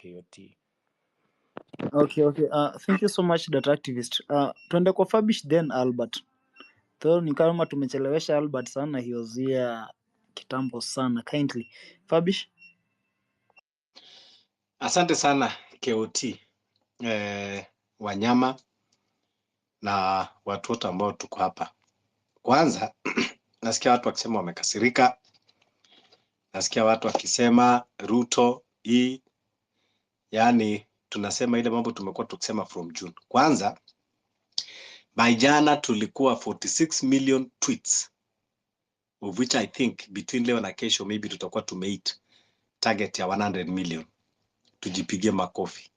KOT. Okay. Thank you so much, that activist. Tuende kwa Fabish then Albert. Though ni kama tumechelewesha Albert sana, he was here kitambo sana. Kindly Fabish. Asante sana KOT, wanyama na watu wote ambao tuko hapa. Kwanza nasikia watu wakisema wamekasirika, nasikia watu wakisema Ruto hii, yani tunasema ile mambo tumekuwa tukisema from June. Kwanza by jana tulikuwa 46 million tweets, of which I think between leo na kesho maybe tutakuwa tumeita target ya 100 million. Tujipigie makofi.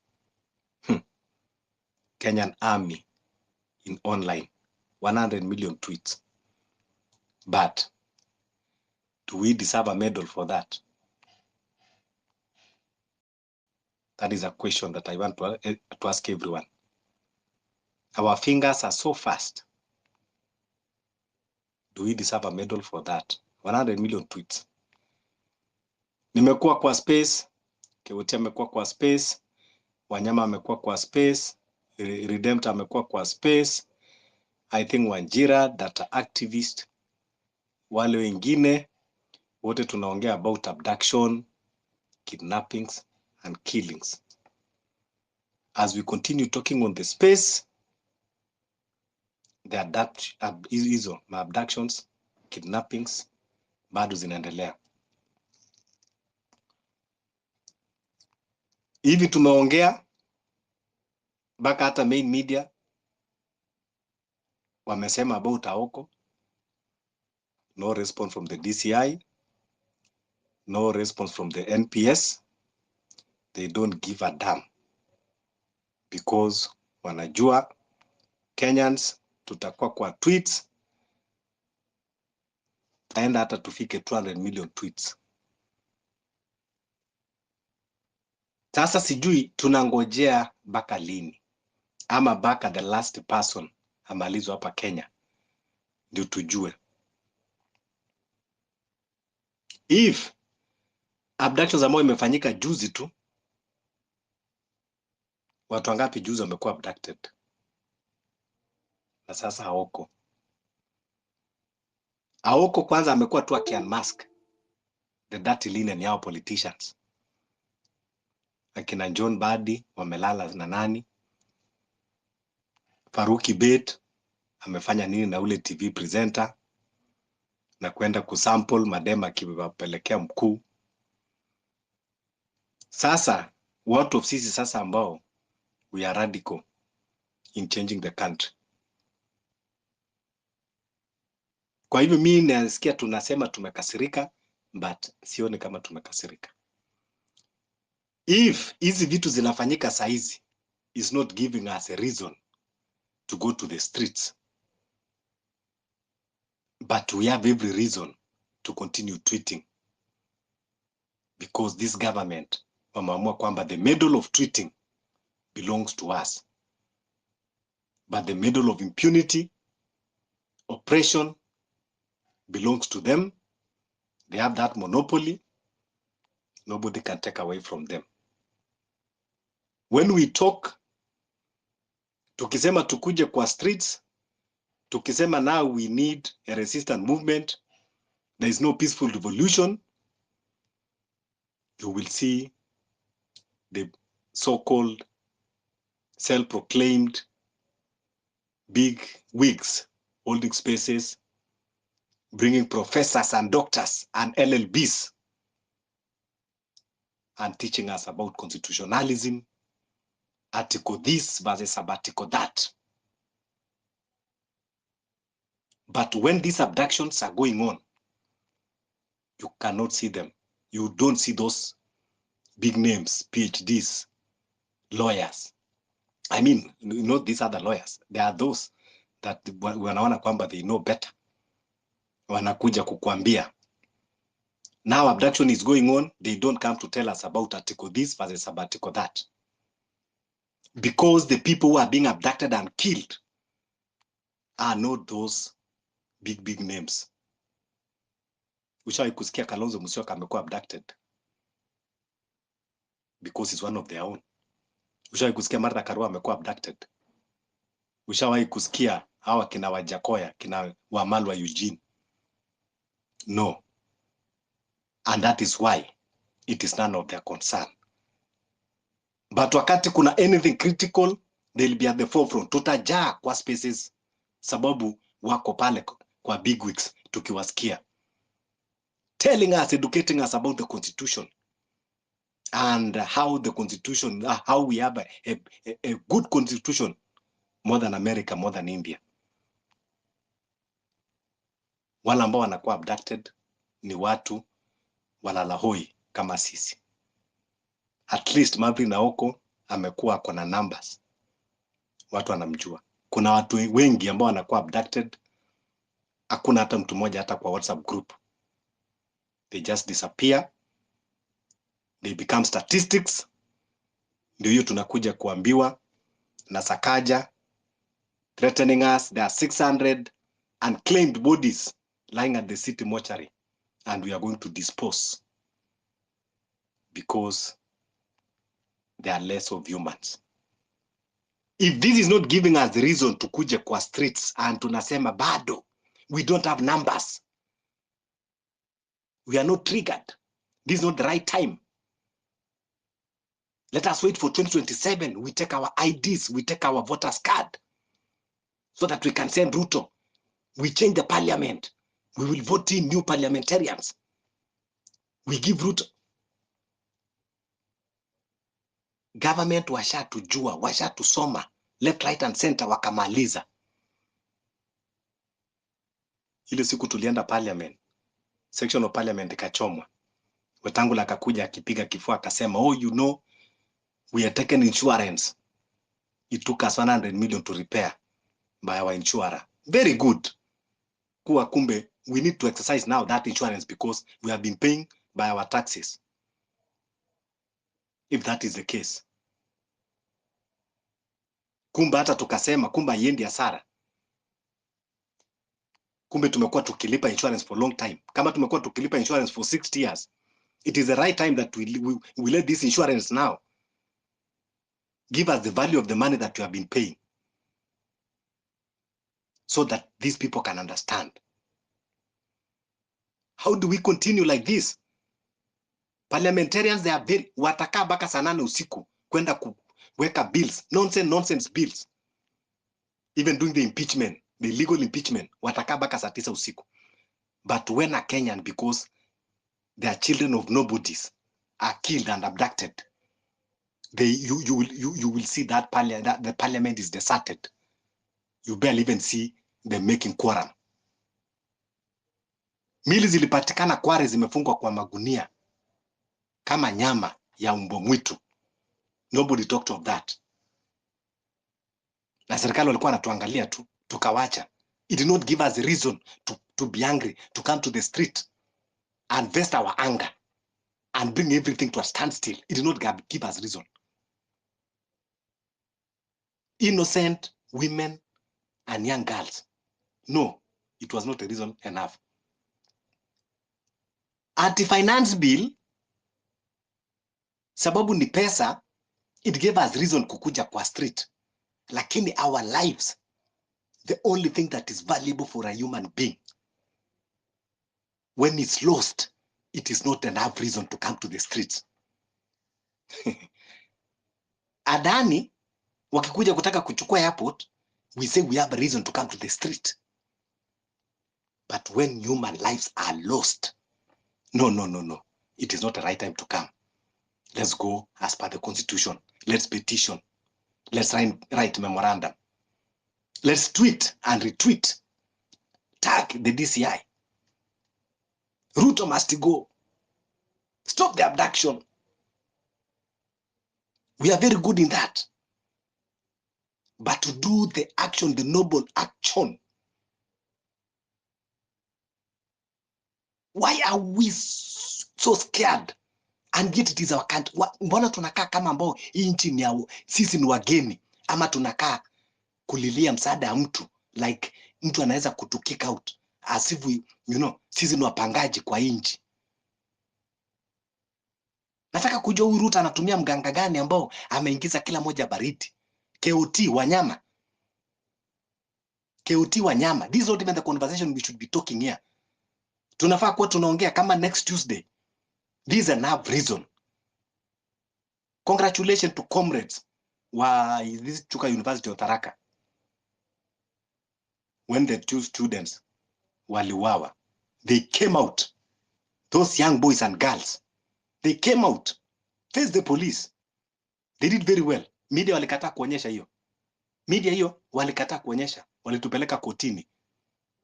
Kenyan Army in online 100 million tweets. But do we deserve a medal for that? That is a question that I want to ask everyone. Our fingers are so fast. Do we deserve a medal for that? 100 million tweets. Nimekuwa kwa space, KOT amekuwa kwa space, Wanyama amekuwa kwa space, Redemptor amekuwa kwa space, I think Wanjira, data activist, wale wengine wote tunaongea about abduction, kidnappings and killings. As we continue talking on the space, the abductions, kidnappings bado zinaendelea. Hivi tumeongea mpaka hata main media wamesema about Aoko. No response from the DCI, no response from the NPS. They don't give a damn because wanajua Kenyans tutakuwa kwa tweets, taenda hata tufike 200 million tweets. Sasa sijui tunangojea mpaka lini, ama mpaka the last person amalizwe hapa Kenya ndio tujue. If abductions ambayo imefanyika juzi tu, watu wangapi juzi wamekuwa abducted? Na sasa Aoko kwanza amekuwa tu akiunmask the dirty linen yao politicians. Akina John Badi wamelala na nani? Faruki Bet amefanya nini na ule TV presenter na kwenda kusample madema akiwapelekea mkuu? Sasa what of sisi sasa ambao we are radical in changing the country? Kwa hivyo mimi nasikia tunasema tumekasirika, but sioni kama tumekasirika. If hizi vitu zinafanyika saizi is not giving us a reason to go to the streets, but we have every reason to continue tweeting, because this government wameamua kwamba the medal of tweeting belongs to us, but the medal of impunity, oppression belongs to them. They have that monopoly. Nobody can take away from them. When we talk, tukisema tukuje kwa streets, tukisema now we need a resistance movement, there is no peaceful revolution, you will see the so-called self-proclaimed big wigs holding spaces, bringing professors and doctors and LLBs and teaching us about constitutionalism, article this versus article that. But when these abductions are going on, you cannot see them. You don't see those big names, PhDs, lawyers. I mean, you know, these are the lawyers. They are those that wanaona kwamba they know better. Wanakuja kukuambia. Now abduction is going on, they don't come to tell us about article this versus article that. Because the people who are being abducted and killed are not those big names. Ushawahi kusikia Kalonzo Musyoka amekuwa abducted? because it's one of their own. Ushawahi kusikia Martha Karua amekuwa abducted? Ushawahi kusikia hawa kina Wajakoya, kina Wamalwa Eugene? No. And that is why it is none of their concern. But wakati kuna anything critical, they'll be at the forefront. Tutajaa kwa spaces sababu wako pale kwa big wigs tukiwasikia, telling us, educating us about the constitution and how the constitution, how we have a good constitution more than America, more than India. Wala ambao wanakuwa abducted ni watu walalahoi kama sisi. At least Maverick Aoko amekuwa ako na numbers, watu wanamjua. Kuna watu wengi ambao wanakuwa abducted, hakuna hata mtu mmoja hata kwa WhatsApp group. They just disappear, they become statistics. Ndio hiyo tunakuja kuambiwa na Sakaja threatening us. There are 600 unclaimed bodies lying at the city mortuary and we are going to dispose because they are less of humans. If this is not giving us the reason to kuja kwa streets and tunasema bado we don't have numbers, we are not triggered, this is not the right time. Let us wait for 2027. We take our IDs, we take our voters card so that we can send Ruto. We change the parliament. We will vote in new parliamentarians. We give Ruto. Government washatujua, washatusoma, left, right and center wakamaliza. Ile siku tulienda parliament, section of parliament ikachomwa. Wetangula akakuja akipiga kifua akasema, oh, you know, we are taking insurance. It took us 100 million to repair by our insurer. Very good. Kuwa kumbe, we need to exercise now that insurance because we have been paying by our taxes. If that is the case. Kumbe hata tukasema, kumbe haiendi hasara. Kumbe tumekuwa tukilipa insurance for long time. Kama tumekuwa tukilipa insurance for 60 years, it is the right time that we let this insurance now give us the value of the money that we have been paying so that these people can understand. How do we continue like this? Parliamentarians, they are very, watakaa mpaka saa 8 usiku kwenda kuweka bills, nonsense bills. Even doing the impeachment, the legal impeachment, watakaa mpaka saa 9 usiku. But when a Kenyan, because they are children of nobodies, are killed and abducted, you will see that the parliament is deserted. You barely even see them making quorum. Mili zilipatikana Kware zimefungwa kwa magunia kama nyama ya mbwa mwitu. Nobody talked of that. Na serikali walikuwa wanatuangalia tu, tukawacha. It did not give us a reason to be angry, to come to the street and vest our anger and bring everything to a standstill. It did not give us reason. Innocent women and young girls. No, it was not a reason enough. Anti-finance bill, sababu ni pesa, it gave us reason kukuja kwa street. Lakini our lives, the only thing that is valuable for a human being, when it's lost, it is not enough reason to come to the streets. Adani, wakikuja kutaka kuchukua airport, we say we have a reason to come to the street. But when human lives are lost, no. It is not the right time to come. Let's go as per the constitution. Let's petition. Let's write memorandum. Let's tweet and retweet. Tag the DCI. Ruto must go. Stop the abduction. We are very good in that. But to do the action, the noble action, why are we so scared? And yet it is our country. Mbona tunakaa kama ambao hii nchi ni yao, sisi ni wageni, ama tunakaa kulilia msaada ya mtu, like mtu anaweza kutukick out as if we, sisi ni wapangaji kwa hii nchi. Nataka kujua huyu Ruto anatumia mganga gani ambao ameingiza kila moja baridi. KOT wanyama. KOT wanyama. This is not even the conversation we should be talking here. Tunafaa kuwa tunaongea kama next Tuesday. This is enough reason. Congratulations to comrades wa this Chuka University of Tharaka. When the 2 students waliwawa, they came out. Those young boys and girls, they came out, faced the police. They did very well. Media walikataa kuonyesha hiyo. Media hiyo walikataa kuonyesha. Walitupeleka kotini.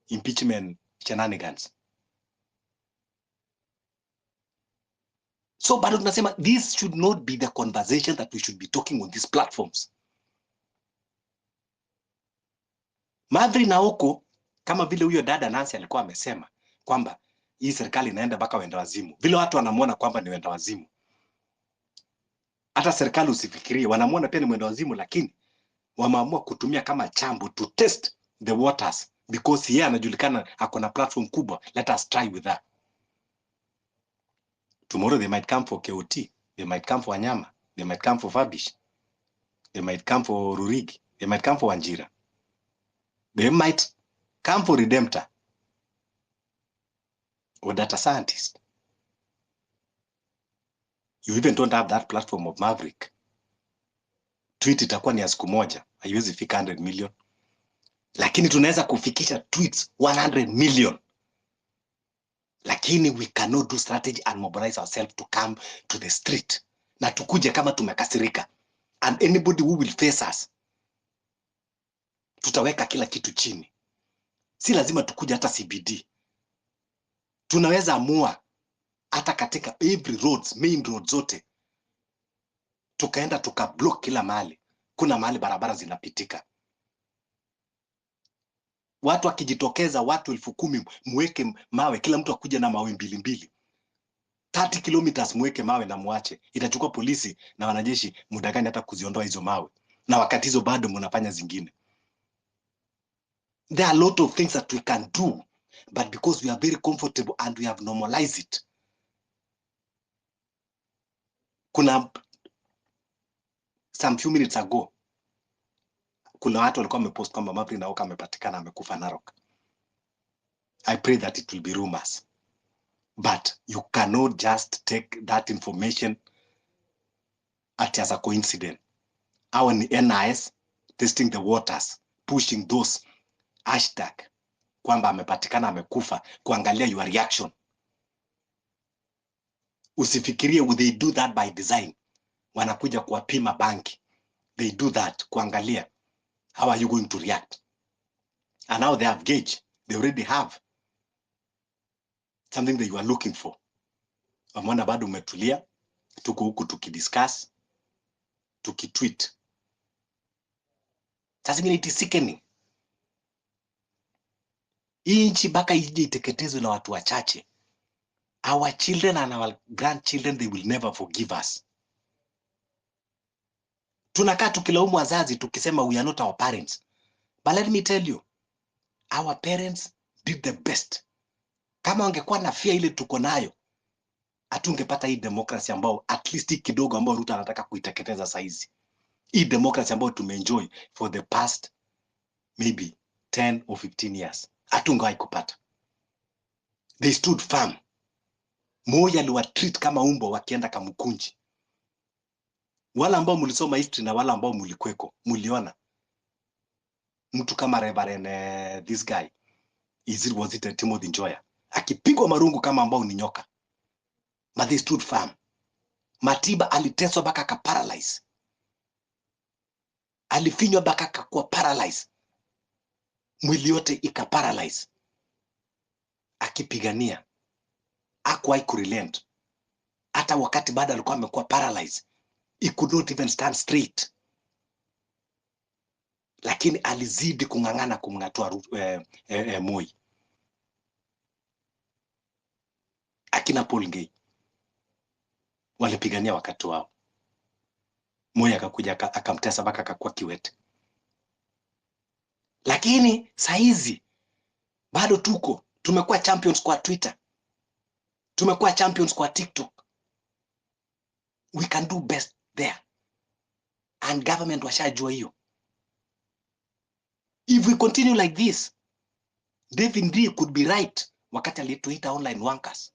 Impeachment shenanigans. So bado tunasema this should not be the conversation that we should be talking on these platforms. Maverick Aoko, kama vile huyo dada Nancy alikuwa amesema kwamba hii serikali inaenda mpaka wenda wazimu. Vile watu wanamuona kwamba ni wenda wazimu. Hata serikali usifikirie, wanamuona pia ni wenda wazimu, lakini wameamua kutumia kama chambo to test the waters because yeye anajulikana ako na platform kubwa. Let us try with that. Tomorrow they might come for KOT, they might come for Wanyama, they might come for Fabish, they might come for Rurigi, they might come for Wanjira, they might come for Redemptor or data scientist. You even don't have that platform of Maverick. Tweet itakuwa ni ya siku moja, haiwezi fika 100 million. Lakini tunaweza kufikisha tweets 100 million. Lakini we cannot do strategy and mobilize ourselves to come to the street. Na tukuje kama tumekasirika. And anybody who will face us, tutaweka kila kitu chini. Si lazima tukuje hata CBD. Tunaweza amua hata katika every roads, main roads zote. Tukaenda tukablock kila mahali. Kuna mahali barabara zinapitika. Watu wakijitokeza, watu 10,000 muweke mawe, kila mtu akuja na mawe 2 30 kilometers muweke mawe na muache. Itachukua polisi na wanajeshi muda gani hata kuziondoa hizo mawe? Na wakati hizo bado mnafanya zingine. There are a lot of things that we can do, but because we are very comfortable and we have normalized it. Kuna some few minutes ago, kuna watu walikuwa wamepost kwamba Maverick Aoko amepatikana amekufa Narok. I pray that it will be rumors. But you cannot just take that information as a coincidence. Our NIS testing the waters, pushing those hashtag kwamba amepatikana amekufa, kuangalia your reaction. Usifikirie they do that by design. Wanakuja kuwapima banki. They do that kuangalia how are you going to react. And now they have gauge. They already have something that you are looking for. Wamona bado umetulia, tuko huku tukidiscuss, tukitweet. Sasa ngine it is sickening. Hii nchi baka ije iteketezwe na watu wachache. Our children and our grandchildren, they will never forgive us. Tunakaa tukilaumu wazazi tukisema we are not our parents. But let me tell you, our parents did the best. Kama wangekuwa na fear ile tuko nayo, hatungepata hii democracy ambao at least kidogo ambao Ruto anataka kuiteketeza saizi. Hii democracy ambao tumeenjoy for the past maybe 10 or 15 years. Hatungewahi kupata. They stood firm. Moja aliwatreat kama umbo wakienda Kamukunji. Wala ambao mulisoma history na wala ambao mulikweko, muliona mtu kama Reverend this guy, was it Timothy Njoya, akipigwa marungu kama ambao ni nyoka. But they stood firm. Matiba aliteswa baka ka paralyze. Alifinywa baka akakuwa paralyze. Mwili yote ika paralyze. Akipigania. Hakuwahi kurelent. Hata wakati baada alikuwa amekuwa paralyze. He could not even stand straight. Lakini alizidi kung'ang'ana kumng'atua Moi. Akina Paul Ngei walipigania wakati wao. Moi akakuja akamtesa baka akakuwa kiwete. Lakini saizi bado tumekuwa champions kwa Twitter. Tumekuwa champions kwa TikTok. We can do best there. And government washajua hiyo. If we continue like this, David Ndii could be right wakati alituita online workers.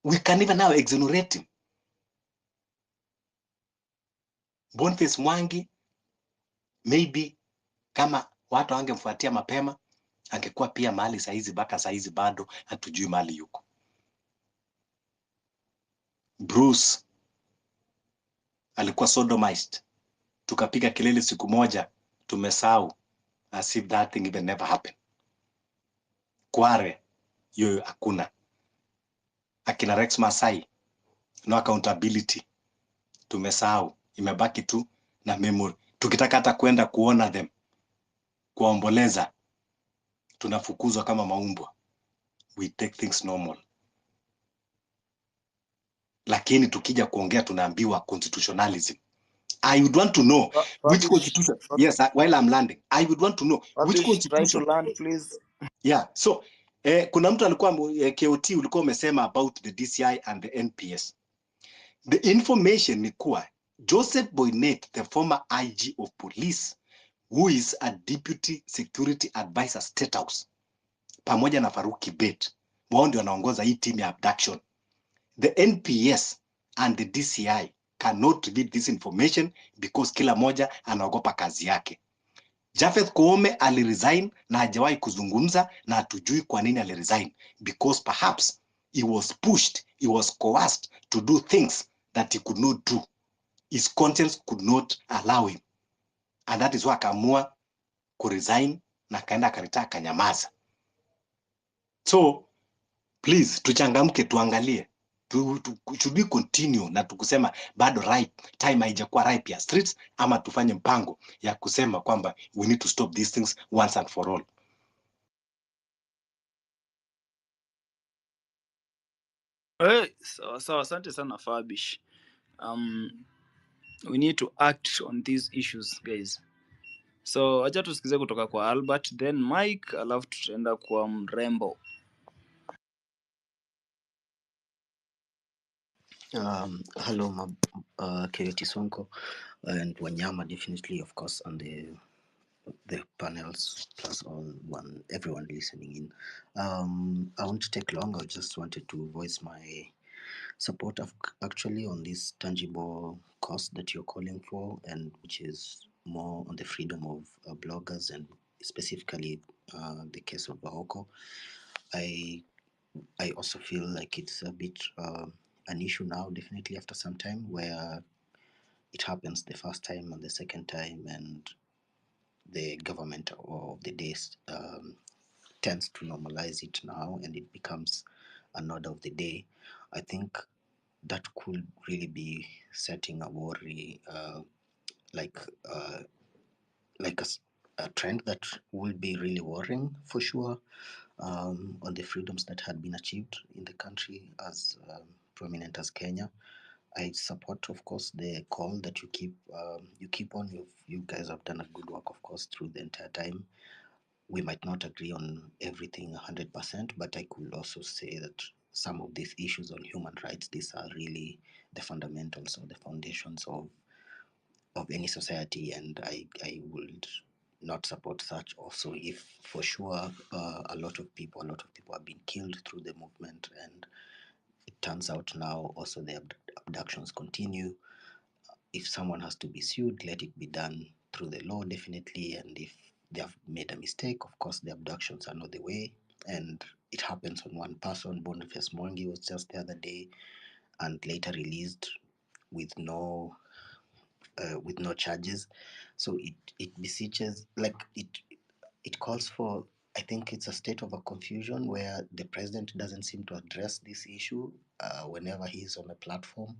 We can even now exonerate him. Boniface Mwangi, maybe kama watu wangemfuatia mapema, angekuwa pia mahali saizi, mpaka saizi bado hatujui mahali yuko. Bruce alikuwa sodomized, tukapiga kelele siku moja, tumesahau, as if that thing even never happened. Kware, hiyo hakuna. Akina Rex Masai, no accountability, tumesahau, imebaki tu na memory. Tukitaka hata kwenda kuona them, kuomboleza, tunafukuzwa kama maumbwa. We take things normal. Lakini tukija kuongea tunaambiwa constitutionalism. I would want to know which constitution. Yes, while I'm landing, I would want to know which constitution. Try to land, please. Yeah, so kuna mtu alikuwa KOT ulikuwa umesema about the DCI and the NPS. The information ni kuwa Joseph Boynet, the former IG of police, who is a deputy security advisor State House, pamoja na Farouk Kibet, wao ndio wanaongoza hii team ya abduction. The NPS and the DCI cannot reveal this information because kila moja anaogopa kazi yake. Japheth Koome aliresign na hajawahi kuzungumza na hatujui kwa nini aliresign, because perhaps he was pushed, he was coerced to do things that he could not do. His conscience could not allow him, and that is why akaamua kuresign na kaenda akaritaa kanyamaza. So please tuchangamke, tuangalie should we continue na tukusema bado time haijakuwa ripe ya streets, ama tufanye mpango ya kusema kwamba we need to stop these things once and for all. So asante sana Fabish. We need to act on these issues, guys. So acha tusikize kutoka kwa Albert, then Mike, alafu tutaenda kwa Mrembo. Hello, KOT Sonko and Wanyama, definitely, of course, and the panels plus everyone listening in. I won't take long. I just wanted to voice my support actually on this tangible cost that you're calling for, and which is more on the freedom of bloggers, and specifically the case of Aoko. I also feel like it's a bit an issue now, definitely after some time, where it happens the first time and the second time, and the government of the day tends to normalize it now, and it becomes an order of the day. I think that could really be setting a worry, like a trend that will be really worrying for sure, on the freedoms that had been achieved in the country as prominent as Kenya. I support, of course, the call that you keep on. You guys have done a good work, of course, through the entire time. We might not agree on everything 100%, but I could also say that some of these issues on human rights, these are really the fundamentals or the foundations of any society, and I would not support such also if for sure a lot of people have been killed through the movement, and it turns out now also the abductions continue. If someone has to be sued, let it be done through the law, definitely, and if they have made a mistake, of course the abductions are not the way, and it happens on one person. Boniface Mwangi was just the other day and later released with no charges. So it beseeches, like it calls for, I think it's a state of a confusion where the president doesn't seem to address this issue whenever he's on a platform.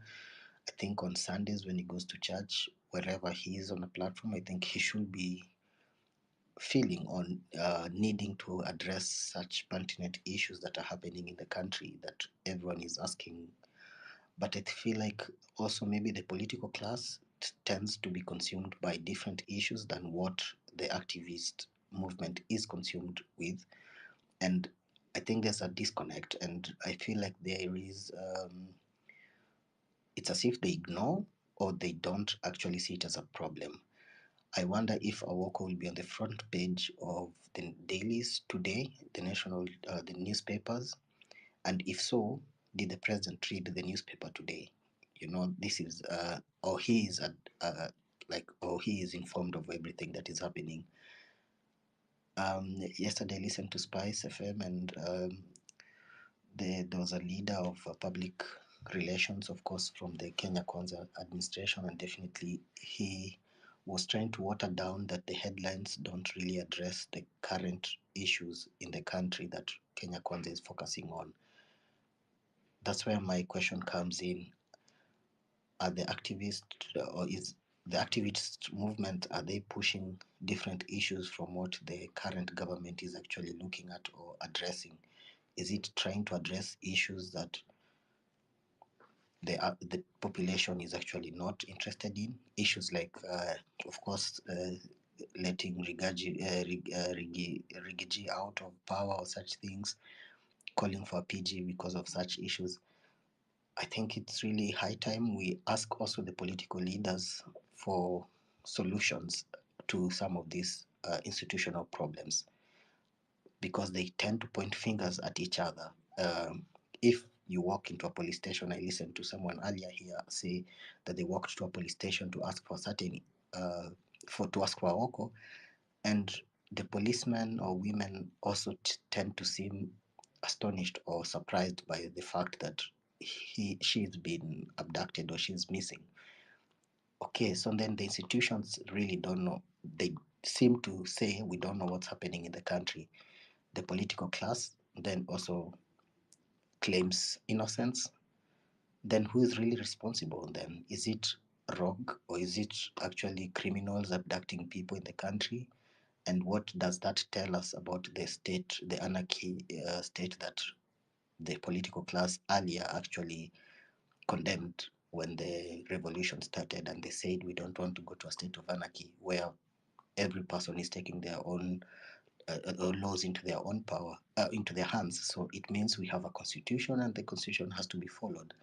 I think on Sundays when he goes to church, wherever he is on a platform, I think he should be feeling on needing to address such pertinent issues that are happening in the country that everyone is asking. But I feel like also maybe the political class tends to be consumed by different issues than what the activist movement is consumed with. And I think there's a disconnect, and I feel like there is it's as if they ignore or they don't actually see it as a problem. I wonder if Aoko will be on the front page of the dailies today, the newspapers, and if so, did the president read the newspaper today? This is, or he is or he is informed of everything that is happening. Yesterday, I listened to Spice FM, and there was a leader of public relations, of course, from the Kenya Kwanza administration, and definitely he was trying to water down that the headlines don't really address the current issues in the country that Kenya Kwanza is focusing on. That's where my question comes in. Are the activists, or is the activist movement, are they pushing different issues from what the current government is actually looking at or addressing? Is it trying to address issues that the population is actually not interested in? Issues like, of course, letting Rigiji out of power or such things, calling for a PG because of such issues. I think it's really high time we ask also the political leaders for solutions to some of these institutional problems, because they tend to point fingers at each other. If you walk into a police station, I listened to someone earlier here say that they walked to a police station to ask for certain, to ask for Aoko, and the policemen or women also tend to seem astonished or surprised by the fact that she's been abducted or she's missing. Okay, so then the institutions really don't know. They seem to say we don't know what's happening in the country. The political class then also claims innocence. Then who is really responsible then? Is it rogue, or is it actually criminals abducting people in the country? And what does that tell us about the state, the anarchy state that the political class earlier actually condemned when the revolution started, and they said we don't want to go to a state of anarchy where every person is taking their own laws into their own power, into their hands. So it means we have a constitution, and the constitution has to be followed.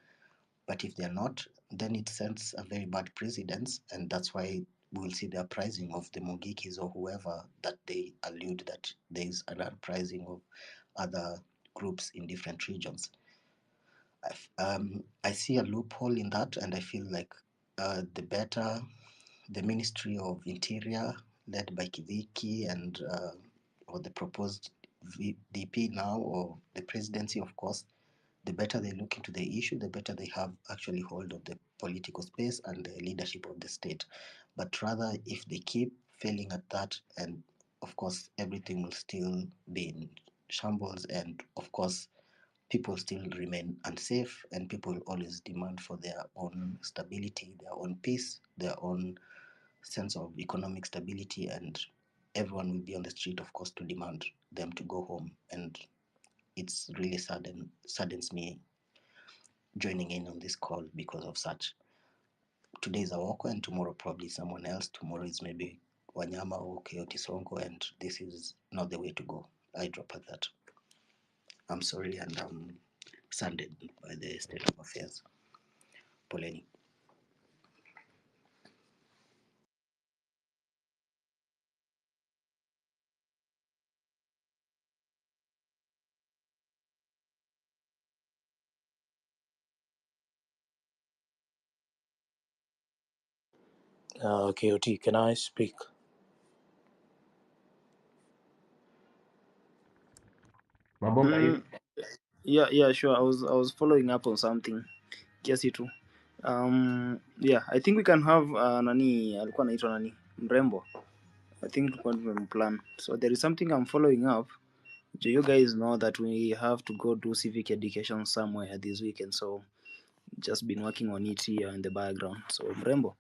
But if they're not, then it sends a very bad precedence, and that's why we'll see the uprising of the Mungikis or whoever that they allude that there is an uprising of other groups in different regions. I see a loophole in that, and I feel like the Ministry of Interior, led by Kiviki, and or the proposed DP now, or the presidency, of course, the better they look into the issue, the better they have actually hold of the political space and the leadership of the state. But rather, if they keep failing at that, and of course, everything will still be in shambles, and of course, people still remain unsafe, and people will always demand for their own stability, their own peace, their own sense of economic stability, and everyone will be on the street, of course, to demand them to go home. And it's really saddens me joining in on this call because of such. Today is Aoko, and tomorrow probably someone else. Tomorrow is maybe Wanyama or Coyote Songo, and this is not the way to go. I drop at that. I'm sorry, and I'm saddened by the state of affairs. Poleni. KOT, can I speak? Yeah, sure. I was following up on something kiasi tu. Yeah, I think we can have nani alikuwa anaitwa nani mrembo. I think tulikuwa tumemplan. So there is something I'm following up. So you guys know that we have to go do civic education somewhere this weekend, so just been working on it here in the background. So mrembo.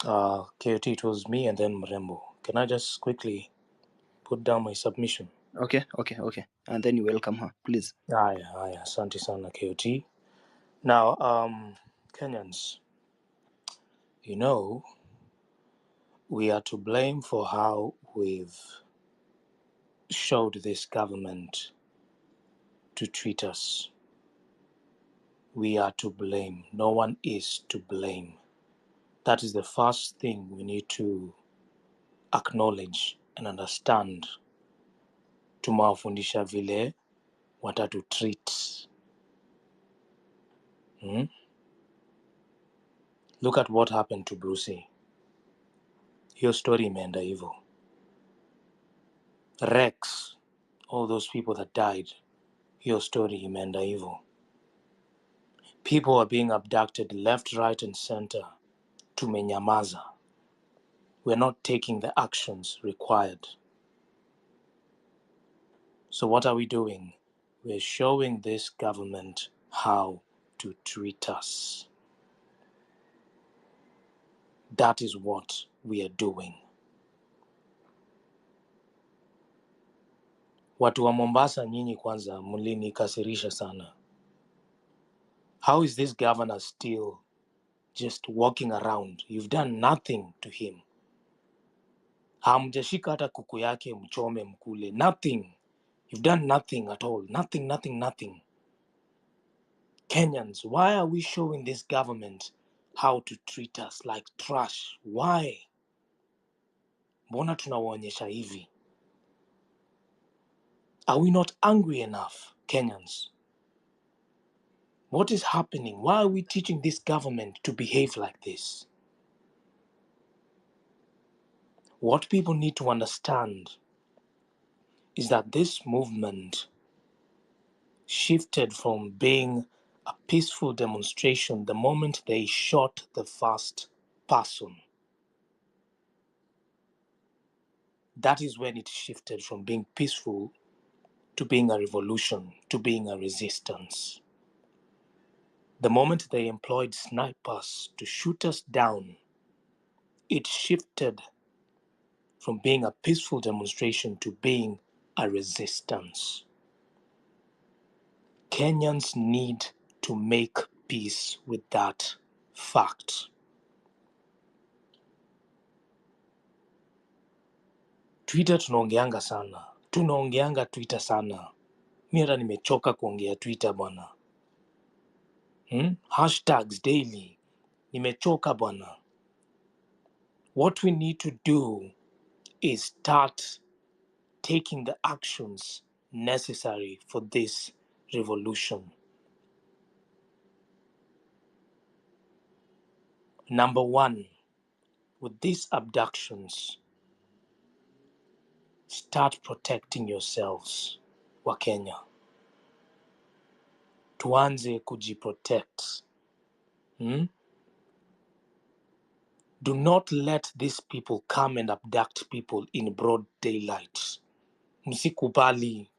KOT, it was me and then Mrembo. Can I just quickly put down my submission? Okay. And then you welcome her, please. Aya, asante sana KOT. Now, Kenyans, you know, we are to blame for how we've showed this government to treat us. We are to blame. No one is to blame. That is the first thing we need to acknowledge and understand. Tumawafundisha vile watatu treat. Look at what happened to Brucey. Hiyo story imeenda hivyo. Rex, all those people that died, hiyo story imeenda hivyo. People are being abducted left, right and center. Tumenyamaza. We're not taking the actions required. So what are we doing? We're showing this government how to treat us. That is what we are doing. Watu wa Mombasa, nyinyi kwanza mlinikasirisha sana. How is this governor still just walking around? You've done nothing to him. Hamjashika hata kuku yake mchome mkule. Nothing. You've done nothing at all. Nothing. Kenyans, why are we showing this government how to treat us like trash? Why? Mbona tunawaonyesha hivi? Are we not angry enough, Kenyans? What is happening? Why are we teaching this government to behave like this? What people need to understand is that this movement shifted from being a peaceful demonstration the moment they shot the first person. That is when it shifted from being peaceful to being a revolution, to being a resistance. The moment they employed snipers to shoot us down, it shifted from being a peaceful demonstration to being a resistance. Kenyans need to make peace with that fact. Twitter tunaongeanga Twitter sana. Mi hata nimechoka kuongea Twitter bwana. Hashtags daily. Nimechoka bwana. What we need to do is start taking the actions necessary for this revolution. Number one, with these abductions, start protecting yourselves, Wakenya. Tuanze kujiprotect. Do not let these people come and abduct people in broad daylight. Msikubali.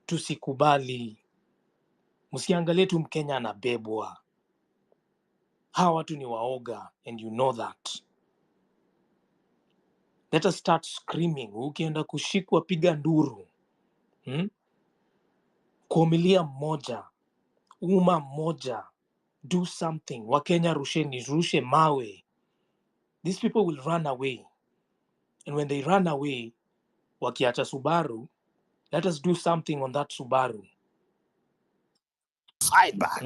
Tusikubali. Msiangalie tu Mkenya anabebwa. Hawa watu ni waoga, and you know that. Let us start screaming. Ukienda kushikwa piga nduru. Kuomilia mmoja. Umma mmoja. Do something. Wakenya rushe mawe. These people will run away. And when they run away, wakiacha Subaru, let us do something on that Subaru. Fight back.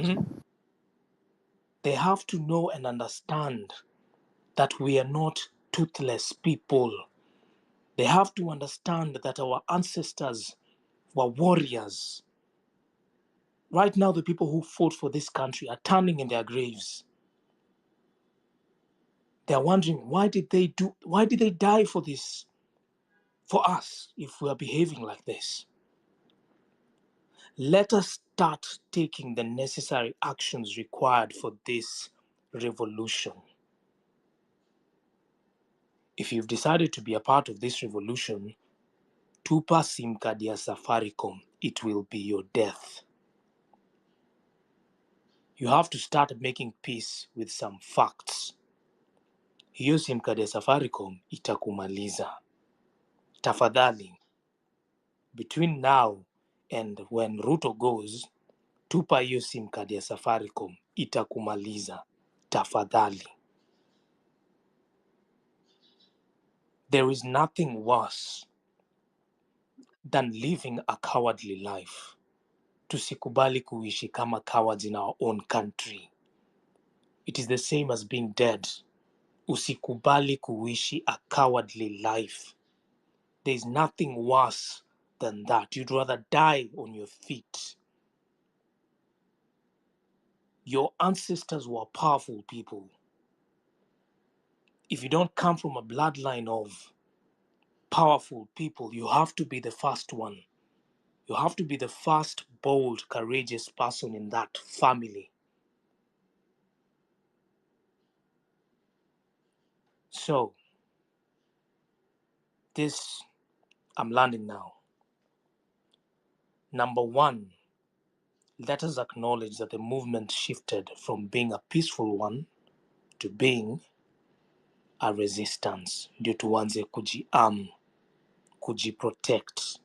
They have to know and understand that we are not toothless people. They have to understand that our ancestors were warriors. Right now, the people who fought for this country are turning in their graves. They are wondering, why did they die for this? For us, if we are behaving like this. Let us start taking the necessary actions required for this revolution. If you've decided to be a part of this revolution, tupa sim card ya Safaricom. It will be your death. You have to start making peace with some facts. Hiyo sim card ya Safaricom itakumaliza. Tafadhali, between now and when Ruto goes, tupa hiyo sim card ya Safaricom itakumaliza. Tafadhali. There is nothing worse than living a cowardly life. tusikubali kuishi kama cowards in our own country. It is the same as being dead. Usikubali kuishi a cowardly life. There is nothing worse than that. You'd rather die on your feet. Your ancestors were powerful people. If you don't come from a bloodline of powerful people, you have to be the first one. You have to be the first bold, courageous person in that family. So, this, I'm landing now. Number one, let us acknowledge that the movement shifted from being a peaceful one to being a resistance. Ndio tuanze kujiarm, kujiprotect.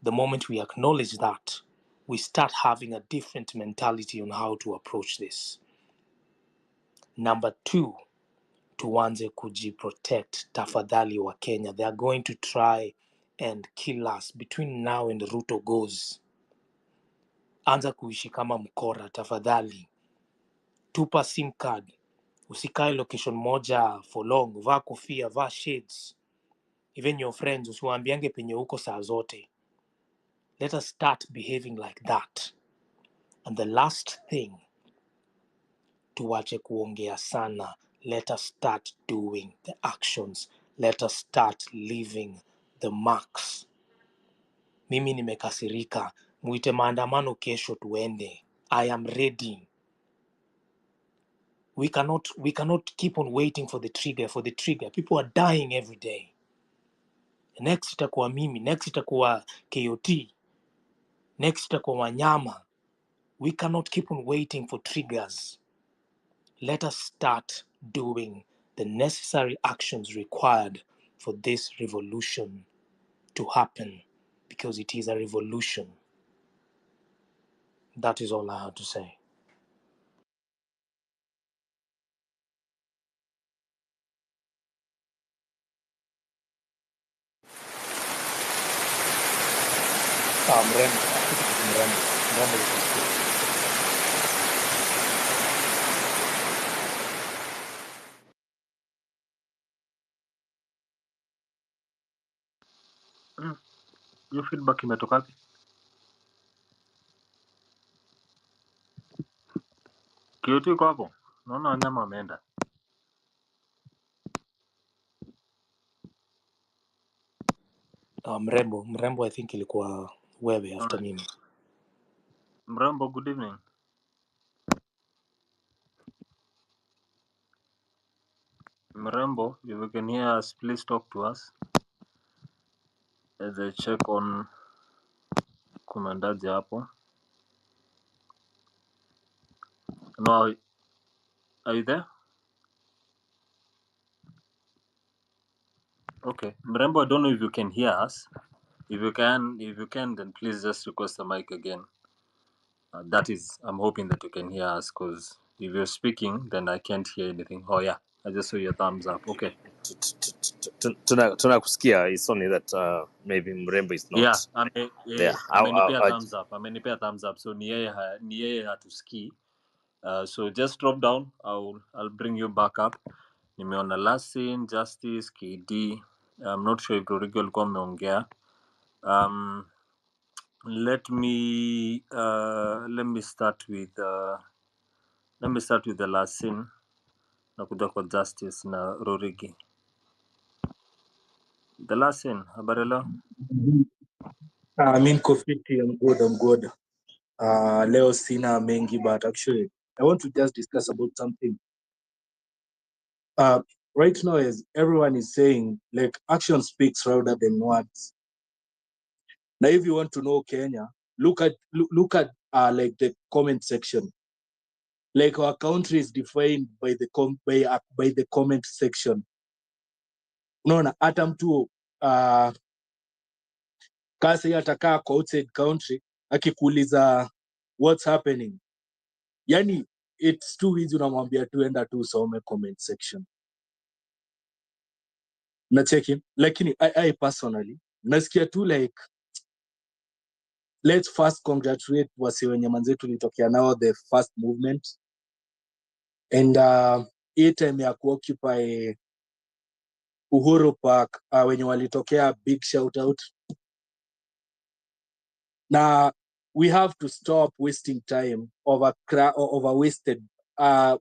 The moment we acknowledge that, we start having a different mentality on how to approach this. Number two, tuanze kujiprotect. Tafadhali wa Kenya, they are going to try and kill us between now and Ruto goes. Anza kuishi kama mkora, tafadhali. Tupa SIM card. Usikae location moja for long. Vaa kofia, vaa shades. Even your friends, usiwaambiange penye uko saa zote. Let us start behaving like that. And the last thing, tuwache kuongea sana. Let us start doing the actions. Let us start leaving the marks. Mimi nimekasirika. Muite maandamano kesho tuende. I am ready. We cannot keep on waiting for the trigger. People are dying every day. Next itakuwa mimi, next itakuwa KOT, next itakuwa Wanyama. We cannot keep on waiting for triggers. Let us start doing the necessary actions required for this revolution to happen, because it is a revolution. That is all I have to say. Mrembo is Hiyo feedback imetoka wapi? Kioti iko hapo? Naona Wanyama ameenda. Mrembo I think ilikuwa wewe after mimi. Mrembo, good evening. Mrembo, if you can hear us, please talk to us. As I check on kumendaje hapo. No, are you there? Okay. Mrembo, I don't know if you can hear us. If you can, then please just request the mic again. That is, I'm hoping that you can hear us, because if you're speaking, then I can't hear anything. Oh yeah, I just saw your thumbs up. Okay. Tunakusikia. It's only that maybe Mrembo is not there. Amenipea thumbs up. Amenipea thumbs up. So ni yeye hatusikii. So just drop down. I'll bring you back up. Nimeona Lasin, Justice, KD. I'm not sure if Rurigo alikuwa ameongea. Let me start with the Lasin na kuja kwa Justice na Rurigi. The Lasin, habari leo? Mi niko fiti, I'm good. Leo sina mengi, but actually I want to just discuss about something. Right now, as everyone is saying, like, action speaks louder than words. Now, if you want to know Kenya, look at like the comment section. Like, our country is defined by the comment section. Unaona hata mtu kasi atakaa kwa outside country akikuuliza what's happening, yani it's too easy, unamwambia tu enda tu usome comment section na check in. Lakini I personally nasikia tu like let's first congratulate wasi wenye manze tulitokea nao the first movement, and hii time ya kuoccupy Uhuru Park, wenye walitokea, big shout out. Now we have to stop wasting time over wasted.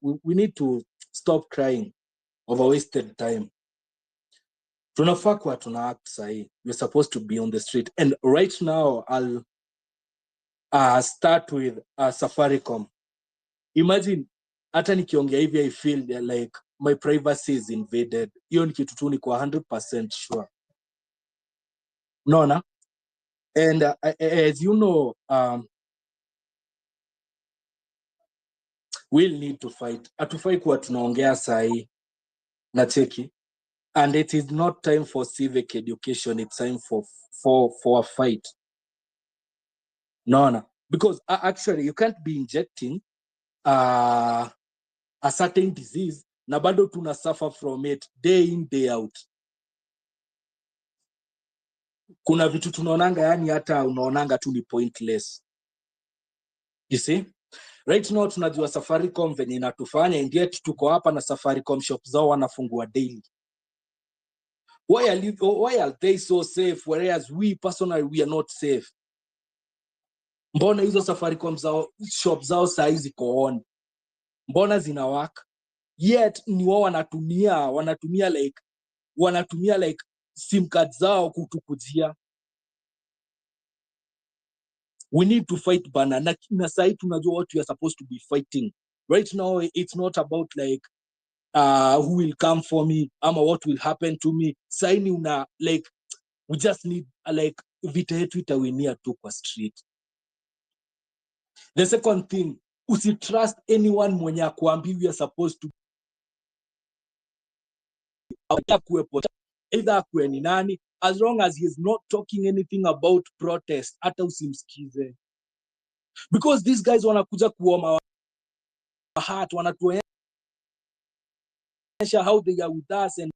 We need to stop crying over wasted time. Tunafaa kuwa tuna act sahi. We're supposed to be on the street, and right now I'll start with Safaricom. Imagine hata nikiongea hivi I feel like my privacy is invaded. Hiyo ni kitu tu niko 100% sure. Unaona? And as you know, we'll need to fight. Hatufai kuwa tunaongea sahi na cheki. And it is not time for civic education, it's time for a fight. No. Because actually you can't be injecting a certain disease na bado tuna suffer from it day in day out. Kuna vitu tunaonanga yani hata unaonanga tu ni pointless. You see? Right now tunajua Safaricom venye inatufanya, and yet tuko hapa na Safaricom shop zao wanafungua daily. Why are they so safe whereas we personally we are not safe? Mbona hizo Safaricom zao shop zao saizi ziko on? Mbona zinawaka? Yet ni wao wanatumia like sim card zao kutukujia. We need to fight bana. Na sahi tunajua what we are supposed to be fighting. Right now it's not about like who will come for me ama what will happen to me. Sahi ni like we just need like vita yetu itawinia tu kwa street. The second thing, usitrust anyone mwenye akuambi we are supposed to either akue ni nani, as long as he is not talking anything about protest, hata usimsikize. Because these guys wanakuja kuoma our heart, wanatuonyesha how they are with us, and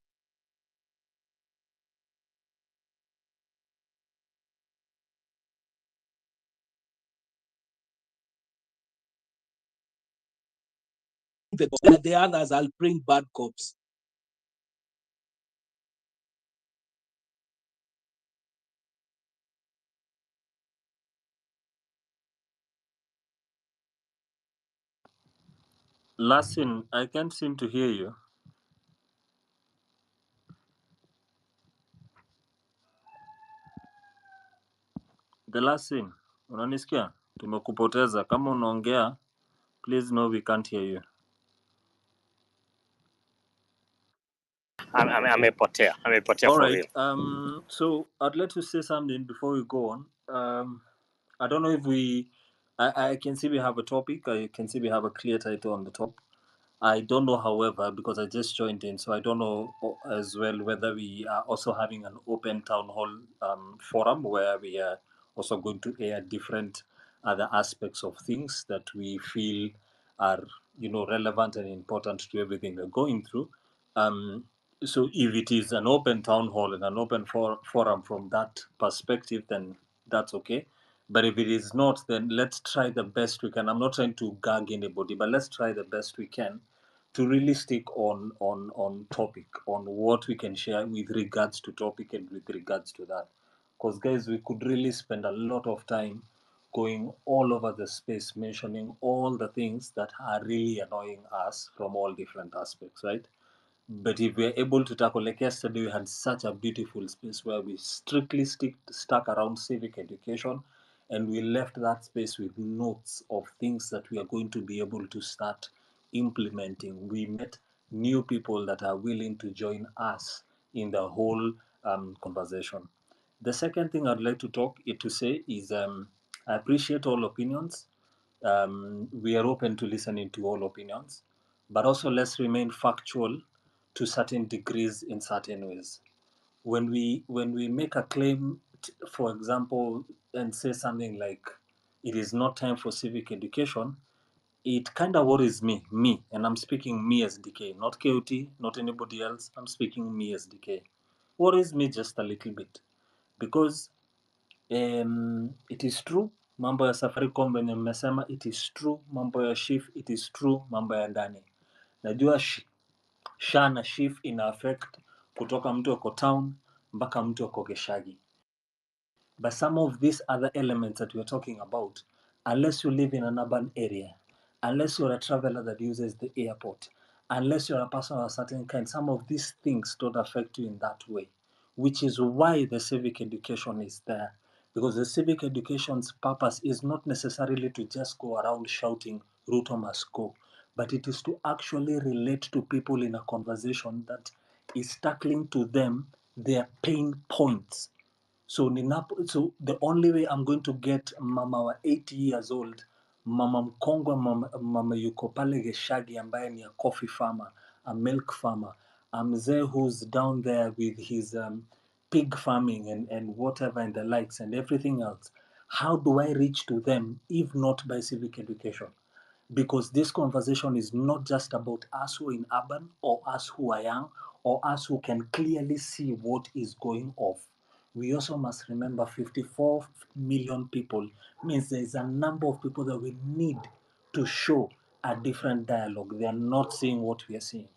the others are playing bad cops. Lasin, I can't seem to hear you. The Lasin, unanisikia? Tumekupoteza. Kama unaongea, please know we can't hear you. Amepotea All for right. real. So I'd like to say something before we go on. I don't know if I can see we have a topic. I can see we have a clear title on the top. I don't know, however, because I just joined in, so I don't know as well whether we are also having an open town hall forum where we are also going to air different other aspects of things that we feel are, relevant and important to everything we're going through. So if it is an open town hall and an open forum from that perspective, then that's okay. But if it is not, then let's try the best we can. I'm not trying to gag anybody, but let's try the best we can to really stick on topic, on what we can share with regards to topic and with regards to that. Because guys, we could really spend a lot of time going all over the space, mentioning all the things that are really annoying us from all different aspects, right? But if we're able to tackle, like yesterday, we had such a beautiful space where we strictly stuck around civic education, and we left that space with notes of things that we are going to be able to start implementing. We met new people that are willing to join us in the whole conversation. The second thing I'd like to say is I appreciate all opinions. We are open to listening to all opinions, but also let's remain factual to certain degrees in certain ways. When we make a claim, for example, and say something like it is not time for civic education, it kind of worries me, and I'm speaking me as DK, not KOT, not anybody else. I'm speaking me as DK. Worries me just a little bit because it is true mambo ya Safaricom venye mmesema, it is true. Mambo ya shift, it is true. Mambo ya ndani, najua sha na shift ina affect kutoka mtu ako town mpaka mtu ako Geshagi. But some of these other elements that we're talking about, unless you live in an urban area, unless you're a traveler that uses the airport, unless you're a person of a certain kind, some of these things don't affect you in that way, which is why the civic education is there. Because the civic education's purpose is not necessarily to just go around shouting, Ruto must go, but it is to actually relate to people in a conversation that is tackling to them their pain points. So the only way I'm going to get mama wa 80 years old, mama mkongwe, mama yuko pale Geshagi ambaye ni a coffee farmer, a milk farmer, a mzee who's down there with his pig farming and whatever and the likes and everything else. How do I reach to them if not by civic education? Because this conversation is not just about us who are in urban or us who are young or us who can clearly see what is going off. We also must remember 54 million people means there is a number of people that we need to show a different dialogue. They are not seeing what we are seeing.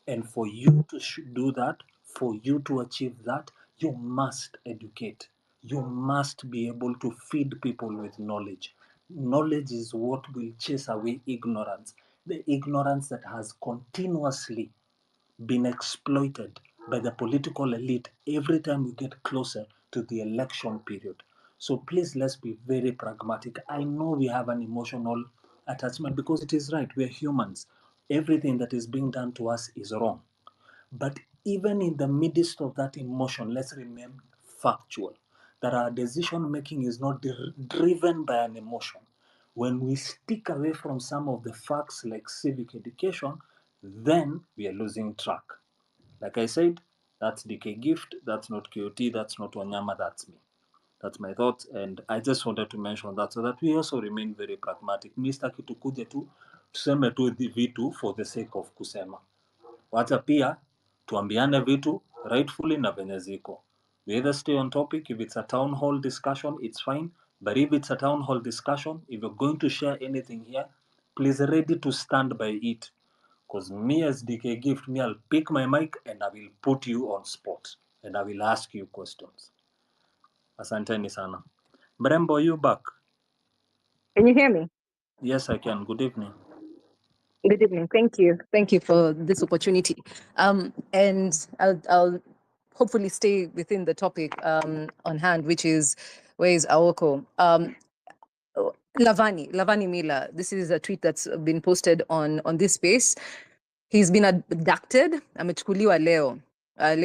And for you to do that, for you to achieve that, you must educate. You must be able to feed people with knowledge. Knowledge is what will chase away ignorance. The ignorance that has continuously been exploited by the political elite every time we get closer to the election period. So please, let's be very pragmatic. I know we have an emotional attachment because it is right. We are humans. Everything that is being done to us is wrong. But even in the midst of that emotion, let's remain factual that our decision making is not driven by an emotion. When we stick away from some of the facts like civic education, then we are losing track. Like I said, that's DK Gift, that's not KOT, that's not Wanyama, that's me. That's my thought, and I just wanted to mention that so that we also remain very pragmatic. Mr. Kitukuje tu tuseme tu vitu for the sake of kusema. Wacha pia tuambiane vitu rightfully na venye ziko. We either stay on topic. If it's a town hall discussion, it's fine. But if it's a town hall discussion, if you're going to share anything here, please ready to stand by it. Because me as DK Gift, me, I'll pick my mic and I will put you on spot. And I will ask you questions. Asanteni sana. Mrembo, you back? Can you hear me? Yes, I can. Good evening. Good evening. Thank you. Thank you for this opportunity. And I'll hopefully stay within the topic on hand, which is where is Aoko? Lavani Mila. This is a tweet that's been posted on this space. He's been abducted. Amechukuliwa leo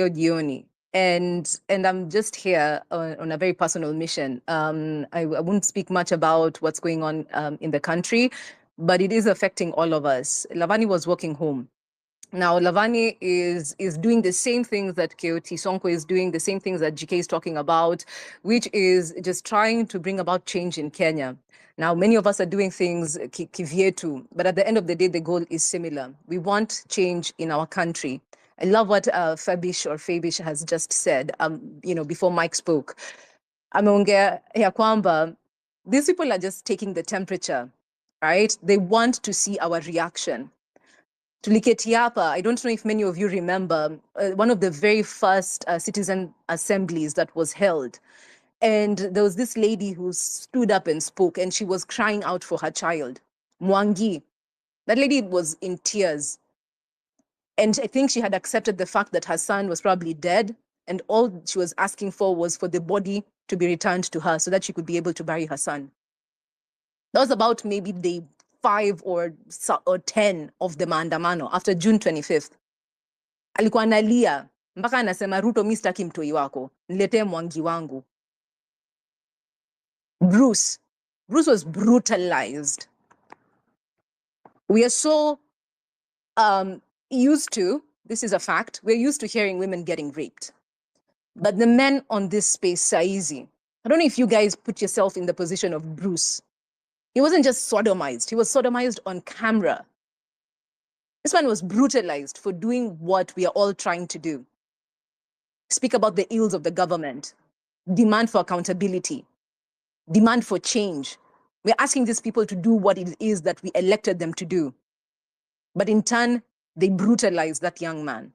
jioni. And I'm just here on a very personal mission. I won't speak much about what's going on in the country, but it is affecting all of us. Lavani was walking home. Now, Lavani is doing the same things that Keoti Sonko is doing, the same things that GK is talking about, which is just trying to bring about change in Kenya. Now, many of us are doing things kivyetu, but at the end of the day, the goal is similar. We want change in our country. I love what Fabish has just said, before Mike spoke. Ameongea ya kwamba these people are just taking the temperature, right? They want to see our reaction. Tuliketi hapa, I don't know if many of you remember, one of the very first citizen assemblies that was held. And there was this lady who stood up and spoke, and she was crying out for her child, Mwangi. That lady was in tears. And I think she had accepted the fact that her son was probably dead, and all she was asking for was for the body to be returned to her so that she could be able to bury her son. That was about maybe day 5 or 10 of the maandamano after June 25th. Alikuwa analia mpaka anasema, Ruto, mi sitaki mtoi wako, niletee Mwangi wangu. Bruce was brutalized. We are so used to, this is a fact, we're used to hearing women getting raped. But the men on this space are easy. I don't know if you guys put yourself in the position of Bruce. He wasn't just sodomized, he was sodomized on camera. This man was brutalized for doing what we are all trying to do. Speak about the ills of the government, demand for accountability, demand for change, We're asking these people to do what it is that we elected them to do. But in turn, they brutalized that young man.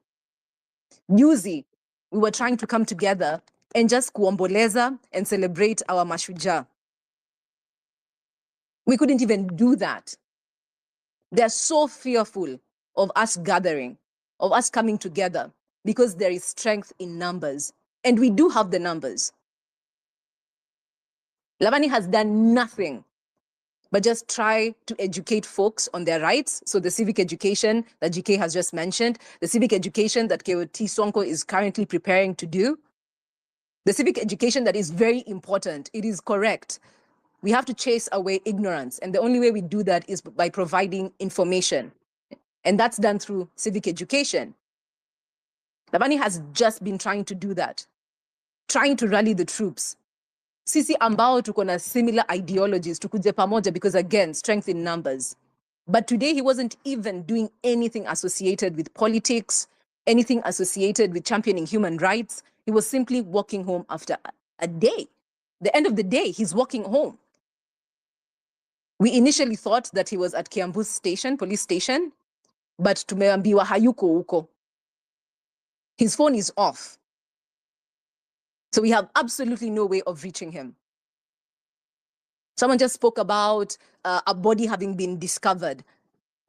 Juzi, we were trying to come together and just kuomboleza and celebrate our mashujaa. We couldn't even do that. They're so fearful of us gathering, of us coming together, because there is strength in numbers. And we do have the numbers. Lavani has done nothing but just try to educate folks on their rights. So the civic education that GK has just mentioned, the civic education that KOT Sonko is currently preparing to do, the civic education that is very important. It is correct. We have to chase away ignorance. And the only way we do that is by providing information. And that's done through civic education. Lavani has just been trying to do that, trying to rally the troops. Sisi ambao tuko na similar ideologies, tukuje pamoja, because again, strength in numbers. But today he wasn't even doing anything associated with politics, anything associated with championing human rights. He was simply walking home after a day. The end of the day, he's walking home. We initially thought that he was at Kiambu station, police station, but tumeambiwa hayuko huko. His phone is off. So we have absolutely no way of reaching him. Someone just spoke about a body having been discovered.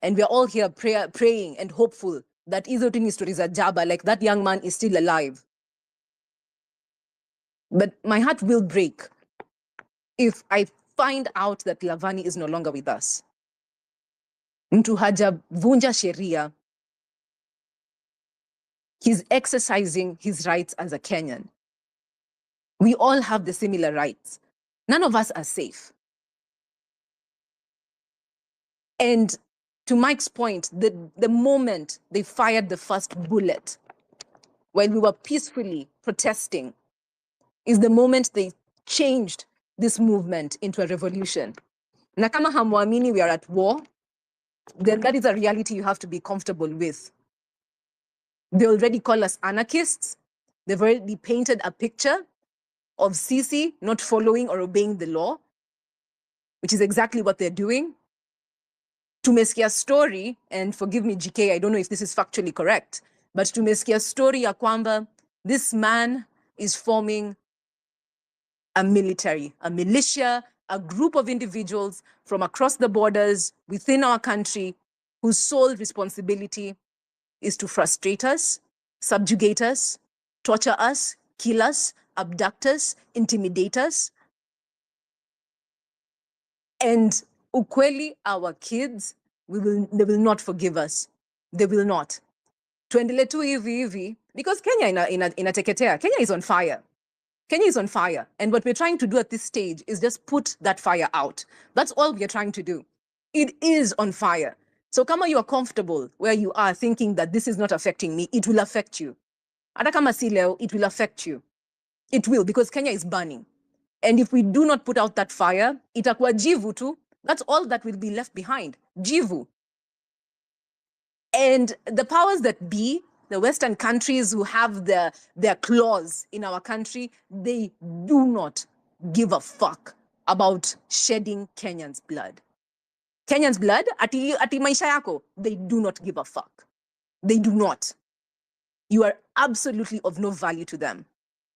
And we're all here praying and hopeful that hizo tu ni stories za jaba, like that young man is still alive. But my heart will break if I find out that Lavani is no longer with us. Mtu hajavunja sheria. He's exercising his rights as a Kenyan. We all have the similar rights. None of us are safe. And to Mike's point, the moment they fired the first bullet, while we were peacefully protesting, is the moment they changed this movement into a revolution. Na kama hamwamini we are at war, then that is a reality you have to be comfortable with. They already call us anarchists. They've already painted a picture of Sisi not following or obeying the law, which is exactly what they're doing. Tumesikia story, and forgive me, GK, I don't know if this is factually correct, but tumesikia story ya kwamba this man is forming a military, a militia, a group of individuals from across the borders within our country whose sole responsibility is to frustrate us, subjugate us, torture us, kill us, abduct us, intimidate us. And ukweli, our kids, they will not forgive us. They will not. Tuendele tu hivi, because Kenya inateketea. Kenya is on fire. Kenya is on fire. And what we're trying to do at this stage is just put that fire out. That's all we are trying to do. It is on fire. So kama you are comfortable where you are thinking that this is not affecting me, it will affect you. Hata kama si leo, it will affect you. It will, because Kenya is burning. And if we do not put out that fire, itakuwa jivu tu. That's all that will be left behind. Jivu. And the powers that be, the Western countries who have their claws in our country, they do not give a fuck about shedding Kenyans' blood. Kenyans' blood, ati maisha yako, they do not give a fuck. They do not. You are absolutely of no value to them.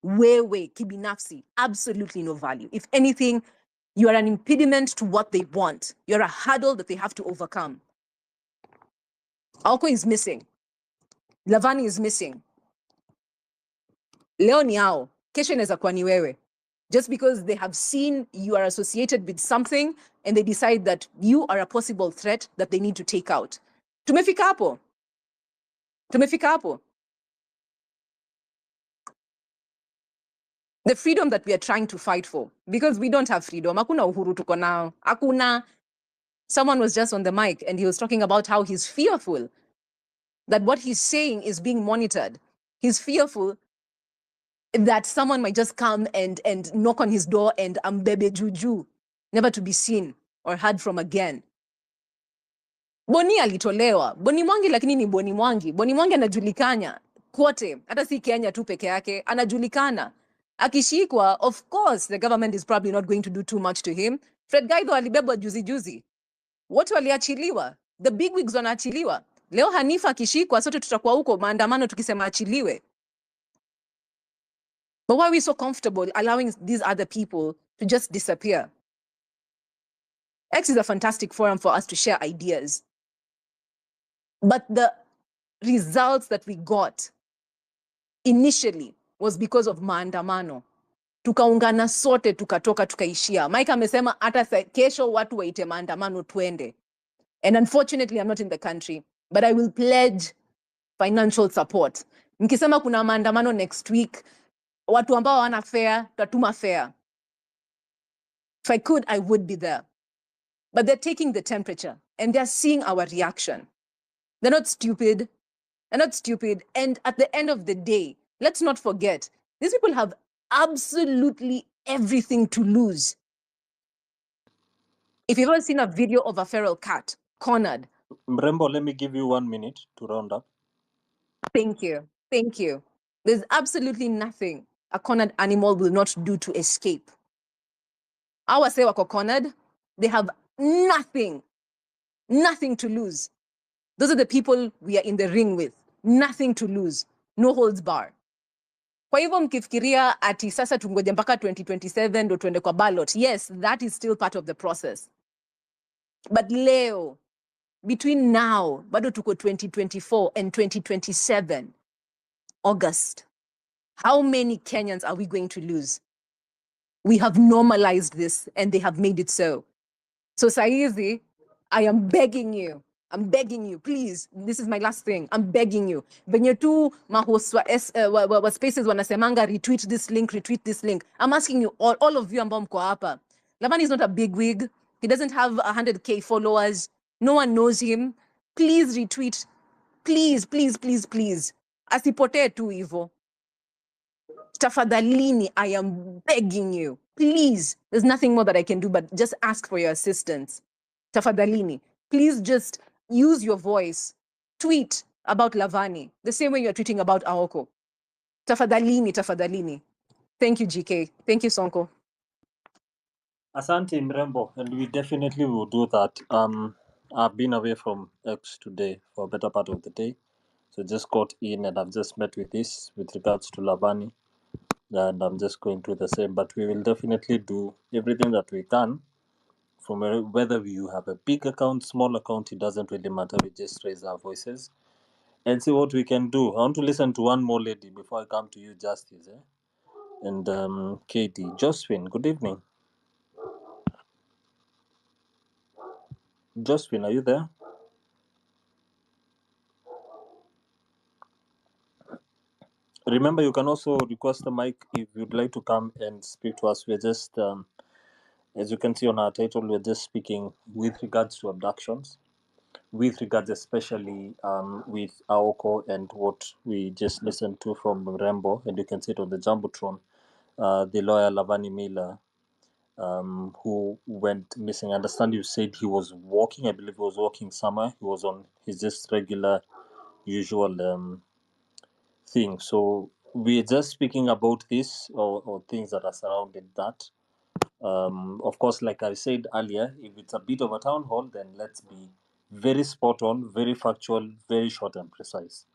Wewe, kibinafsi, absolutely no value. If anything, you are an impediment to what they want. You're a hurdle that they have to overcome. Aoko is missing. Lavani is missing. Leo ni hao, kesho inaweza kuwa ni wewe. Just because they have seen you are associated with something and they decide that you are a possible threat that they need to take out. Tumefika hapo. Tumefika hapo. The freedom that we are trying to fight for, because we don't have freedom. Hakuna uhuru tuko nao. Hakuna. Someone was just on the mic and he was talking about how he's fearful that what he's saying is being monitored. He's fearful that someone might just come and knock on his door and ambebe juju, never to be seen or heard from again. Boni alitolewa. Boni Mwangi lakini ni Boni Mwangi. Boni Mwangi anajulikana kote, hata si Kenya tu peke yake, anajulikana. Akishikwa, of course, the government is probably not going to do too much to him, Fred Gaidho alibebwa juzi juzi. Wote waliachiliwa. The big wigs wanaachiliwa. Leo Hanifa akishikwa, sote tutakuwa huko maandamano tukisema achiliwe. But why are we so comfortable allowing these other people to just disappear? X is a fantastic forum for us to share ideas. But the results that we got initially was because of maandamano. Tukaungana sote, tukatoka, tukaishia. Mike amesema hata kesho watu waite maandamano tuende. And unfortunately, I'm not in the country, but I will pledge financial support. Mkisema kuna maandamano next week, watu ambao wana fare, tatuma fare. If I could, I would be there. But they're taking the temperature and they're seeing our reaction. They're not stupid. They're not stupid. And at the end of the day, let's not forget, these people have absolutely everything to lose. If you've ever seen a video of a feral cat cornered. Mrembo, let me give you 1 minute to round up. Thank you. Thank you. There's absolutely nothing a cornered animal will not do to escape. Our say wako cornered, they have nothing to lose. Those are the people we are in the ring with. Nothing to lose. No holds bar. Kwa hivyo mkifikiria ati sasa tungoje mpaka 2027 ndo tuende kwa ballot. Yes, that is still part of the process. But leo, between now, bado tuko 2024 and 2027, August, how many Kenyans are we going to lose? We have normalized this and they have made it so. So saizi, I am begging you, please, this is my last thing, I'm begging you. Venye tu mahost wa spaces wanasemanga retweet this link. I'm asking you, all of you ambao mko hapa. Lavani is not a big wig. He doesn't have 100K followers. No one knows him. Please retweet. Please. Asipotee tu hivo. Tafadhalini, I am begging you. Please, there's nothing more that I can do but just ask for your assistance. Tafadhalini, please just use your voice. Tweet about Lavani, the same way you're tweeting about Aoko. Tafadhalini. Thank you, GK. Thank you, Sonko. Asante Mrembo, and we definitely will do that. I've been away from X today for a better part of the day. So just got in and I've just met with this with regards to Lavani. And I'm just going through the same. But we will definitely do everything that we can. From whether you have a big account, small account, it doesn't really matter. We just raise our voices and see what we can do. I want to listen to one more lady before I come to you, Justice. And Katie. Josephine, good evening. Josephine, are you there? Remember, you can also request the mic if you'd like to come and speak to us. We're just, as you can see on our title, we're just speaking with regards to abductions, with regards especially with Aoko and what we just listened to from Rembo, and you can see it on the Jumbotron, the lawyer Lavani Miller, who went missing. I understand you said he was walking, I believe he was walking somewhere. He was on his just regular, usual thing. So we're just speaking about this or things that are surrounding that. Of course, like I said earlier, if it's a bit of a town hall, then let's be very spot on, very factual, very short and precise.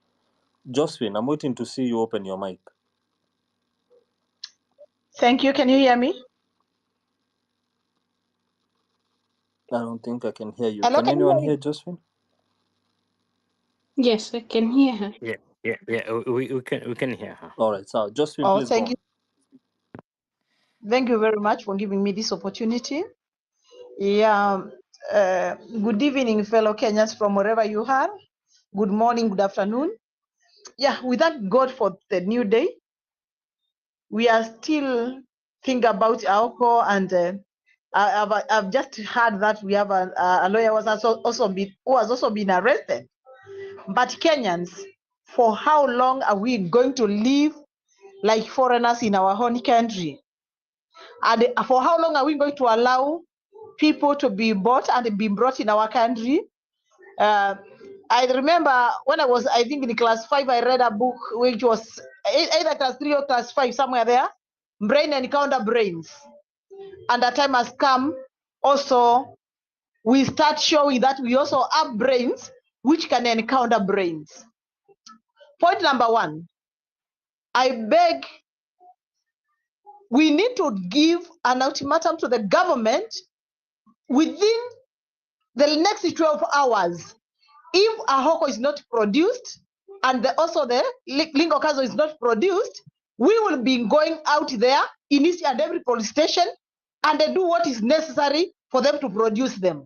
Josephine, I'm waiting to see you open your mic. Thank you. Can you hear me? I don't think I can hear you. Hello, Can anyone hear Josephine? Yes, I can hear her. Yeah. We can hear her. All right, so Josephine, Oh, please go on. Thank you very much for giving me this opportunity. Yeah. Good evening, fellow Kenyans from wherever you are. Good morning, good afternoon. Yeah, we thank God for the new day. We are still thinking about Aoko, and I've just heard that we have a lawyer who has also been arrested. But Kenyans, for how long are we going to live like foreigners in our own country? And for how long are we going to allow people to be bought and be brought in our country? I remember when I think in class 5, I read a book which was either class 3 or class 5, somewhere there, Brain Encounter Brains. And the time has come also we start showing that we also have brains which can encounter brains. Point number one, I beg, we need to give an ultimatum to the government within the next 12 hours. If Aoko is not produced and also the Lingo Kazo is not produced, we will be going out there in each and every police station and do what is necessary for them to produce them.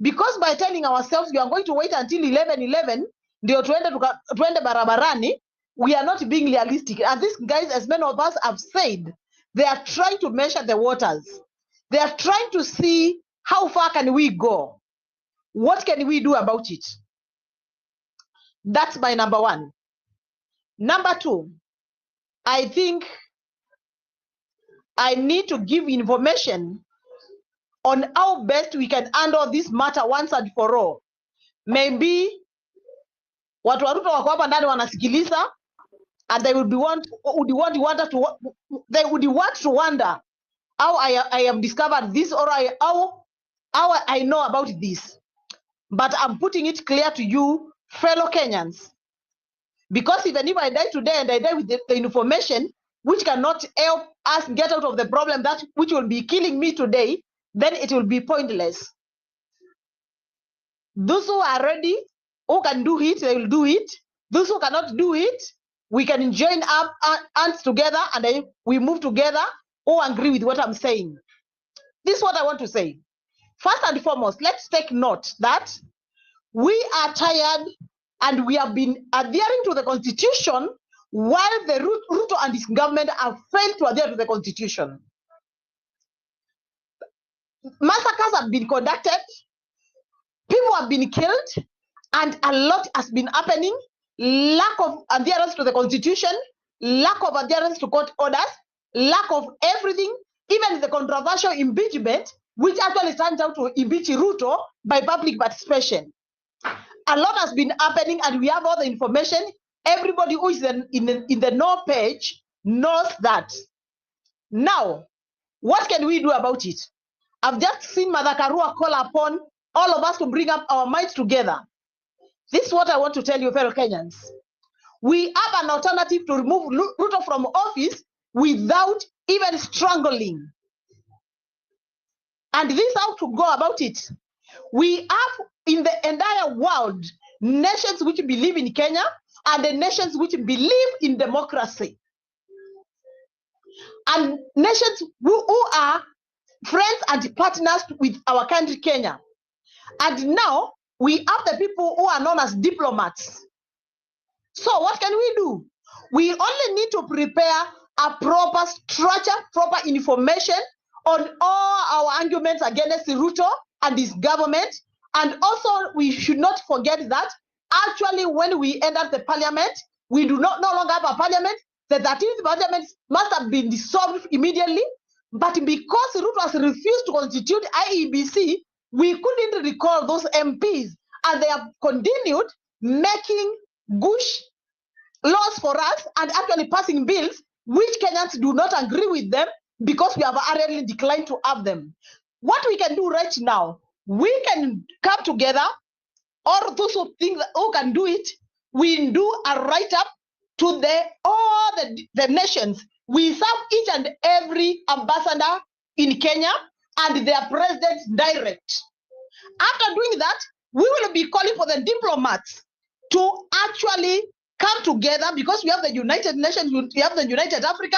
Because by telling ourselves we are going to wait until 11:11 ndio tuende barabarani, we are not being realistic. And these guys, as many of us have said, they are trying to measure the waters. They are trying to see how far can we go. What can we do about it? That's my number one. Number two, I think I need to give information on how best we can handle this matter once and for all. Maybe watu wa Ruto wako hapa ndani wanasikiliza, and they would want to wonder how I have discovered this, or how I know about this. But I'm putting it clear to you, fellow Kenyans, because even if I die today and I die with the information which cannot help us get out of the problem that which will be killing me today, then it will be pointless. Those who are ready, who can do it, they will do it. Those who cannot do it, we can join up hands together and then we move together, who agree with what I'm saying. This is what I want to say. First and foremost, let's take note that we are tired and we have been adhering to the constitution while the Ruto and his government have failed to adhere to the constitution. Massacres have been conducted, people have been killed, and a lot has been happening. Lack of adherence to the constitution, lack of adherence to court orders, lack of everything, even the controversial impeachment, which actually turns out to impeach Ruto by public participation. A lot has been happening, and we have all the information. Everybody who is in the know page knows that. Now, what can we do about it? I've just seen Martha Karua call upon all of us to bring up our minds together. This is what I want to tell you, fellow Kenyans. We have an alternative to remove Ruto from office without even strangling. And this is how to go about it. We have in the entire world nations which believe in Kenya and the nations which believe in democracy. And nations who are friends and partners with our country, Kenya. And now we have the people who are known as diplomats. So what can we do? We only need to prepare a proper structure, proper information on all our arguments against Ruto and his government. And also we should not forget that actually when we enter the parliament, we do not no longer have a parliament. The 13th parliament must have been dissolved immediately. But because Ruto has refused to constitute IEBC, we couldn't recall those MPs, and they have continued making gush laws for us and actually passing bills which Kenyans do not agree with them because we have already declined to have them. What we can do right now, we can come together, or those who think that, who can do it, we do a write-up to all the nations. We serve each and every ambassador in Kenya and their presidents direct. After doing that, we will be calling for the diplomats to actually come together, because we have the United Nations, we have the United Africa,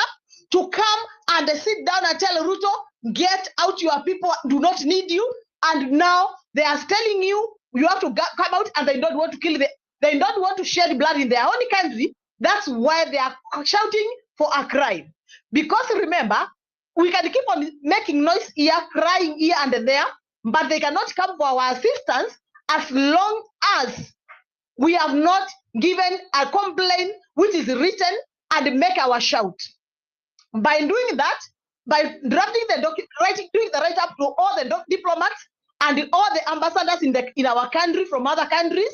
to come and sit down and tell Ruto, get out, your people do not need you. And now they are telling you, you have to come out, and they don't want to kill they don't want to shed blood in their own country. That's why they are shouting for a crime. Because remember, we can keep on making noise here, crying here and there, but they cannot come for our assistance as long as we have not given a complaint which is written and make our shout. By doing that, by drafting the doing the write-up to all the diplomats and all the ambassadors in our country from other countries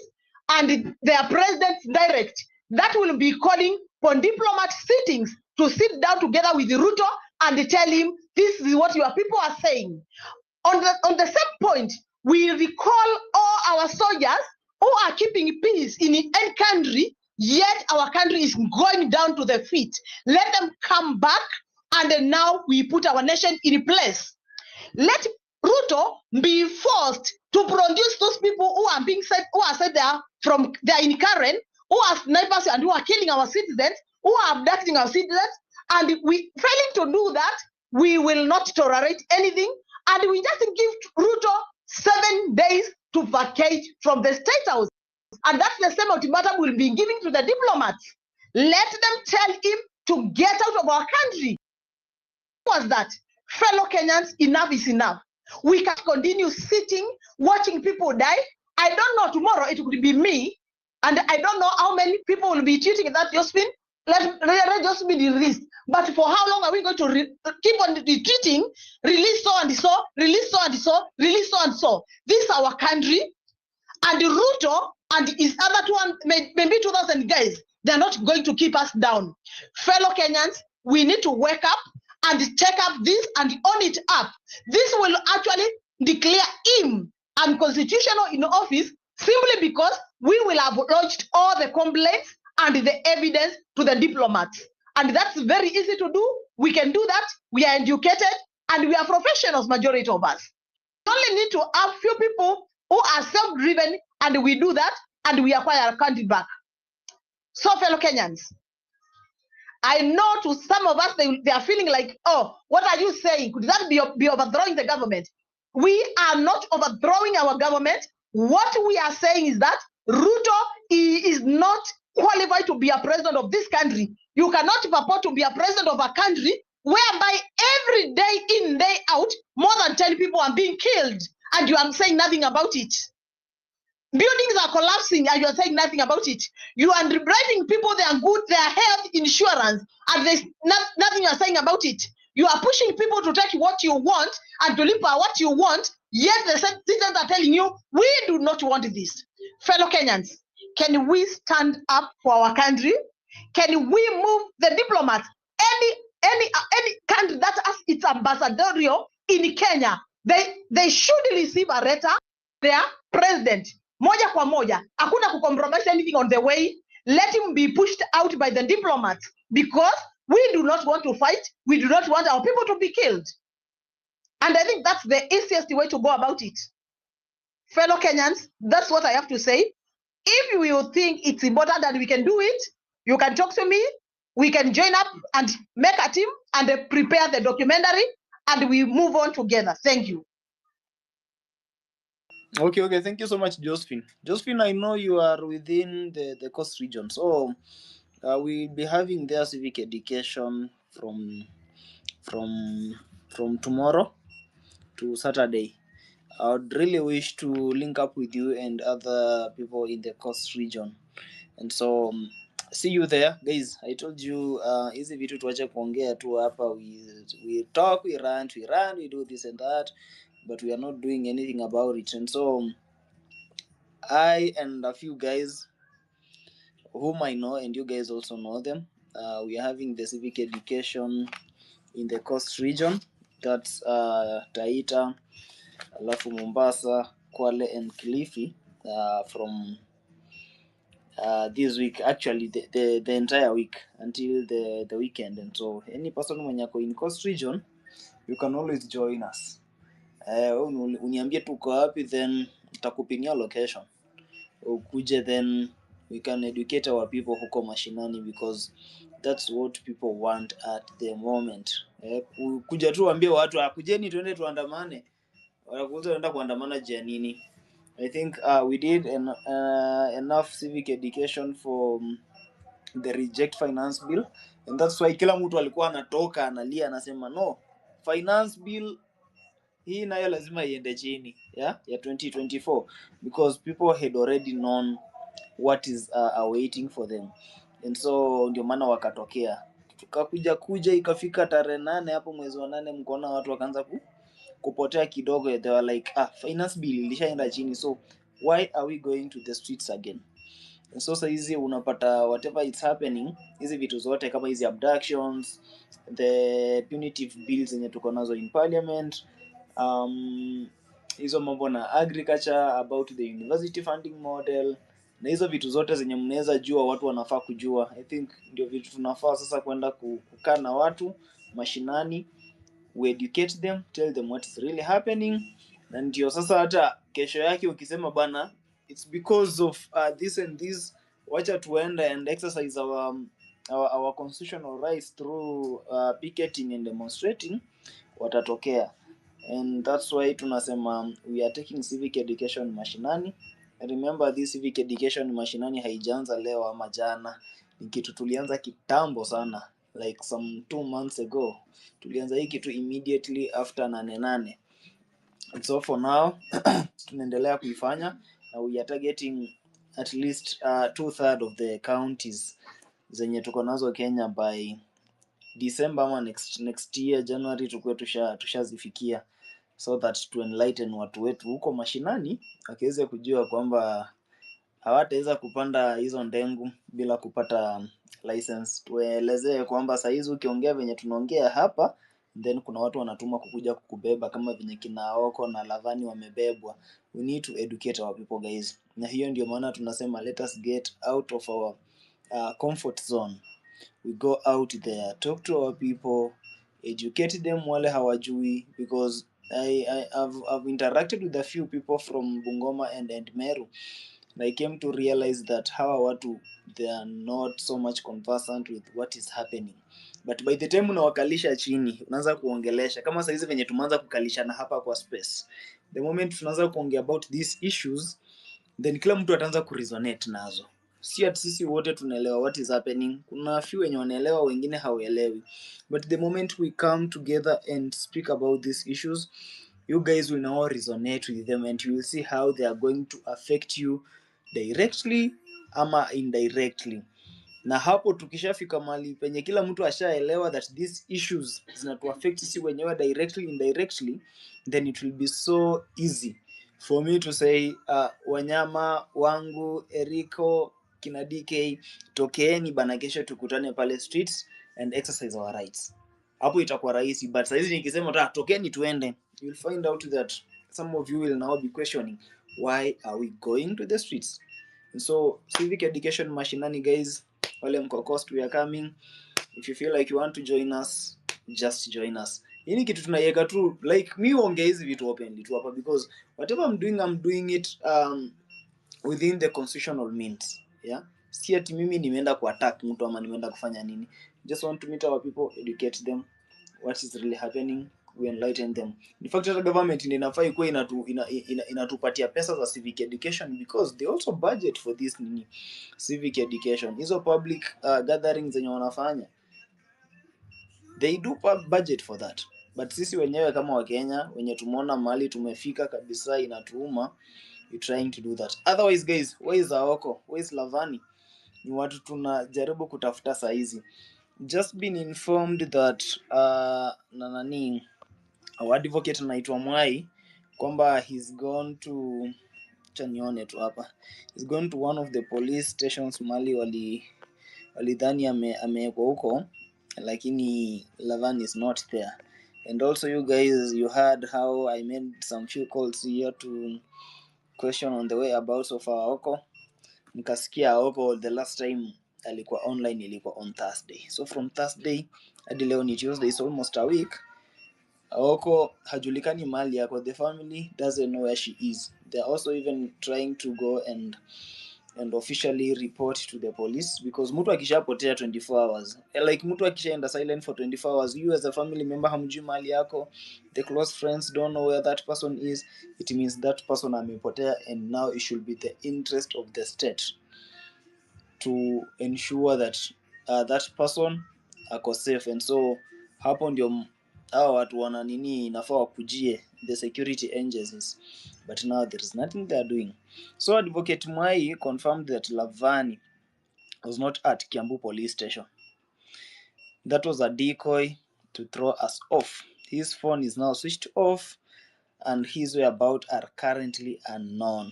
and their presidents direct, that will be calling for diplomat sittings to sit down together with Ruto and tell him, this is what your people are saying. On the same point, we recall all our soldiers who are keeping peace in any country, yet our country is going down to the feet. Let them come back, and now we put our nation in place. Let Ruto be forced to produce those people who are being said, who are said they are in Karen, who are snipers and who are killing our citizens, who are abducting our citizens, and we failing to do that, we will not tolerate anything, and we just give Ruto 7 days to vacate from the State House. And that's the same ultimatum we'll be giving to the diplomats. Let them tell him to get out of our country. What was that? Fellow Kenyans, enough is enough. We can't continue sitting, watching people die. I don't know, tomorrow it could be me, and I don't know how many people will be cheating that Josephine. Let Josephine be released. But for how long are we going to keep on retreating, release so and so, release so and so, release so and so? This is our country, and Ruto and his other maybe 2,000 guys, they're not going to keep us down. Fellow Kenyans, we need to wake up and take up this and own it up. This will actually declare him unconstitutional in office simply because we will have lodged all the complaints and the evidence to the diplomats. And that's very easy to do. We can do that. We are educated and we are professionals, majority of us. We only need to have few people who are self-driven, and we do that and we acquire our country back. So, fellow Kenyans, I know to some of us, they are feeling like, oh, what are you saying? Could that be overthrowing the government? We are not overthrowing our government. What we are saying is that Ruto is not qualified to be a president of this country. You cannot purport to be a president of a country whereby every day in, day out, more than 10 people are being killed, and you are saying nothing about it. Buildings are collapsing and you are saying nothing about it. You are depriving people their health insurance, and there's nothing you are saying about it. You are pushing people to take what you want and to live by what you want, yet the citizens are telling you, we do not want this. Fellow Kenyans, can we stand up for our country? Can we move the diplomats? Any country that has its ambassadorial in Kenya, they should receive a letter their president. Moja kwa moja, hakuna kucompromise anything on the way. Let him be pushed out by the diplomats, because we do not want to fight. We do not want our people to be killed. And I think that's the easiest way to go about it. Fellow Kenyans, that's what I have to say. If you think it's important that we can do it, you can talk to me. We can join up and make a team and prepare the documentary, and we move on together. Thank you. Okay, thank you so much, Josephine. Josephine, I know you are within the coast region, so we'll be having their civic education from tomorrow to Saturday. I would really wish to link up with you and other people in the coast region, and so see you there, guys. I told you hizi vitu tuache kuongea tu hapa. We talk, we rant, we do this and that, but we are not doing anything about it. And so I and a few guys whom I know, and you guys also know them, we are having the civic education in the coast region. That's Taita, alafu Mombasa, Kwale and Kilifi from this week, actually the entire week until the weekend. And so any person mwenye ako in coast region, you can always join us. Uniambie tuko wapi, then nitakupinia location ukuje, then we can educate our people huko mashinani, because that's what people want at the moment. Kuja tu waambie watu kujeni tuende tuandamane, wanakuza tuenda kuandamana jia nini? I think we did enough civic education for the reject finance bill, and that's why kila mtu alikuwa anatoka analia anasema no finance bill hii nayo lazima iende chini ya 2024, because people had already known what is awaiting for them. And so ndio maana wakatokea, tukakuja ikafika tarehe 8 hapo mwezi wa 8, mkoona watu wakaanza kupotea kidogo. They were like finance bill ilishaenda chini, so why are we going to the streets again? And so hizi unapata whatever it's happening, hizi vitu zote kama hizi abductions, the punitive bills zenye tuko nazo in parliament, hizo mambo na agriculture, about the university funding model na hizo vitu zote zenye mnaweza jua watu wanafaa kujua. I think ndio vitu tunafaa sasa kwenda kukaa na watu mashinani, we educate them, tell them what is really happening, na ndio sasa hata kesho yake ukisema bana it's because of this and this, wacha tuende and exercise our constitutional rights through picketing and demonstrating, watatokea. And that's why tunasema we are taking civic education mashinani. Remember, this civic education mashinani haijaanza leo ama jana, ni kitu tulianza kitambo sana, like some 2 months ago tulianza hii kitu immediately after 8/8. So for now tunaendelea kuifanya na we are targeting at least 2/3 of the counties zenye tuko nazo Kenya by December ama next year January tukue tushazifikia, so that to enlighten watu wetu huko mashinani akiweze kujua kwamba hawataweza kupanda hizo ndengu bila kupata license. Tuelezee kwamba saa hizi ukiongea venye tunaongea hapa, then kuna watu wanatuma kukuja kukubeba kama venye kina Aoko na Lavani wamebebwa. We need to educate our people guys, na hiyo ndio maana tunasema let us get out of our comfort zone. We go out there, talk to our people, educate them wale hawajui, because I've interacted with a few people from Bungoma and Meru, and I came to realize that hawa watu, they are not so much conversant with what is happening, but by the time unawakalisha chini, unaanza kuongelesha kama saizi venye tumeanza kukalishana hapa kwa space, the moment tunaanza kuongea about these issues, then kila mtu ataanza kuresonate nazo. Si ati sisi wote tunaelewa what is happening, kuna few wenye wanaelewa, wengine hawaelewi, but the moment we come together and speak about these issues, you guys will now resonate with them and you will see how they are going to affect you directly ama indirectly. Na hapo tukishafika mahali penye kila mtu ashaelewa that these issues zinatuaffect sisi wenyewe directly indirectly, then it will be so easy for me to say wanyama wangu, Eriko, kina DK, tokeeni bana, kesho tukutane pale streets and exercise our rights. Hapo itakuwa rahisi, but saizi nikisema tokeeni tuende, you'll find out that some of you will now be questioning, why are we going to the streets? And so civic education mashinani guys, wale mko coast, we are coming. If you feel like you want to join us, just join us. Hii kitu tunaiweka tu, like me ongea hizi vitu openly tu hapa, because whatever I'm doing it within the constitutional means. Yeah, si ati mimi nimeenda kuattack mtu ama nimeenda kufanya nini. Just want to meet our people, educate them what is really happening, we enlighten them. In fact, the government inafaa ikuwe inatupatia pesa za civic education, because they also budget for this civic education. Hizo public gatherings zenye wanafanya, they do budget for that, but sisi wenyewe kama Wakenya wenye tumeona mahali tumefika kabisa inatuuma, we trying to do that. Otherwise guys, where is Aoko, where is Lavani? Ni watu tunajaribu kutafuta saa hizi. Just been informed that our advocate anaitwa Mwai kwamba he's gone to chanione tu hapa, he's gone to one of the police stations mali walidhani amewekwa huko, lakini Lavan is not there. And also you guys, you heard how I made some few calls here to question on the whereabouts of Aoko. Nikasikia Aoko the last time alikuwa online ilikuwa on Thursday, so from Thursday hadi leo ni Tuesday, it's almost a week. Aoko hajulikani mali yako, the family doesn't know where she is. They're also even trying to go and officially report to the police, because mtu akishapotea 24 hours, like mtu akishaenda silent for 24 hours, you as a family member hamjui mali yako, the close friends don't know where that person is, it means that person amepotea, and now it should be the interest of the state to ensure that that person ako safe. And so hapo ndio hao watu wana nini inafaa wakujie, the security agencies, but now there is nothing they are doing. So Advocate Mwai confirmed that Lavani was not at Kiambu police station. That was a decoy to throw us off. His phone is now switched off and his whereabouts are currently unknown.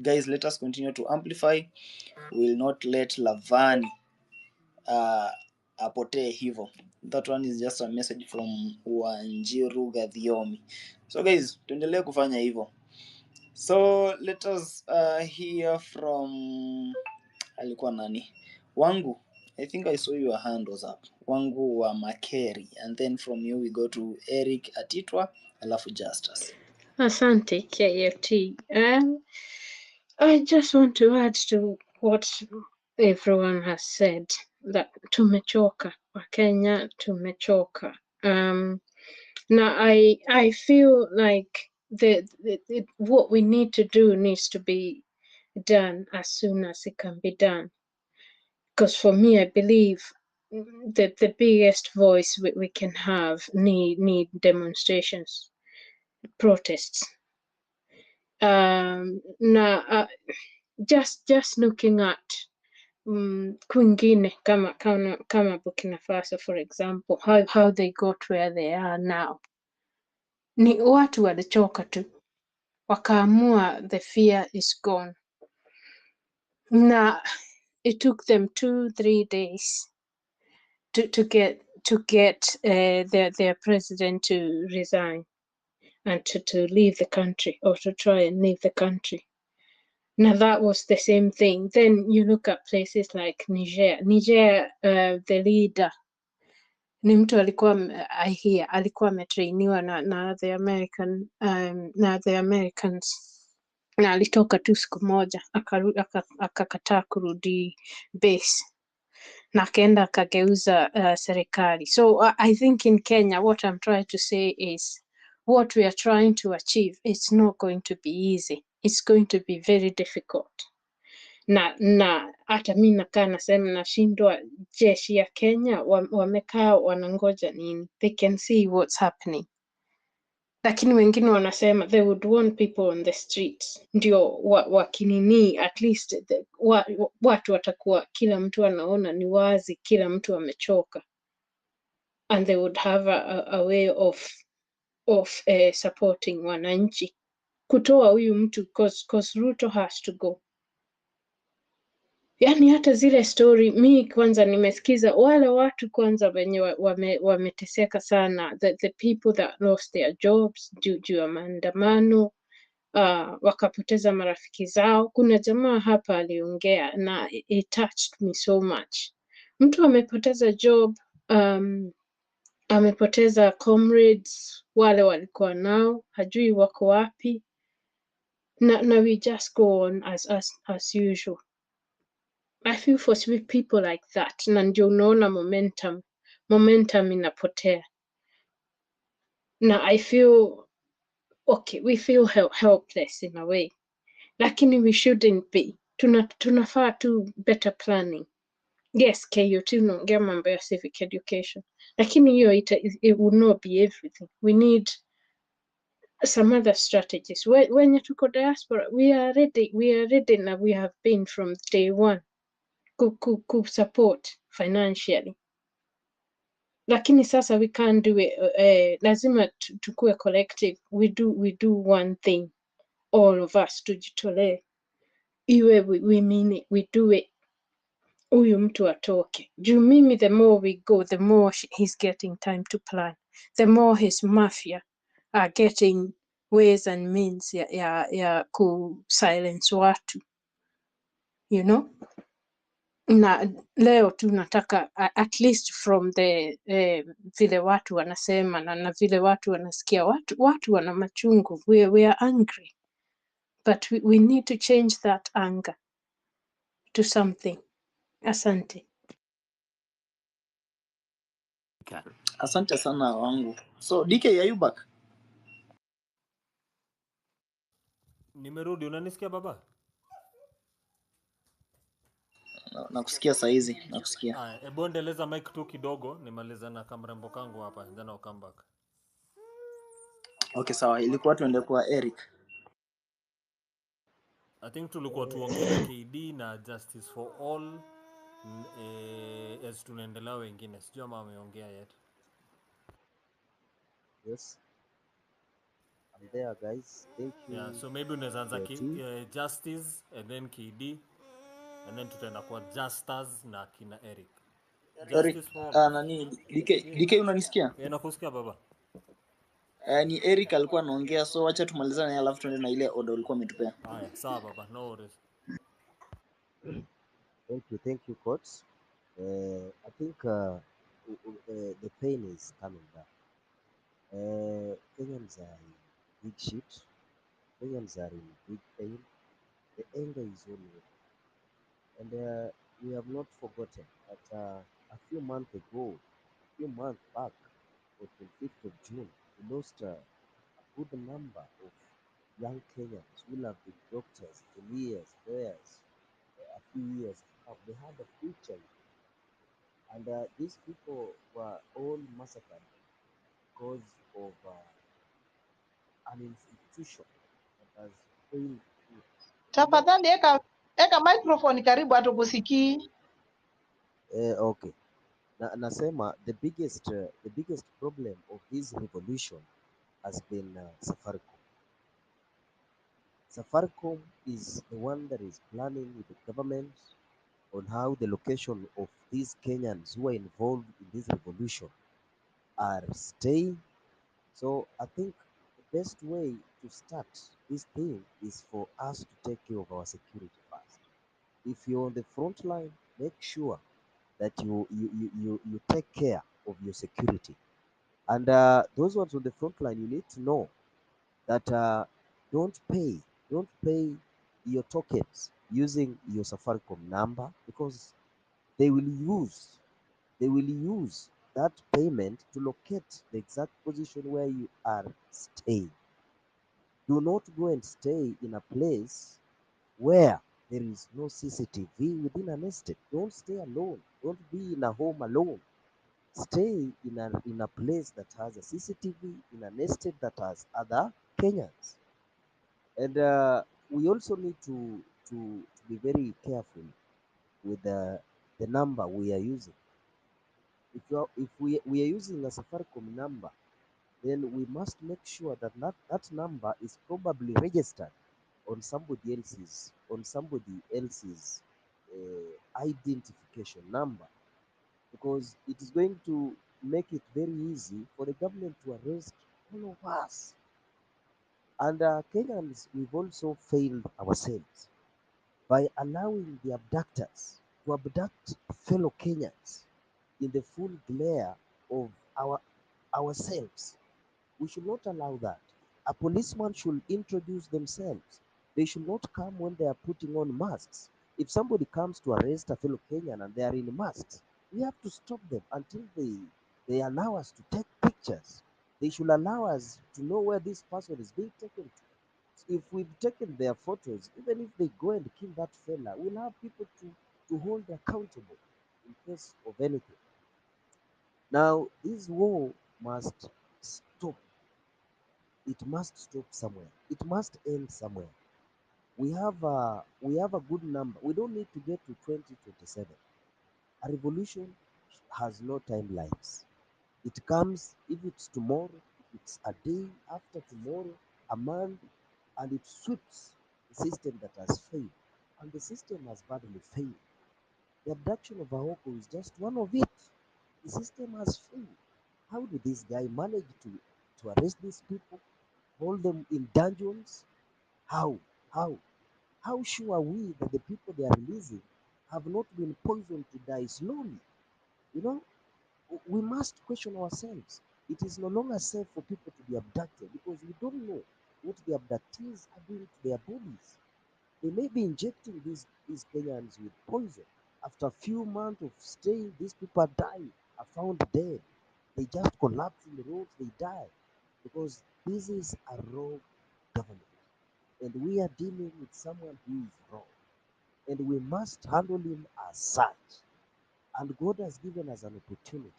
Guys, let us continue to amplify. We will not let Lavani apotee hivyo. That one is just a message from Wanjiru Gathiomi. So guys, tuendelee kufanya hivyo. So let us hear from alikuwa nani? Wangu. I think I saw your hand was up. Wangu wa Makeri, and then from you we go to Eric Atitwa alafu Justus. Asante KFT. I just want to add to what everyone has said, that tumechoka, Wakenya tumechoka. Now I feel like what we need to do needs to be done as soon as it can be done. Because for me, I believe that the biggest voice we can have need demonstrations, protests. Now, just looking at kwingine kama Burkina Faso, for example, how they got where they are now, ni watu walichoka tu, wakaamua the fear is gone. Now, it took them 2-3 days to get their president to resign and to leave the country, or to try and leave the country. Now that was the same thing. Then you look at places like Niger. Niger, the leader ni mtu alikuwa I hear alikuwa ametrainiwa na the Americans, na alitoka tu siku moja akakataa kurudi base na akaenda akageuza serikali. So I think in Kenya, what I'm trying to say is, what we are trying to achieve, it's not going to be easy. It's going to be very difficult. Na hata mi nakaa nasema nashindwa, jeshi ya Kenya wamekaa wanangoja nini? They can see what's happening. Lakini wengine wanasema they would want people on the streets, ndio wakinini at least watu watakuwa, kila mtu anaona ni wazi, kila mtu amechoka, and they would have a way of supporting wananchi, kutoa huyu mtu, cause Ruto has to go. Yani hata zile story mi kwanza nimesikiza wale watu kwanza wenye wameteseka sana, the people that lost their jobs juu ya maandamano, wakapoteza marafiki zao. Kuna jamaa hapa aliongea na it touched me so much. Mtu amepoteza job, amepoteza comrades wale walikuwa nao, hajui wako wapi, na we just go on as usual. I feel for people like that, na ndio unaona momentum inapotea. Na I feel okay, we feel helpless in a way, lakini we shouldn't be. Tunafaa tu better planning. Yes, KUT unaongea mambo ya civic education, lakini hiyo it will not be everything. We need some other strategies. When tuko diaspora, we are ready na we have been from day one ku support financially, lakini sasa we can't do it. Lazima tukue collective. We do one thing, all of us tujitolee, iwe we mean it, we do it. Huyu mtu atoke juu mimi, the more we go, the more he's getting time to plan, the more his mafia are getting ways and means ya ku silence watu, you know. Na leo tunataka at least from the vile watu wanasema na vile watu wanasikia, watu wana machungu, we are angry, but we need to change that anger to something. Asante. Asante sana Wangu. So DK, are you back? Nimerudi, unanisikia baba? Nakusikia saa hizi, nakusikia. Aya, hebu endeleza mic tu kidogo, nimaliza na kamrembo kangu hapa, then I'll come back. Okay, sawa. Ilikuwa tuende kwa Eric. I think tulikuwa tuongee na KD na Justice for All, as tunaendelea wengine. Sijui ama ameongea yet. Yes, I'm there, guys. Thank you. Yeah, so maybe unaweza anza Justice and then KD and then tutaenda kwa Justas na kina Eric. Eric, Justice for All. nani DK unanisikia? Nakusikia baba. Ni Eric alikuwa anaongea, so acha tumalizane naye alafu tuende na ile order ulikuwa umetupea. Haya, sawa baba, no worries. Thank you, coach. I think the pain is coming back. Kenyans are in big shit. Kenyans are in big pain. The anger is all over. And we have not forgotten that a few months back, on 25th of June, we lost a good number of young Kenyans who have been doctors, engineers, lawyers, a few years ago. They had a future. And these people were all massacred because of an institution that has failed. Tafadhali eka microphone karibu hatukusikii. Okay. Nasema the biggest problem of this revolution has been Safaricom. Safaricom is the one that is planning with the government on how the location of these Kenyans who are involved in this revolution are staying. So I think the best way to start this thing is for us to take care of our security first. If you're on the front line, make sure that you take care of your security. And those ones on the front line, you need to know that don't pay your tokens using your Safaricom number, because they will use that payment to locate the exact position where you are staying. Do not go and stay in a place where there is no CCTV within an estate. Don't stay alone. Don't be in a home alone. Stay in a place that has a CCTV, in an estate that has other Kenyans. And we also need to be very careful with the number we are using. If we are using a Safaricom number, then we must make sure that that number is probably registered on somebody else's identification number, because it is going to make it very easy for the government to arrest all of us. And Kenyans, we've also failed ourselves by allowing the abductors to abduct fellow Kenyans in the full glare of ourselves. We should not allow that. A policeman should introduce themselves. They should not come when they are putting on masks. If somebody comes to arrest a fellow Kenyan and they are in masks, we have to stop them until they allow us to take pictures. They should allow us to know where this person is being taken to. If we've taken their photos, even if they go and kill that fella, we'll have people to hold accountable in case of anything. Now, this war must stop. It must stop somewhere. It must end somewhere. We have a good number. We don't need to get to 2027. A revolution has no timelines. It comes, if it's tomorrow, if it's a day after tomorrow, a month, and it sweeps the system that has failed. And the system has badly failed. The abduction of Aoko is just one of it. The system has failed. How did this guy manage to arrest these people, hold them in dungeons? How? How? How sure are we that the people they are releasing have not been poisoned to die slowly? You know, we must question ourselves. It is no longer safe for people to be abducted because we don't know what the abductees are doing to their bodies. They may be injecting these Kenyans with poison. After a few months of staying, these people are dying, are found dead. They just collapse in the roads, they die. Because this is a wrong government. And we are dealing with someone who is wrong. And we must handle him as such. And God has given us an opportunity.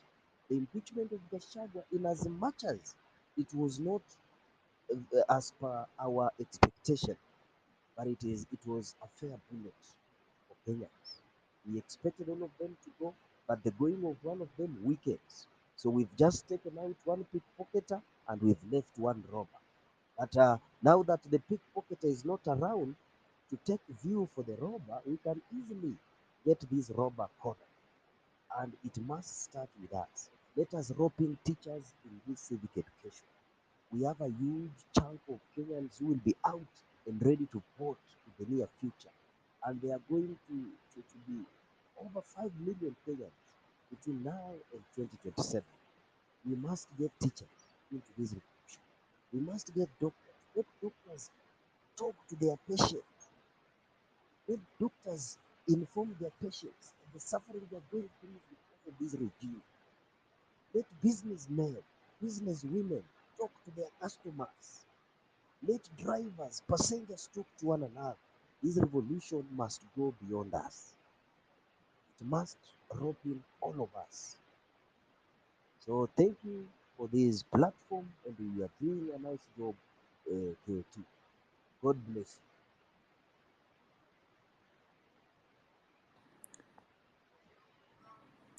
The impeachment of Gachagua, in as much as it was not as per our expectation, but it was a fair bullet for Kenyans. We expected all of them to go, but the going of one of them weakens. So we've just taken out one pickpocketer and we've left one robber. But now that the pickpocketer is not around to take view for the robber, we can easily get this robber cornered. And it must start with us. Let us rope in teachers in this civic education. we have a huge chunk of Kenyans who will be out and ready to vote in the near future. And they are going to be over 5 million Kenyans between now and 2027. We must get teachers into this revolution. We must get doctors. Let doctors talk to their patients. Let doctors inform their patients of the suffering they are going through because of this regime. Let businessmen, businesswomen talk to their customers. Let drivers, passengers talk to one another. This revolution must go beyond us. It must rope in all of us. So thank you for this platform, and you are doing a nice job, KOT. God bless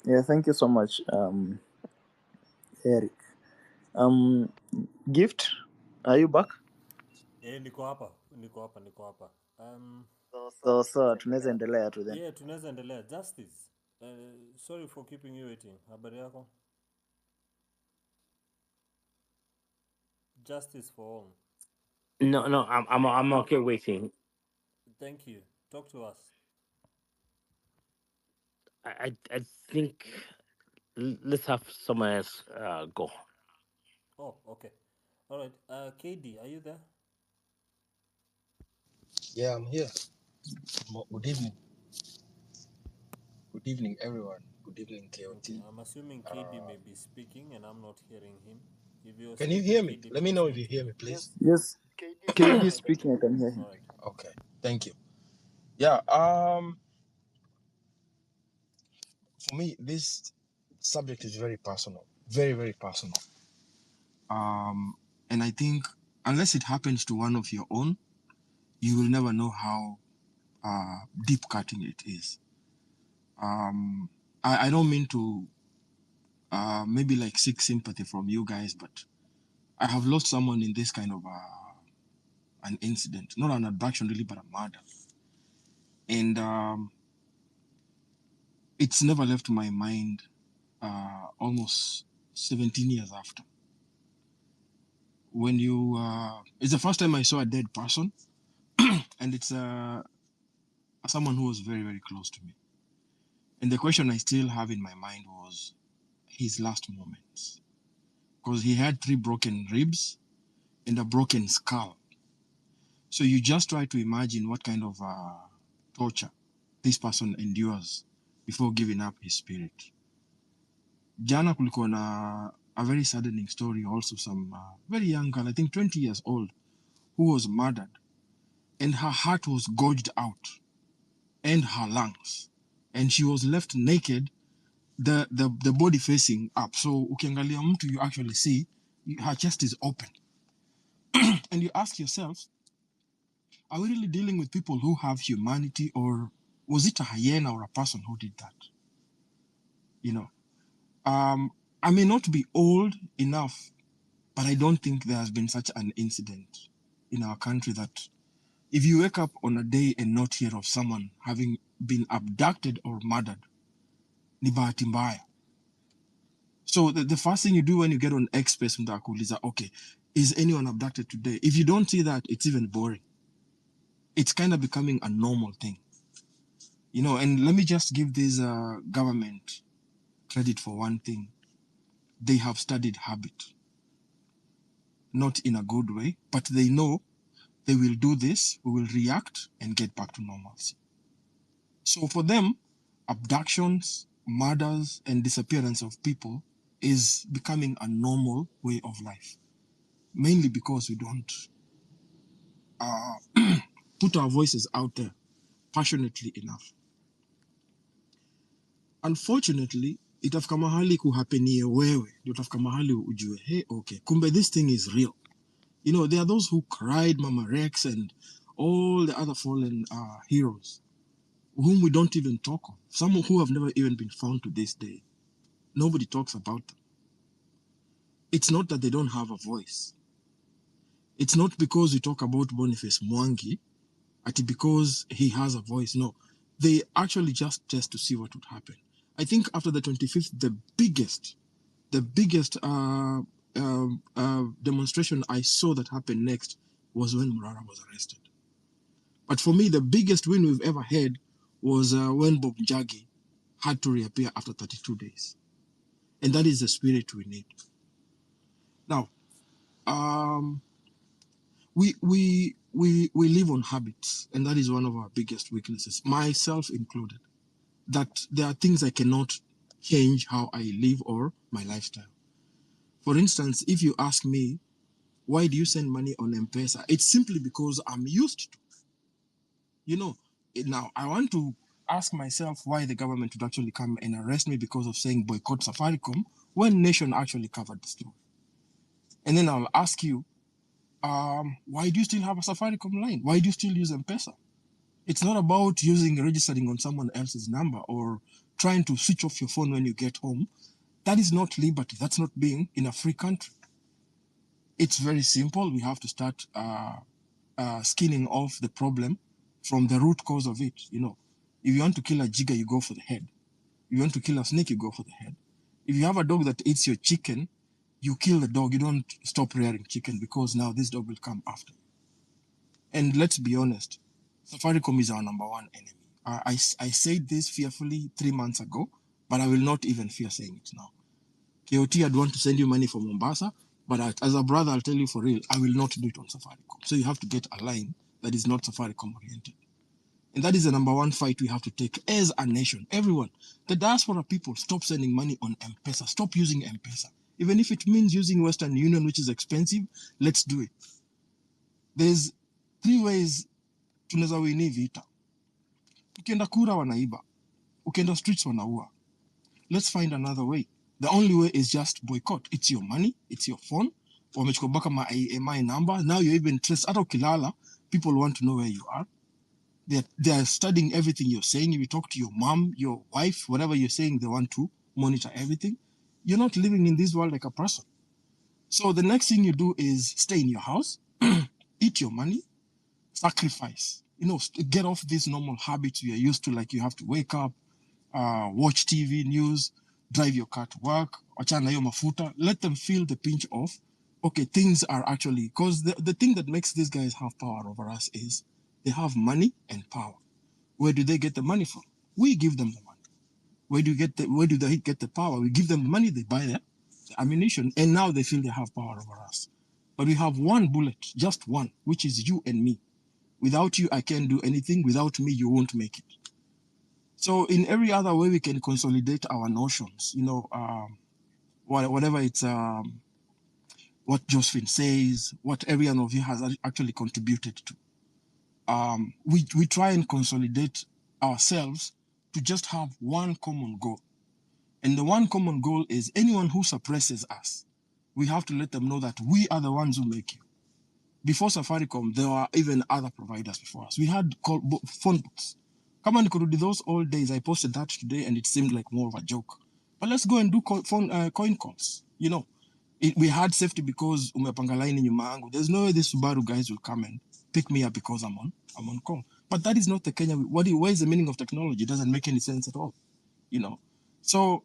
you. Yeah, thank you so much, Eric. Gift, are you back? Niko hapa. So tunaweza endelea tu then. Yeah, tunaweza endelea. Justice. Sorry for keeping you waiting. Habari yako? Justice for all. No, I'm okay waiting. Thank you. Talk to us. I think let's have someone else go. Oh, okay. All right. KD, are you there? Yeah, I'm here. Good evening. Good evening, everyone. Good evening, KOT. Okay, I'm assuming KD may be speaking and I'm not hearing him. If you're Can you speaking, hear me? KD, Let me please know if you mute. hear me, please. Yes, KD speaking, I can hear him. All right. Okay, thank you. Yeah, for me, this subject is very personal, very, very personal. And I think unless it happens to one of your own, you will never know how deep cutting it is. I don't mean to maybe like seek sympathy from you guys, but I have lost someone in this kind of an incident, not an abduction really, but a murder. And it's never left my mind almost 17 years after. When you, it's the first time I saw a dead person, and it's someone who was very, very close to me. And the question I still have in my mind was his last moments, because he had 3 broken ribs and a broken skull. So you just try to imagine what kind of torture this person endures before giving up his spirit. Jana kulikuwa na a very saddening story also, some very young girl, I think 20 years old, who was murdered, and her heart was gouged out and her lungs, and she was left naked, the body facing up. So ukiangalia mtu, you actually see her chest is open. And you ask yourself, are we really dealing with people who have humanity, or was it a hyena or a person who did that? You know, I may not be old enough, but I don't think there has been such an incident in our country that if you wake up on a day and not hear of someone having been abducted or murdered, ni bahati mbaya. So the first thing you do when you get on X-Space is, okay, is anyone abducted today? If you don't see that, it's even boring. It's kind of becoming a normal thing. You know, and let me just give this government credit for one thing. They have studied habit. Not in a good way, but they know they will do this, we will react and get back to normalcy. So for them, abductions, murders, and disappearance of people is becoming a normal way of life, mainly because we don't put our voices out there passionately enough. Unfortunately, itafika mahali kuhapenie wewe, itafika mahali ujue, hey, okay, kumbe this thing is real. You know, there are those who cried Mama Rex and all the other fallen heroes whom we don't even talk of, some who have never even been found to this day. Nobody talks about them. It's not that they don't have a voice. It's not because we talk about Boniface Mwangi, because he has a voice. No, they actually just test to see what would happen. I think after the 25th, the biggest demonstration I saw that happen next was when Murara was arrested. But for me, the biggest win we've ever had was when Bob Njagi had to reappear after 32 days. And that is the spirit we need. Now, we live on habits, and that is one of our biggest weaknesses, myself included, that there are things I cannot change how I live or my lifestyle. For instance, if you ask me, why do you send money on M-Pesa? It's simply because I'm used to. Now I want to ask myself why the government would actually come and arrest me because of saying boycott Safaricom when Nation actually covered the story. And then I'll ask you, why do you still have a Safaricom line? Why do you still use M-Pesa? It's not about registering on someone else's number or trying to switch off your phone when you get home. That is not liberty. That's not being in a free country. It's very simple. We have to start skinning off the problem from the root cause of it. If you want to kill a jigger, you go for the head. If you want to kill a snake, you go for the head. If you have a dog that eats your chicken, you kill the dog. You don't stop rearing chicken because now this dog will come after you. And let's be honest, Safaricom is our number one enemy. I said this fearfully 3 months ago, but I will not even fear saying it now. KOT, I'd want to send you money from Mombasa, but as a brother, I'll tell you for real, I will not do it on Safaricom. So you have to get a line that is not Safaricom oriented. And that is the number one fight we have to take as a nation. Everyone, the diaspora people, stop sending money on M-Pesa. Stop using M-Pesa. Even if it means using Western Union, which is expensive, let's do it. There's 3 ways tunaweza wini vita. Ukienda kura wanaiba. Ukienda streets wanaua. Let's find another way. The only way is just boycott. It's your money. It's your phone. Wamechukua baka my AMI number. Now you're even traced. Hata ukilala, people want to know where you are. They are studying everything you're saying. If you talk to your mom, your wife, whatever you're saying, they want to monitor everything. You're not living in this world like a person. So the next thing you do is stay in your house, eat your money, sacrifice. Get off these normal habits we are used to, like you have to wake up, watch TV news, drive your car to work, achana hiyo mafuta. Let them feel the pinch of, okay, things are actually, because the thing that makes these guys have power over us is they have money and power. Where do they get the money from? We give them the money. Where do they get the power? We give them the money, they buy the ammunition, and now they feel they have power over us. But we have one bullet, just one, which is you and me. Without you, I can't do anything. Without me, you won't make it. So in every other way, we can consolidate our notions, whatever it's, what Josephine says, what every one of you has actually contributed to. We try and consolidate ourselves to just have one common goal. And the one common goal is anyone who suppresses us, we have to let them know that we are the ones who make you. Before Safaricom, there were even other providers before us. We had phone books. Come on, could do those old days. I posted that today and it seemed like more of a joke. But let's go and do coin calls. We had safety because umepanga line nyuma yangu. There's no way the Subaru guys will come and pick me up because I'm on call. But that is not the Kenya. What is the meaning of technology? It doesn't make any sense at all. So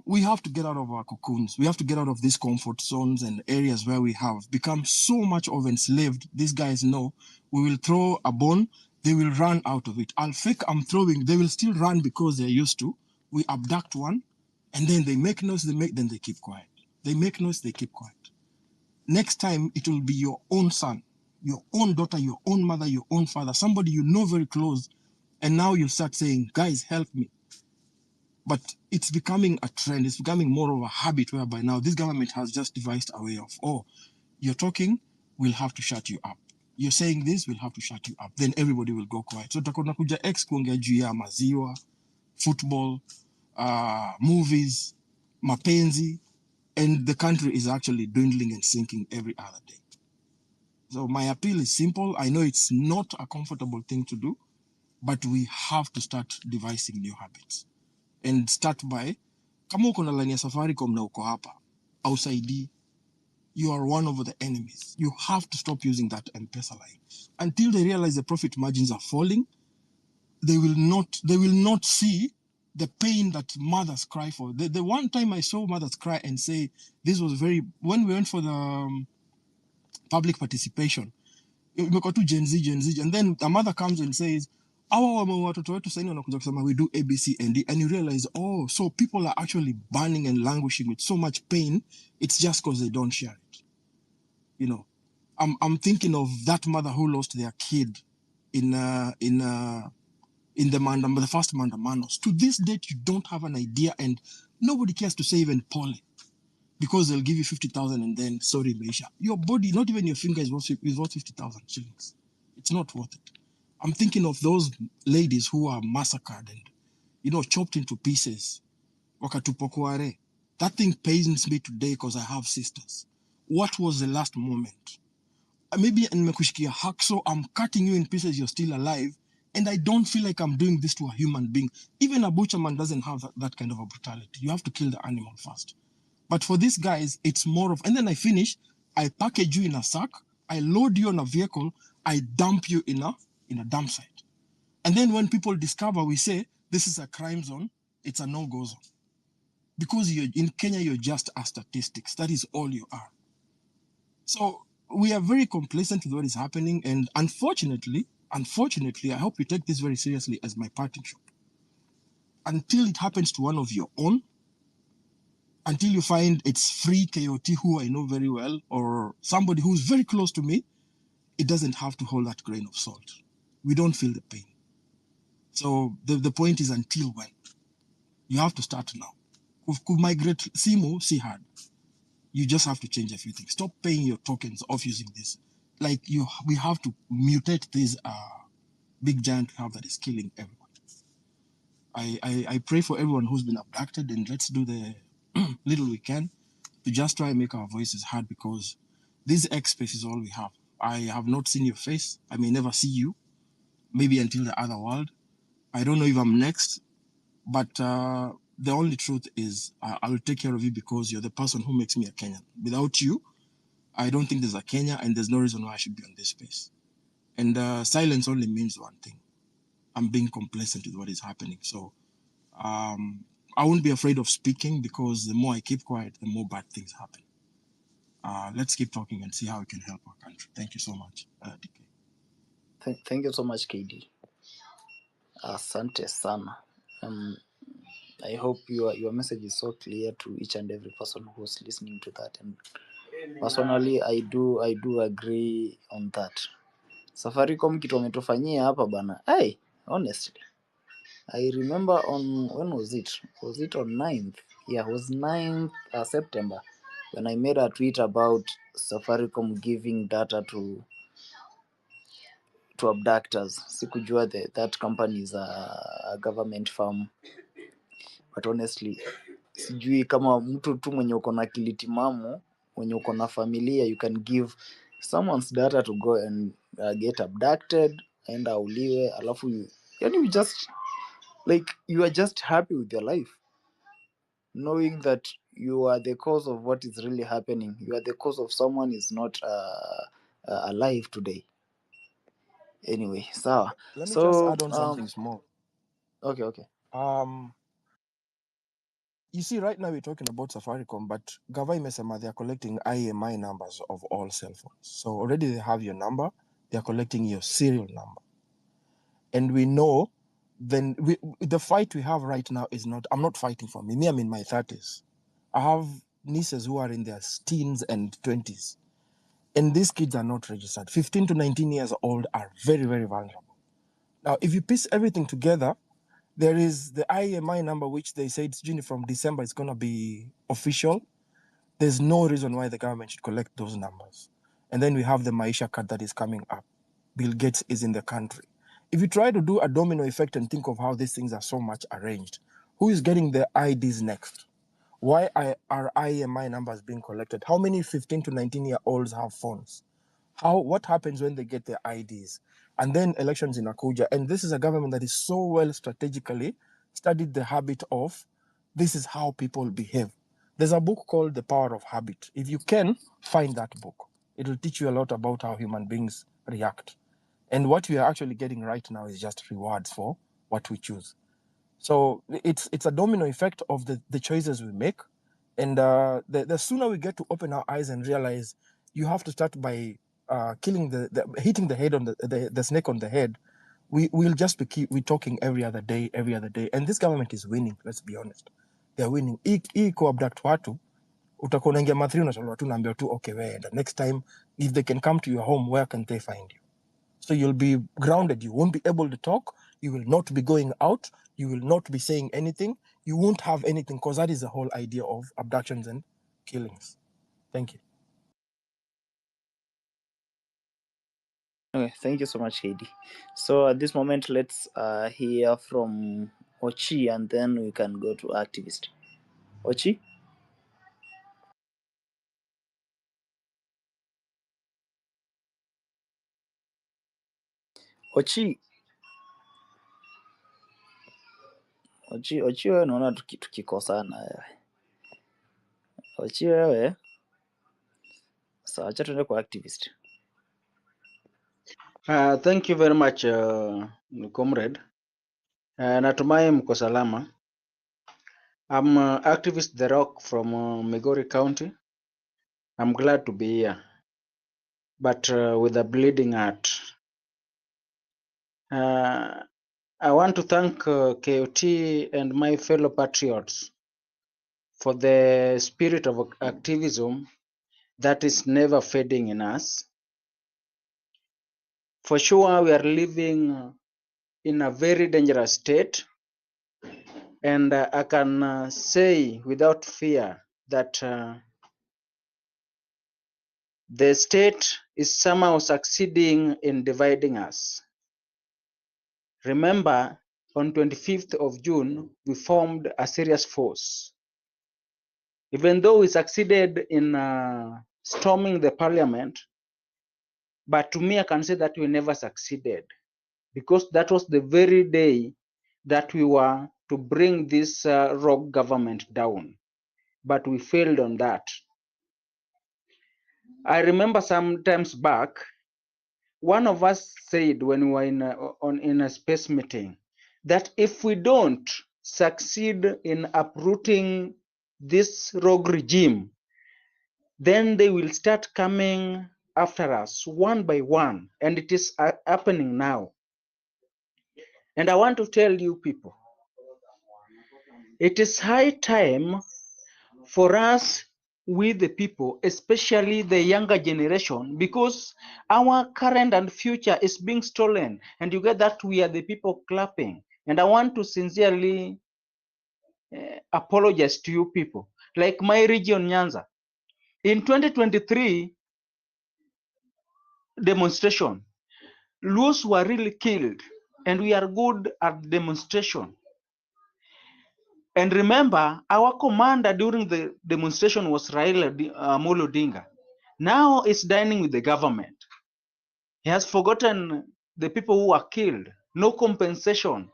we have to get out of our cocoons. We have to get out of these comfort zones and areas where we have become so much of enslaved. These guys know we will throw a bone, they will run out of it. I'll fake I'm throwing, they will still run because they're used to. We abduct one, and then they make noise, then they keep quiet. They make noise, they keep quiet. Next time, it will be your own son, your own daughter, your own mother, your own father, somebody you know very close, and now you start saying, guys, help me. But it's becoming a trend. It's becoming more of a habit whereby now this government has just devised a way of, you're talking, we'll have to shut you up. You're saying this, we'll have to shut you up. Then everybody will go quiet. So takona kuja ex kuongea juu ya maziwa, football, movies, mapenzi, and the country is actually dwindling and sinking every other day. So my appeal is simple. I know it's not a comfortable thing to do, but we have to start devising new habits. And start by, kama uko na line ya Safaricom na uko hapa, outside, you are one of the enemies. You have to stop using that M-Pesa line. Until they realize the profit margins are falling, they will not see the pain that mothers cry for. The one time I saw mothers cry and say, this was very, when we went for the public participation, imekuwa tu Gen Z, and then a mother comes and says, watoto wetu sasa wanakuja kusema we do ABC and D, and you realize, oh, so people are actually burning and languishing with so much pain. It's just because they don't share it. You know, I'm thinking of that mother who lost their kid in the first Mandamanos. To this date, you don't have an idea, and nobody cares to say even Polly, because they'll give you 50,000 and then sorry, Meisha. Your body, not even your finger, is worth 50,000 shillings. It's not worth it. I'm thinking of those ladies who are massacred and chopped into pieces. Wakatupokuare. That thing pains me today because I have sisters. What was the last moment? Maybe nimekushikia hacksaw, I'm cutting you in pieces, you're still alive, and I don't feel like I'm doing this to a human being. Even a butcherman doesn't have that kind of a brutality. You have to kill the animal first. But for these guys, it's more of, and then I finish, I package you in a sack, I load you on a vehicle, I dump you in a dump site. And then when people discover, we say, this is a crime zone, it's a no-go zone. Because in Kenya, you're just a statistics. That is all you are. So we are very complacent with what is happening. And unfortunately, I hope you take this very seriously as my parting shot. Until it happens to one of your own, until you find it's free KOT, who I know very well, or somebody who's very close to me, it doesn't have to hold that grain of salt. We don't feel the pain. So the point is, until when? You have to start now. Could migrate Simo, see hard. You just have to change a few things. Stop paying your tokens off using this. Like we have to mutate this big giant we have that is killing everyone. I pray for everyone who's been abducted, and let's do the little we can to just try and make our voices heard, because this X space is all we have. I have not seen your face. I may never see you, maybe until the other world. I don't know if I'm next, but the only truth is I will take care of you because you're the person who makes me a Kenyan. Without you, I don't think there's a Kenya, and there's no reason why I should be on this space. And silence only means one thing. I'm being complacent with what is happening. So I won't be afraid of speaking, because the more I keep quiet, the more bad things happen. Let's keep talking and see how we can help our country. Thank you so much, DK. Thank you so much, KD. Asante sana. I hope your message is so clear to each and every person who's listening to that. And personally, I do agree on that. Safaricom kitu wametufanyia hapa bana. Hey, honestly, I remember on, when was it? Was it on 9th? Yeah, it was 9th September when I made a tweet about Safaricom giving data to abductors. Sikujua that company is a government firm. But honestly, sijui kama mtu tu mwenye uko na akili timamu, mwenye uko na familia, you can give someone's data to go and get abducted, aenda auliwe, alafu you just, like, you are just happy with your life, knowing that you are the cause of what is really happening. You are the cause of someone is not alive today. Anyway, sawa. Let me So just add on something small. Okay. You see, right now we're talking about Safaricom, but Gava imesema they are collecting IMI numbers of all cell phones. So already they have your number, they are collecting your serial number. And we know, then the fight we have right now is not, I'm not fighting for me. I'm in my 30s. I have nieces who are in their teens and 20s. And these kids are not registered. 15 to 19 years old are very, very vulnerable. Now, if you piece everything together, there is the IMI number, which they said from December it's going to be official. There's no reason why the government should collect those numbers. And then we have the Maisha card that is coming up. Bill Gates is in the country. If you try to do a domino effect and think of how these things are so much arranged, who is getting the IDs next? Why are IMI numbers being collected? How many 15 to 19-year-olds have phones? What happens when they get their IDs? And then elections in Akuja. And this is a government that is so well strategically studied the habit of, this is how people behave. There's a book called The Power of Habit. If you can, find that book. It will teach you a lot about how human beings react. And what we are actually getting right now is just rewards for what we choose. So it's a domino effect of the choices we make. And the sooner we get to open our eyes and realize you have to start by killing hitting the head on the snake on the head, we'll just we talking every other day. And this government is winning, let's be honest. They're winning. Hii abduct watu, utakuwa unaingia mathiri unashalwa tu naambia tu okay weenda. Next time, if they can come to your home, where can they find you? So you'll be grounded. You won't be able to talk. You will not be going out. You will not be saying anything. You won't have anything, because that is the whole idea of abductions and killings. Thank you. Okay, thank you so much, Heidi. So at this moment, let's hear from Ochi, and then we can go to activist. Ochi? Ochi, wewe naona tukikosana wewe. Ochi wewe. Sawa, acha tuende kwa activist. Thank you very much comrade. Natumai mko salama. I'm activist The Rock from Migori County. I'm glad to be here, but with a bleeding heart. I want to thank KOT and my fellow patriots for the spirit of activism that is never fading in us. For sure, we are living in a very dangerous state, and I can say without fear that the state is somehow succeeding in dividing us. Remember, on 25th of June, we formed a serious force. Even though we succeeded in storming the parliament, but to me, I can say that we never succeeded, because that was the very day that we were to bring this rogue government down, but we failed on that. I remember some times back, one of us said when we were in a space meeting that if we don't succeed in uprooting this rogue regime, then they will start coming after us one by one, and it is happening now. And I want to tell you people, it is high time for us, we the people, especially the younger generation, because our current and future is being stolen, and you get that we are the people clapping. And I want to sincerely apologize to you people. Like my region, Nyanza, in 2023 demonstration, Luos were really killed, and we are good at demonstration. And remember, our commander during the demonstration was Raila Amolo Odinga. Now it's dining with the government. He has forgotten the people who were killed. No compensation.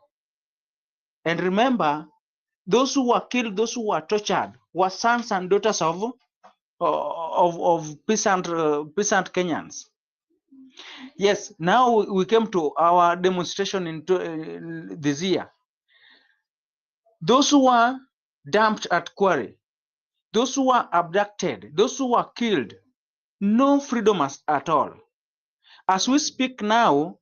And remember, those who were killed, those who were tortured, were sons and daughters of peasant Kenyans. Yes, now we came to our demonstration in this year. Those who were dumped at Quarry, those who were abducted, those who were killed, no freedom at all. As we speak now,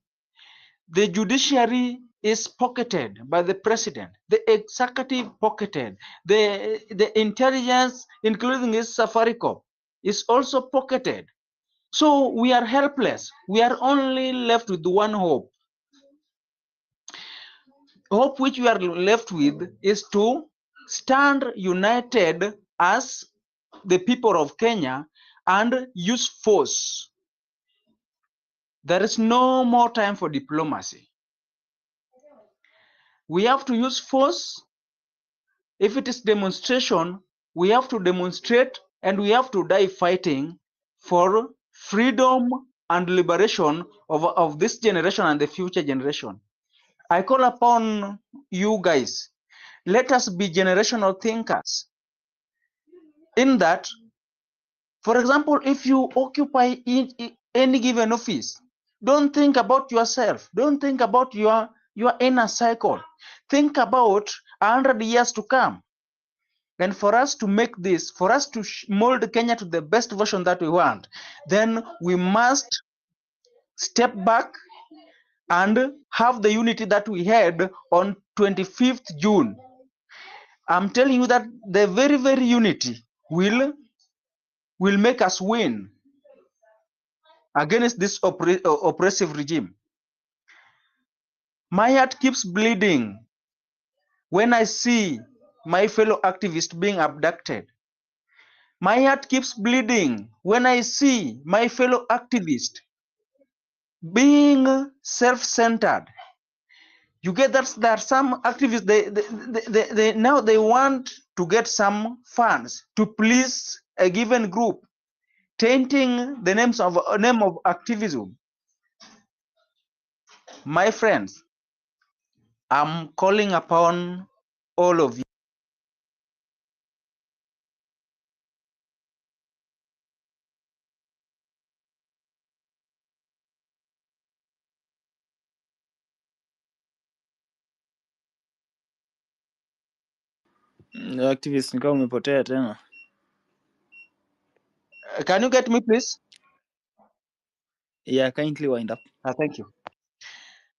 the judiciary is pocketed by the president, the executive pocketed, the intelligence, including his Safaricom, is also pocketed. So we are helpless. We are only left with one hope. Hope which we are left with is to stand united as the people of Kenya and use force. There is no more time for diplomacy. We have to use force. If it is demonstration, we have to demonstrate, and we have to die fighting for freedom and liberation of this generation and the future generation. I call upon you guys, let us be generational thinkers. In that, for example, if you occupy any given office, don't think about yourself. Don't think about your your inner cycle. Think about 100 years to come. And for us to make this, for us to mold Kenya to the best version that we want, then we must step back and have the unity that we had on 25th June. I'm telling you that the very, very unity will make us win against this oppressive regime. My heart keeps bleeding when I see my fellow activists being abducted. My heart keeps bleeding when I see my fellow activists being self-centered. You get that there are some activists, they now they want to get some funds to please a given group, tainting the name of activism. My friends, I'm calling upon all of you. Activist, ni kama umepotea tena. Can you get me, please? Yeah, kindly wind up. Thank you.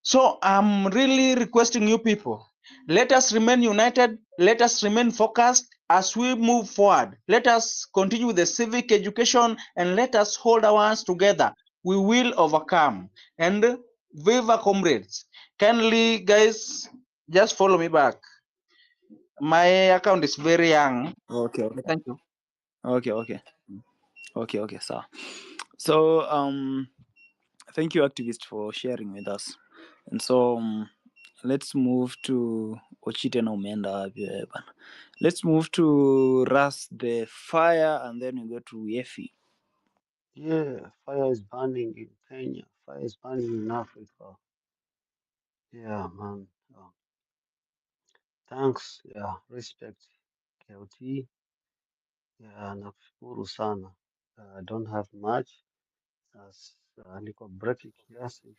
So I'm really requesting you people, let us remain united, let us remain focused as we move forward. Let us continue with the civic education and let us hold our hands together. We will overcome. And viva comrades. Kindly, guys, just follow me back. My account is very young. Okay. Thank you. Okay, sawa. So thank you, activist, for sharing with us. And so let's move to Ochite na umeenda wapi wewe bana? Let's move to Ras the Fire and then we go to Yefi. Yeah, fire is burning in Kenya. Fire is burning in Africa. Yeah, man. Thanks. Yeah, respect. KOT. Yeah, nakushukuru sana. I don't have much. As niko break kiasi.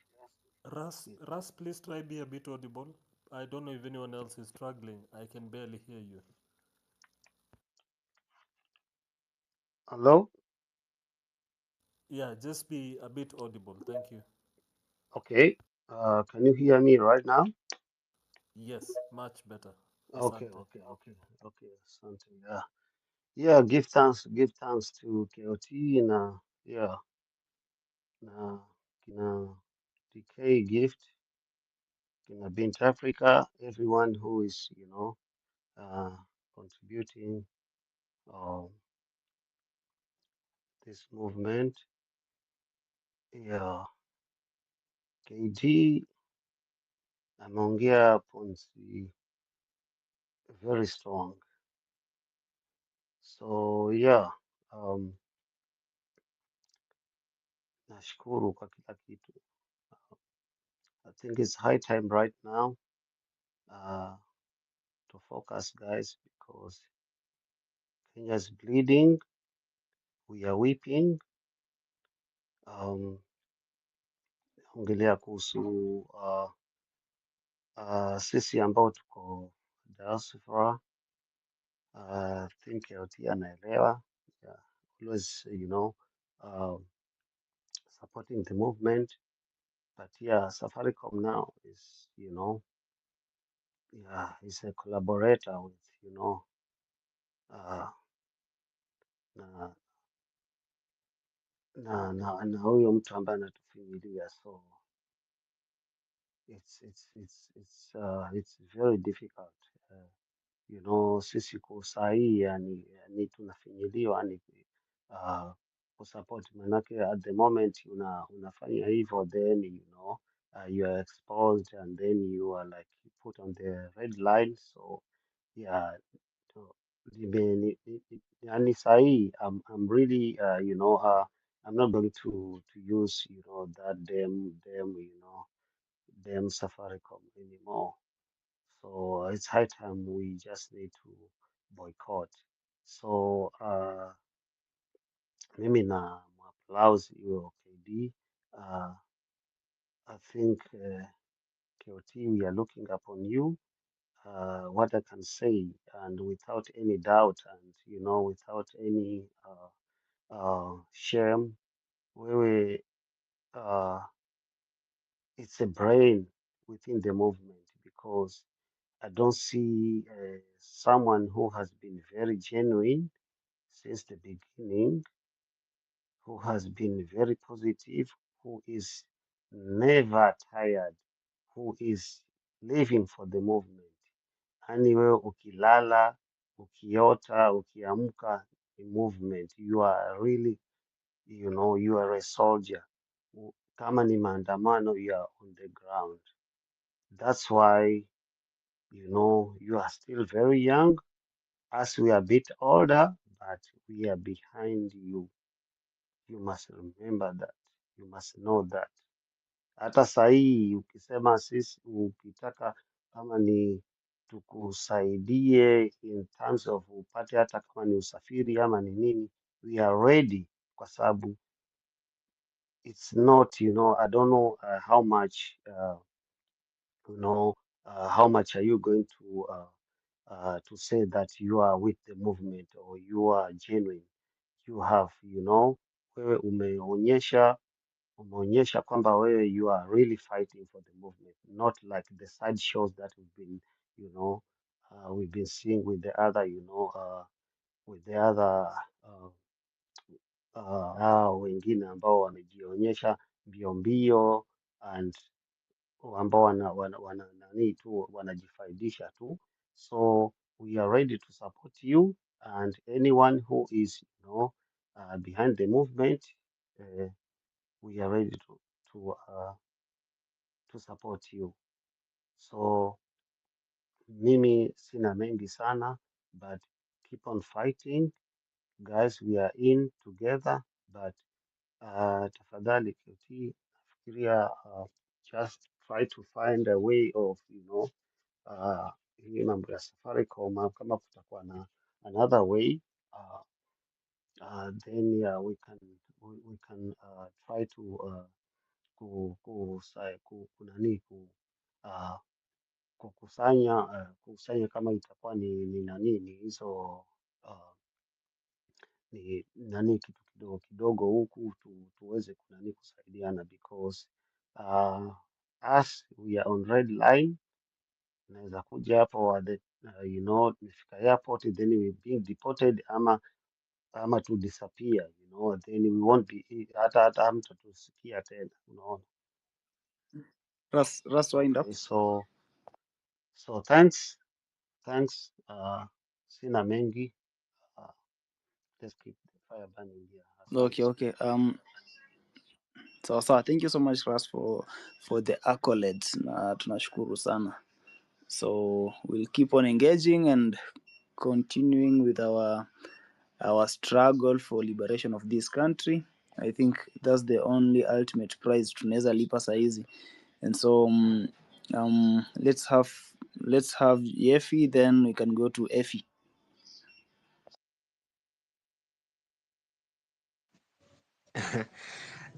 Russ, please try be a bit audible. I don't know if anyone else is struggling. I can barely hear you. Hello? Yeah, just be a bit audible. Thank you. Okay. Can you hear me right now? Yes, much better. Okay, Asante. okay. Something. Yeah. Yeah, give thanks to KOT na yeah na kina DK gift kina Bint Africa, everyone who is contributing this movement. Yeah, KG ameongea points very strong. So yeah, nashukuru kwa kila kitu. I think it's high time right now to focus, guys, because Kenya is bleeding. We are weeping. Ongelea kuhusu sisi ambao tuko diaspora. I think LT anaelewa. Yeah, always supporting the movement. But yeah, Safaricom now is is a collaborator with uh, na na huyo mtu ambaye anatufinyilia, so it's very difficult sisi kusahii yani tunafinyiliwa yani kusupport, manake at the moment unafanya hivyo, then you are exposed and then you are like put on the red line. So yeah, so yani sahii I'm really I'm not going to use that damn Safaricom anymore. So it's high time we just need to boycott. So mimi na applause hiyo KD. I think KOT, we are looking upon you. What I can say, and without any doubt, and without any shame, wewe, it's a brain within the movement, because I don't see someone who has been very genuine since the beginning, who has been very positive, who is never tired, who is living for the movement. Yaani wewe ukilala, ukiota, ukiamka ni movement. You are really, you are a soldier. Kama ni maandamano, you are on the ground. That's why, you are still very young. As we are a bit older, but we are behind you. You must remember that. You must know that. Hata sahii ukisema sisi, ukitaka kama ni tukusaidie in terms of upate hata kama ni usafiri ama ni nini, we are ready, kwa sababu it's not, I don't know how much, how much are you going to say that you are with the movement or you are genuine. You have, wewe umeonyesha kwamba wewe, you are really fighting for the movement, not like the side shows that you know, we've been seeing with the other, with the other hao wengine ambao wamejionyesha mbio mbio, and ambao wana nani tu, wanajifaidisha tu. So we are ready to support you, and anyone who is, behind the movement, uh, we are ready to support you. So mimi sina mengi sana, but keep on fighting guys, we are in together. But tafadhali QT, nafikiria, just try to find a way of, hii mambo ya Safaricom, kama kutakuwa na another way, then yeah, we can try to kunani uh, kukusanya kama itakuwa ni nani, ni hizo, ni nani, kitu kidogo kidogo huku tuweze kunani kusaidiana, because as we are on red line, naweza kuja hapo nifika airport, then we being deported, ama to disappear, then we won't be, hata mtatusikia tena, unaona. Russ, wind up. Okay, so thanks, sina mengi, let's keep the fire burning here. Asante Okay. sana. So thank you so much Russ for the accolades, na tunashukuru sana. So we'll keep on engaging and continuing with our struggle for liberation of this country. I think that's the only ultimate prize tunaweza lipa saizi. And so let's have Yefi, then we can go to Effie.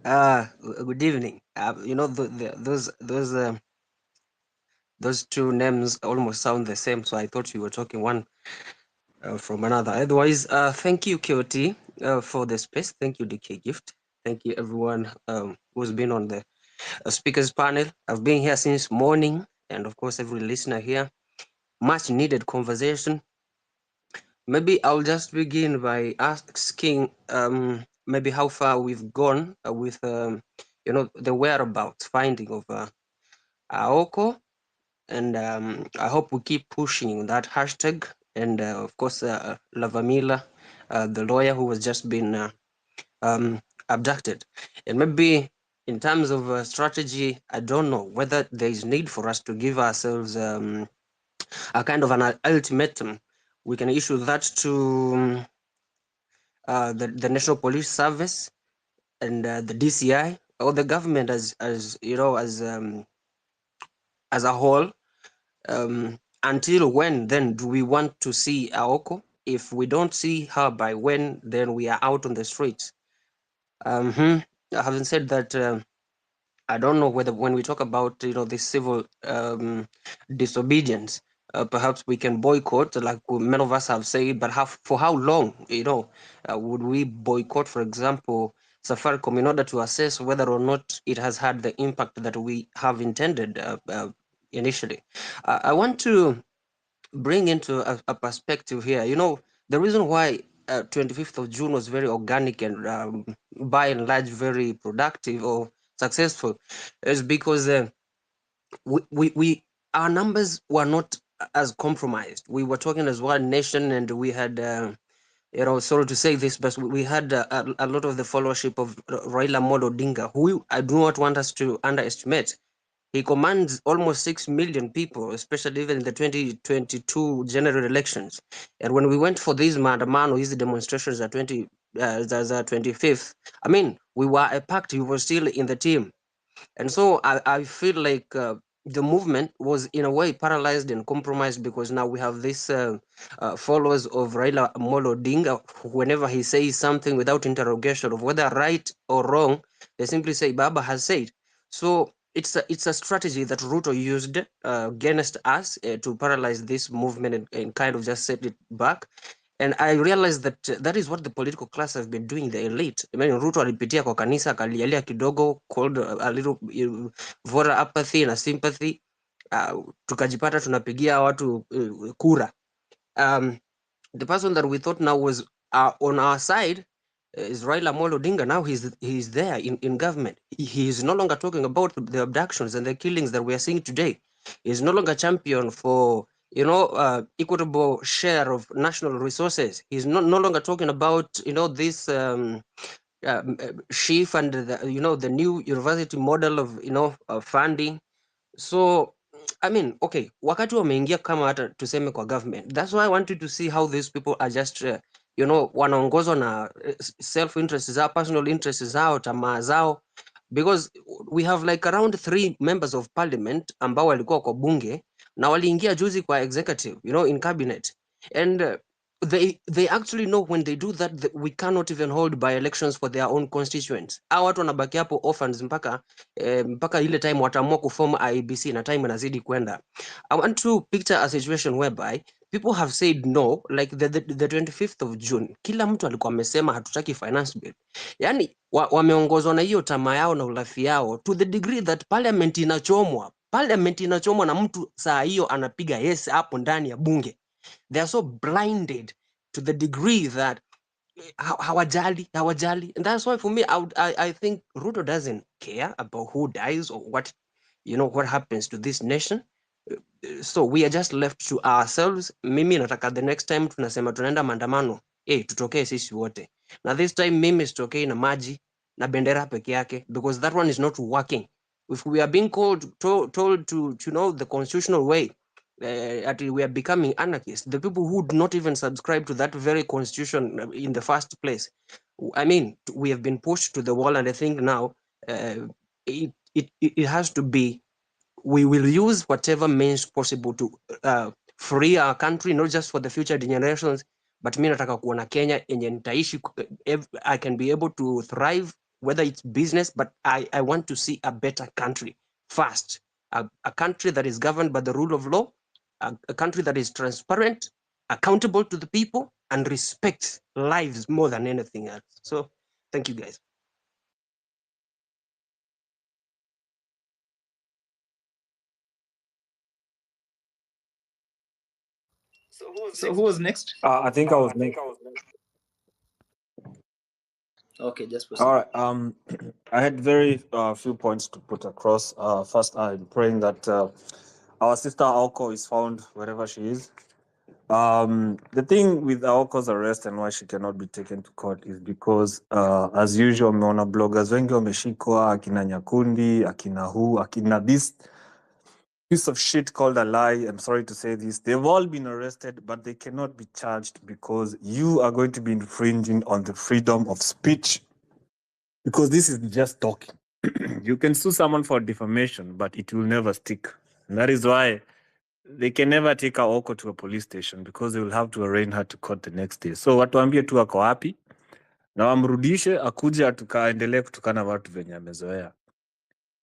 Good evening. Those two names almost sound the same, so I thought you were talking one from another. Otherwise, thank you, KOT, for the space. Thank you, DK Gift. Thank you, everyone who's been on the speakers panel. I've been here since morning, and of course, every listener here. Much needed conversation. Maybe I'll just begin by asking maybe how far we've gone with the whereabouts finding of Aoko, and I hope we keep pushing that hashtag. And of course, Lavamila, the lawyer who was just been abducted, and maybe in terms of strategy, I don't know whether there is need for us to give ourselves a kind of an ultimatum. We can issue that to the National Police Service and the DCI or the government as as a whole. Until when then do we want to see Aoko? If we don't see her by when, then we are out on the streets. Having said that, I don't know whether when we talk about this civil disobedience, perhaps we can boycott, like many of us have said, but for how long? Would we boycott, for example, Safaricom in order to assess whether or not it has had the impact that we have intended initially? I want to bring into a perspective here. The reason why 25th of June was very organic and by and large very productive or successful is because we our numbers were not as compromised. We were talking as one nation, and we had sorry to say this, but we had a lot of the followership of Raila Amolo Odinga, who I do not want us to underestimate. He commands almost 6 million people, especially even in the 2022 general elections. And when we went for these maandamano, these demonstrations at 25th, I mean, we were a pact. We were still in the team. And so I feel like the movement was in a way paralyzed and compromised because now we have these followers of Raila Amolo Odinga. Whenever he says something without interrogation of whether right or wrong, they simply say Baba has said. So it's a strategy that Ruto used against us to paralyze this movement and kind of just set it back. And I realized that that is what the political class have been doing, the elite. I mean, Ruto alipitia kwa kanisa, akalialia kidogo, called a little voter apathy na sympathy. Tukajipata tunapigia watu kura. The person that we thought now was on our side is Raila Amolo Odinga. Now he's there in government. He is no longer talking about the abductions and the killings that we are seeing today. He's no longer champion for equitable share of national resources. He's no longer talking about this chief and the new university model of funding. So I mean, okay, wakati wameingia kama hata tuseme kwa government. That's why I wanted to see how these people are just wanaongozwa na self interest zao, personal interest zao, tamaa zao, because we have like around 3 members of parliament ambao walikuwa kwa bunge na waliingia juzi kwa executive, in cabinet, and they actually know when they do that we cannot even hold by elections for their own constituents. Hao watu wanabaki hapo orphans mpaka ile time wataamua kuform IEBC na time inazidi kwenda. I want to picture a situation whereby people have said no, like the 25th of June. Kila mtu alikuwa amesema hatutaki finance bill. Yani wameongozwa na hiyo tamaa yao na ulafi yao to the degree that parliament inachomwa na mtu saa hiyo anapiga yes hapo ndani ya bunge. They are so blinded to the degree that hawajali. And that's why for me I think Ruto doesn't care about who dies or what happens to this nation. So we are just left to ourselves. Mimi nataka the next time tunasema tunaenda maandamano, tutokee sisi wote. Now this time mimi sitokei na maji na bendera peke yake, because that one is not working. If we are being told to know the constitutional way, we are becoming anarchists. The people who do not even subscribe to that very constitution in the first place. I mean, we have been pushed to the wall, and I think now it has to be, we will use whatever means possible to free our country, not just for the future generations, but mi nataka kuona Kenya yenye nitaishi, I can be able to thrive, whether it's business, but I want to see a better country first, a country that is governed by the rule of law, a country that is transparent, accountable to the people, and respects lives more than anything else. So thank you guys. So who was next? I think I was next. Okay, just proceed. All right. I had very few points to put across. First, I'm praying that our sister Aoko is found wherever she is. The thing with Aoko's arrest and why she cannot be taken to court is because, as usual, meona bloggers wengi wameshikwa, akina Nyakundi, akina this piece of shit called a lie. I'm sorry to say this. They've all been arrested, but they cannot be charged because you are going to be infringing on the freedom of speech. Because this is just talking. You can sue someone for defamation, but it will never stick. And that is why they can never take Aoko to a police station, because they will have to arraign her to court the next day. So watuambie tu ako wapi na wamrudishe, akuje tukaendelee kutukana watu venye amezoea.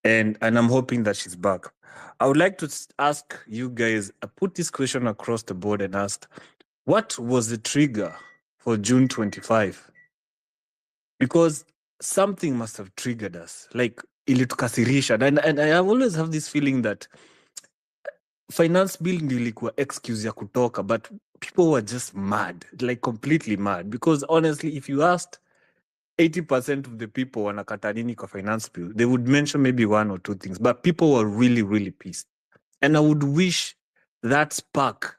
and I'm hoping that she's back. I would like to ask you guys, put this question across the board and ask, what was the trigger for June 25? Because something must have triggered us, like ilitukasirisha. And I always have this feeling that finance bill ndio ilikuwa excuse ya kutoka, but people were just mad, like completely mad. Because honestly, if you asked 80% of the people wanakata nini kwa finance bill, they would mention maybe one or two things, but people were really, really pissed. And I would wish that spark,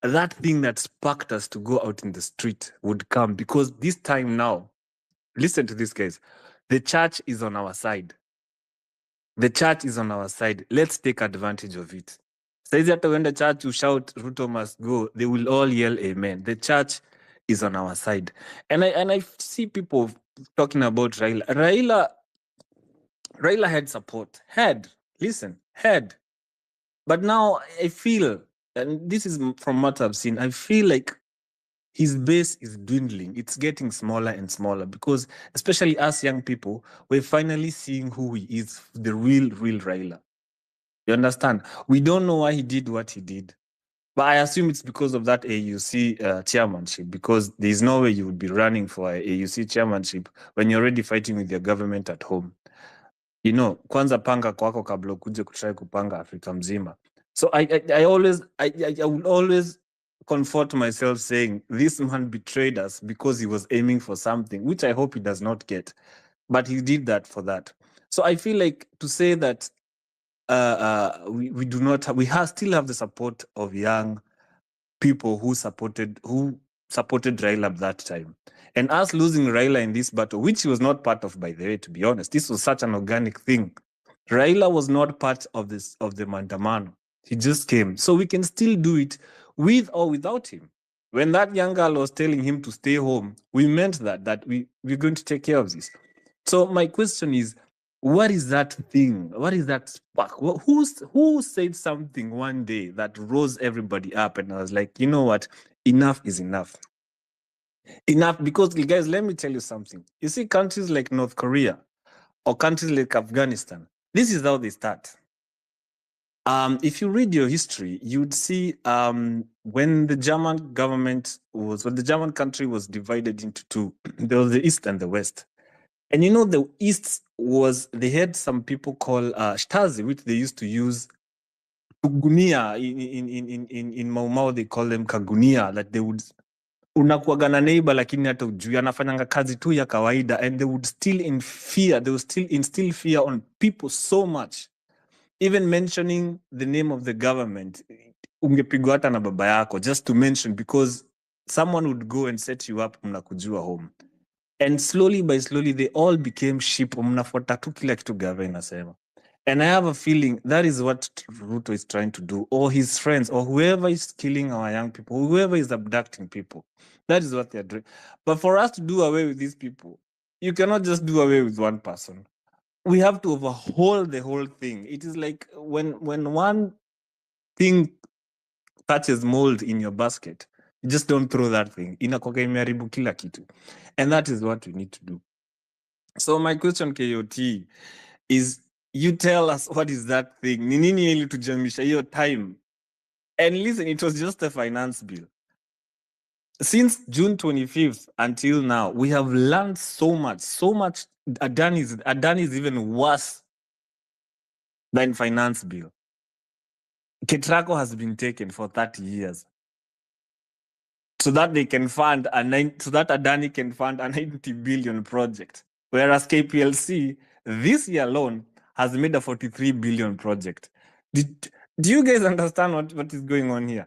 that thing that sparked us to go out in the street would come, because this time now, listen to this, guys, the church is on our side. The church is on our side. Let's take advantage of it. Saizi hata uende church, you shout Ruto must go, they will all yell amen. The church is on our side. And I see people talking about Raila. Raila had support. Had. But now I feel, and this is from what I've seen, I feel like his base is dwindling. It's getting smaller and smaller, because especially us young people, we're finally seeing who he is, the real Raila. You understand? We don't know why he did what he did, but I assume it's because of that AUC chairmanship, because there's no way you would be running for a AUC chairmanship when you're already fighting with your government at home. You know, kwanza panga kwako kabla ukuje kutry kupanga Afrika mzima. So I will always comfort myself saying this man betrayed us because he was aiming for something, which I hope he does not get, but he did that for that. So I feel like to say that we do not have, still have the support of young people who supported Raila at that time, and us losing Raila in this battle, which he was not part of, by the way. To be honest, this was such an organic thing. Raila was not part of the Mandamano. He just came, so we can still do it with or without him. When that young girl was telling him to stay home, we meant that we're going to take care of this. So my question is, what is that thing? What is that spark? Who said something one day that rose everybody up? And I was like, you know what? Enough is enough. Enough, because guys, let me tell you something. You see, countries like North Korea or countries like Afghanistan, this is how they start. If you read your history, you'd see when the German country was divided into two, there was the East and the West. And you know, the East they had some people called Stasi, which they used to use kugunia. In Mau Mau, they call them kagunia, that they would unakuwaga na neighbor lakini hata ujui anafanyanga kazi tu ya kawaida, and they would still instill fear on people so much. Even mentioning the name of the government, ungepigwa hata na baba yako, just to mention, because someone would go and set you up, mnakujua home. And slowly by slowly, they all became sheep. Mnafuata tu kila kitu gava inasema. And I have a feeling that is what Ruto is trying to do, or his friends, or whoever is killing our young people, whoever is abducting people. That is what they're doing. But for us to do away with these people, you cannot just do away with one person. We have to overhaul the whole thing. It is like when one thing touches mold in your basket, you just don't throw that thing. Inakuwa imeharibu kila kitu. And that is what we need to do. So my question, KOT, is you tell us, what is that thing? Ni nini ilitujamisha hiyo time? And listen, it was just a finance bill. Since June 25th until now, we have learned so much. Adani is even worse than finance bill. Ketraco has been taken for 30 years. So that they can fund so that Adani can fund a 90 billion project. Whereas KPLC, this year alone, has made a 43 billion project. Do you guys understand what is going on here?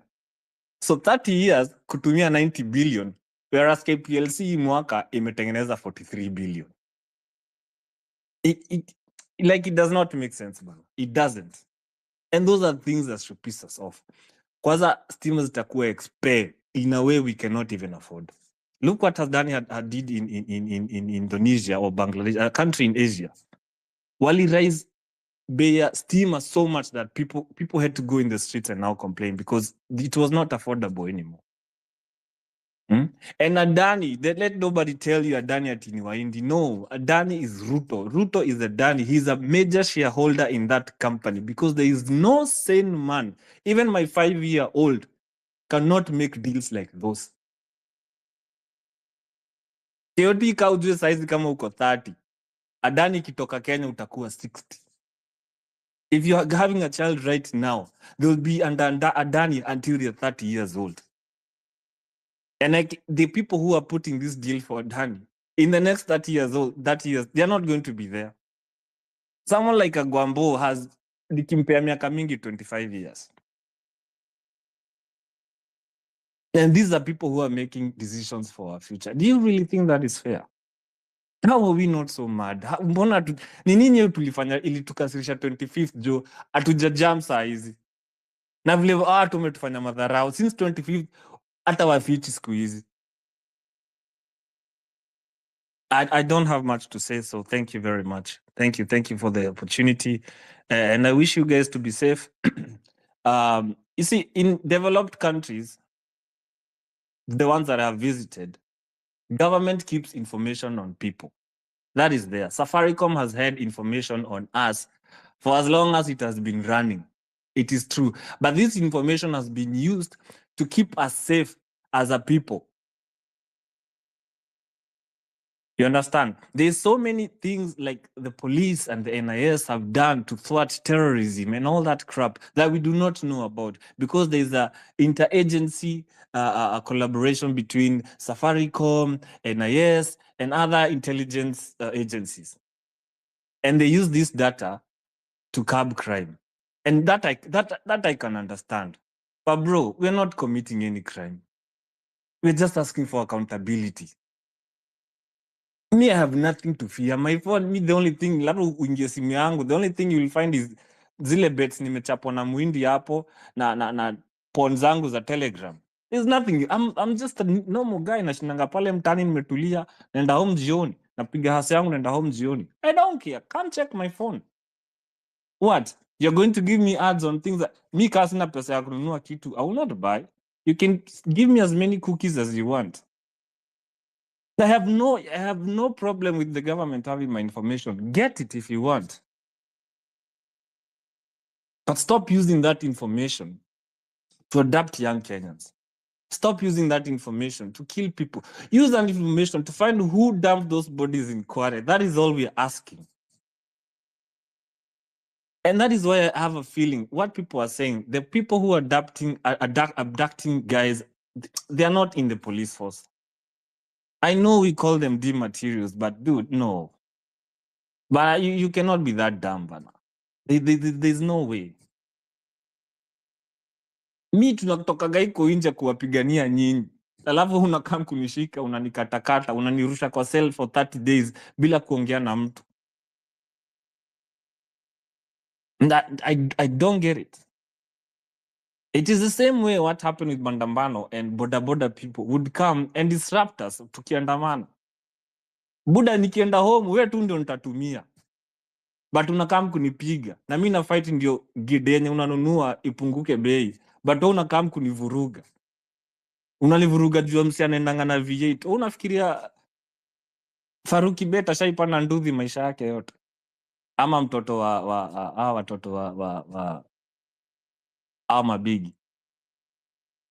So 30 years, kutumia 90 billion, whereas KPLC mwaka imetengeneza 43 billion. It does not make sense, man. It doesn't. And those are things that should piss us off. Kwanza stima zitakuwa expire in a way we cannot even afford. Look what Adani had did in Indonesia or Bangladesh, a country in Asia. Wali raise bei stima so much that people had to go in the streets and now complain because it was not affordable anymore. Hmm? And Adani, let nobody tell you Adani at Waindi. No, Adani is Ruto. Ruto is Adani. He's a major shareholder in that company because there is no sane man, even my 5-year-old, cannot make deals like those. Teoti kaujue saizi kama uko 30. Adani kitoka Kenya utakuwa 60. If you are having a child right now, they will be under Adani until you're 30 years old. And like the people who are putting this deal for Adani, in the next 30 years old, they're not going to be there. Someone like a Gwambo has nikimpea miaka mingi 25 years. And these are people who are making decisions for our future. Do you really think that is fair? How are we not so mad? Mbona ni nini tulifanya ili tukasirisha 25th jo atujajam saa hizi? Na vile tumetufanya madharau since 25th hata wafichi siku hizi. I don't have much to say, so thank you very much. Thank you for the opportunity, and I wish you guys to be safe. You see, in developed countries, the ones that I have visited, government keeps information on people. That is there. Safaricom has had information on us for as long as it has been running. It is true. But this information has been used to keep us safe as a people. You understand? There's so many things like the police and the NIS have done to thwart terrorism and all that crap that we do not know about because there's a interagency collaboration between Safaricom, NIS, and other intelligence agencies. And they use this data to curb crime. And that I can understand. But bro, we're not committing any crime. We're just asking for accountability. Me, I have nothing to fear. My phone, me, the only thing, labda uingie simu yangu, the only thing you will find is zile bets nimechapwa na mwindi hapo na pon zangu za Telegram. There's nothing. I'm just a normal guy nashindanga pale mtaani nimetulia, naenda home jioni, napiga hasa yangu naenda home jioni. I don't care. Come check my phone. What? You're going to give me ads on things that me kasina pesa ya kununua kitu. I will not buy. You can give me as many cookies as you want. I have no problem with the government having my information. Get it if you want. But stop using that information to adapt young Kenyans. Stop using that information to kill people. Use that information to find who dumped those bodies in Kware. That is all we're asking. And that is why I have a feeling what people are saying, the people who are abducting guys, they are not in the police force. I know we call them D materials, but dude, no. But you cannot be that dumb, man. There's no way. Mi tunatokaga iko nje kuwapigania nyinyi, alafu unakam kunishika, unanikatakata, unanirusha kwa cell for 30 days bila kuongea na mtu. I don't get it. It is the same way what happened with Bandambano and boda people would come and disrupt us tukiandamana. Buda nikienda home, we tu ndio nitatumia. But unakam kunipiga. Na mimi na fight ndio gidenye unanunua ipunguke bei. But unakam kunivuruga. Unalivuruga juu msi anaendanga na V8. Unafikiria Faruki Beta shaipana nduthi maisha yake yote? Ama mtoto watoto wa mabigi.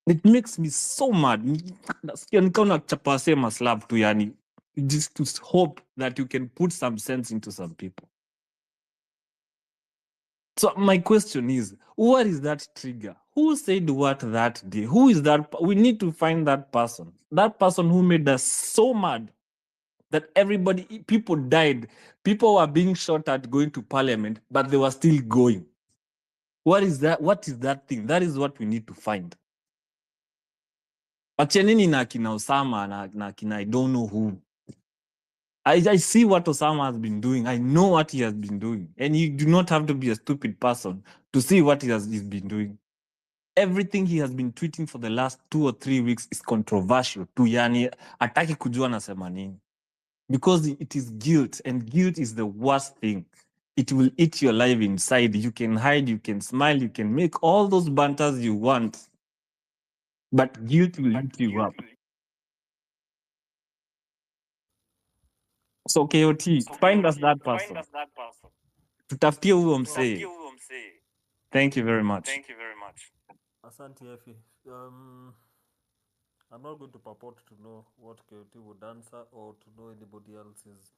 It makes me so mad. Nasikia nikaona chapa sema slap tu yani. Just to hope that you can put some sense into some people. So my question is, what is that trigger? Who said what that day? Who is that? We need to find that person. That person who made us so mad that people died. People were being shot at going to parliament, but they were still going. What is that? What is that thing? That is what we need to find. Achenini na kina Osama na kina I don't know who. I see what Osama has been doing. I know what he has been doing. And you do not have to be a stupid person to see what he's been doing. Everything he has been tweeting for the last 2 or 3 weeks is controversial. Tu yani, ataki kujua nasema nini. Because it is guilt, and guilt is the worst thing. It will eat your life inside. You can hide, you can smile, you can make all those banters you want. But guilt will eat you up. So KOT, find us that person. Tutafutie huyo msee. Thank you very much. Asante Effie. I'm not going to purport to know what KOT would answer or to know anybody else's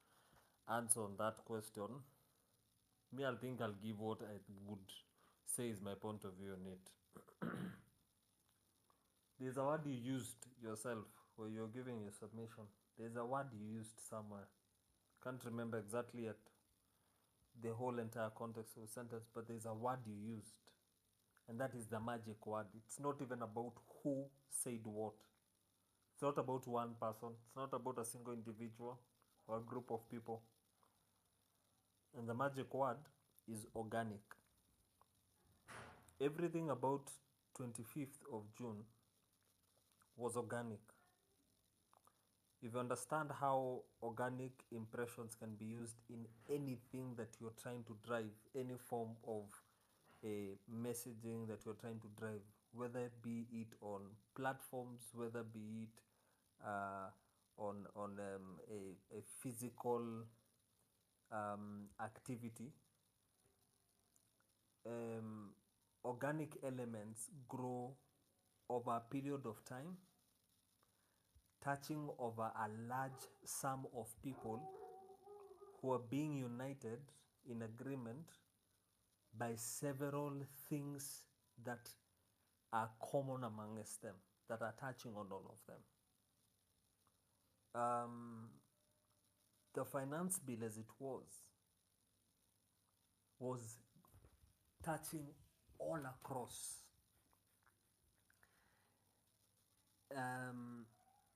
answer on that question. Me, I think I'll give what I would say is my point of view on it. There's a word you used yourself where you're giving your submission. There's a word you used somewhere. Can't remember exactly yet the whole entire context of the sentence, but there's a word you used, and that is the magic word. It's not even about who said what. It's not about one person. It's not about a single individual or a group of people. And the magic word is organic. Everything about 25th of June was organic. If you understand how organic impressions can be used in anything that you're trying to drive, any form of a messaging that you're trying to drive, whether it be it on platforms, whether be it on a physical activity, organic elements grow over a period of time, touching over a large sum of people who are being united in agreement by several things that are common amongst them, that are touching on all of them. The finance bill as it was touching all across.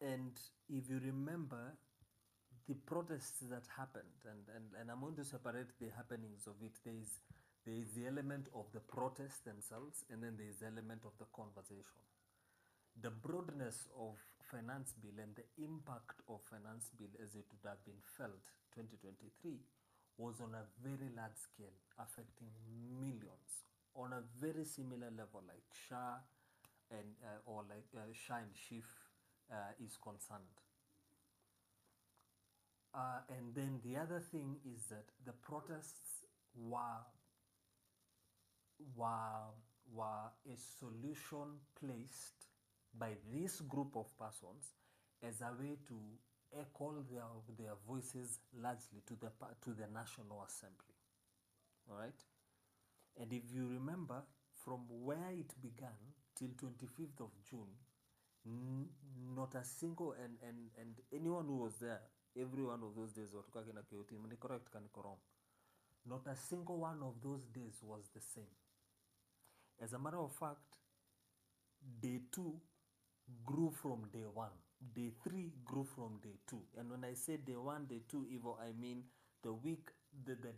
And if you remember, the protests that happened, and I'm going to separate the happenings of it. There is the element of the protests themselves, and then there is the element of the conversation. The broadness of finance bill and the impact of finance bill as it would have been felt 2023 was on a very large scale, affecting millions on a very similar level like SHA and or like SHA and SHIF is concerned. And then the other thing is that the protests were a solution placed by this group of persons as a way to echo their voices largely to the National Assembly. All right? And if you remember, from where it began till 25th of June, not a single, and anyone who was there, every one of those days, correct, not a single one of those days was the same. As a matter of fact, day 2 grew from day 1. Day 3 grew from day 2. And when I say day 1, day 2, Evo, I mean the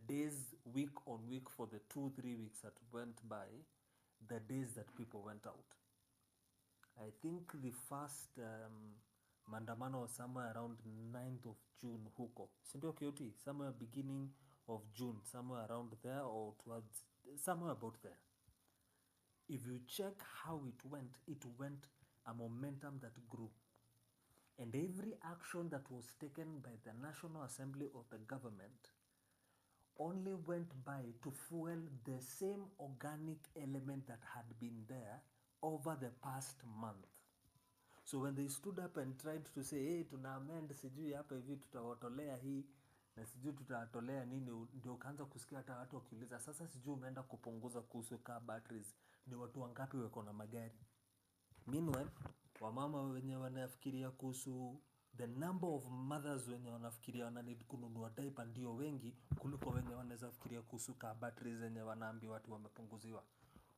days, week on week for the 2-3 weeks that went by, the days that people went out. I think the first maandamano was somewhere around 9th of June huko. Sindio KOT? Somewhere beginning of June, somewhere around there or towards, somewhere about there. If you check how it went a momentum that grew. And every action that was taken by the National Assembly of the government only went by to fuel the same organic element that had been there over the past month. So when they stood up and tried to say, hey, tuna amend sijui hapa hivi tutawatolea hii na sijui tutawatolea nini, ndio kaanza kusikia hata watu wakiuliza, sasa sijui umeenda kupunguza kuhusu car batteries, ni watu wangapi wako na magari? Meanwhile, wamama wenye wanafikiria kuhusu the number of mothers wenye wanafikiria wananid kununua diaper ndio wengi kuliko wenye wanaweza fikiria kuhusu car batteries wenye wanaambiwa watu wamepunguziwa.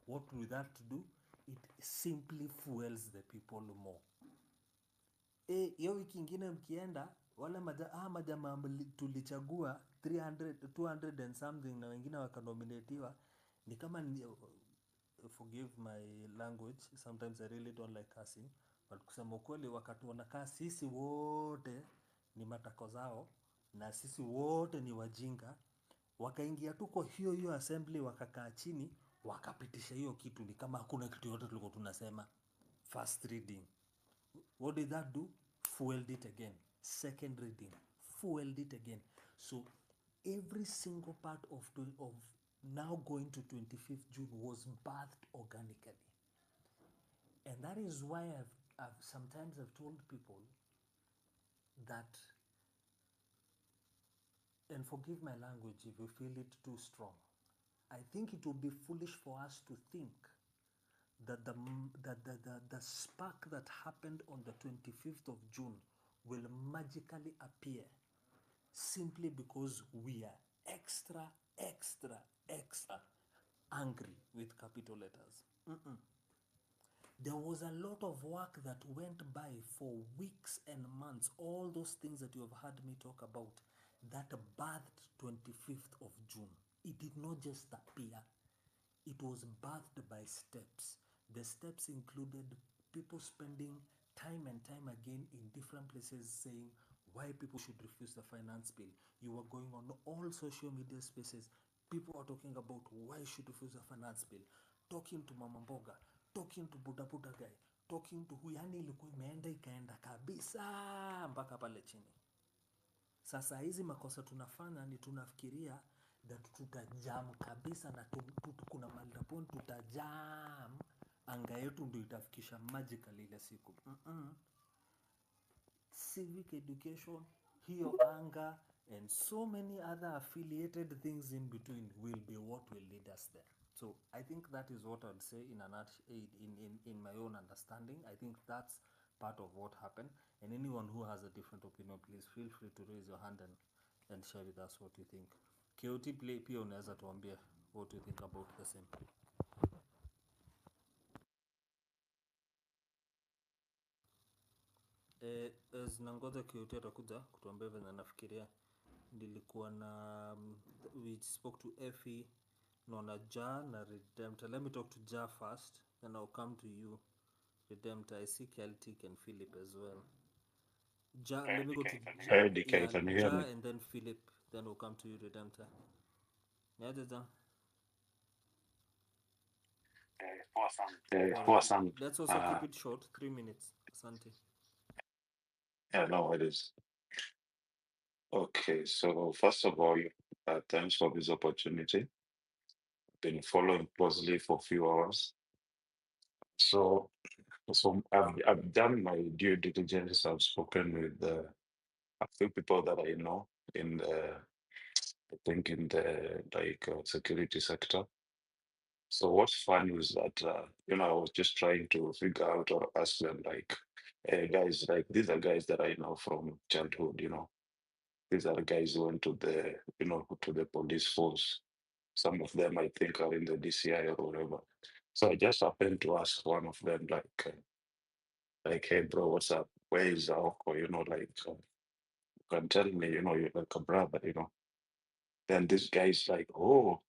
What will that do? It simply fuels the people more. Hiyo wiki ingine mkienda wale majamaa tulichagua 200 and something na wengine wakanominatiwa, ni kama forgive my language, sometimes I really don't like cussing, but kusema ukweli, wakati wanakaa sisi wote ni matako zao na sisi wote ni wajinga, wakaingia tu kwa hiyo assembly, wakakaa chini, wakapitisha hiyo kitu, ni kama hakuna kitu yote tulikuwa tunasema. First reading, what did that do? Fueled it again. Second reading, fueled it again. So every single part of now going to 25th June was birthed organically. And that is why I've told people that, and forgive my language if you feel it too strong, I think it would be foolish for us to think that the spark that happened on the 25th of June will magically appear simply because we are extra, extra, extra angry with capital letters. There was a lot of work that went by for weeks and months, all those things that you have heard me talk about, that birthed 25th of June. It did not just appear. It was birthed by steps. The steps included people spending time and time again in different places saying why people should refuse the finance bill. You were going on all social media spaces. People are talking about why should refuse the finance bill. Talking to Mama Mboga, talking to Buddha Buddha guy, talking to yani ilikuwa imeenda ikaenda kabisa mpaka pale chini. Sasa hizi makosa tunafanya ni tunafikiria that tutajam kabisa na kuna mahali point tutajam, anga yetu ndio itafikisha magical ile siku. Civic education, hiyo anga, and so many other affiliated things in between will be what will lead us there. So I think that is what I'd say in my own understanding. I think that's part of what happened. And anyone who has a different opinion, please feel free to raise your hand and share with us what you think. KOT play pia unaweza tuambia what you think about the same. Zinangoja KOT atakuja kutuambia venye nafikiria. Nilikuwa na we spoke to Effie, Nona Ja na Redemptor. Let me talk to Ja first, then I'll come to you, Redemptor. I see Celtic and Philip as well. Ja, let me go to Hey, DK, yeah, can you hear Ja me? and then Philip, then we'll come to you, Redemptor. Yeah, Ja. Poor son. Let's also keep it short, 3 minutes. Asante. Yeah, no, it is. Okay, so first of all, thanks for this opportunity. Been following closely for a few hours. So, I've done my due diligence. I've spoken with a few people that I know in the, I think in the security sector. So what's fun is that I was just trying to figure out or ask them like, hey guys, like these are guys that I know from childhood. These are the guys who went to the to the police force. Some of them I think are in the DCI or whatever. So I just happened to ask one of them like, hey bro, what's up? Where is Aoko? You can tell me, you're like a brother. Then this guy's like, oh,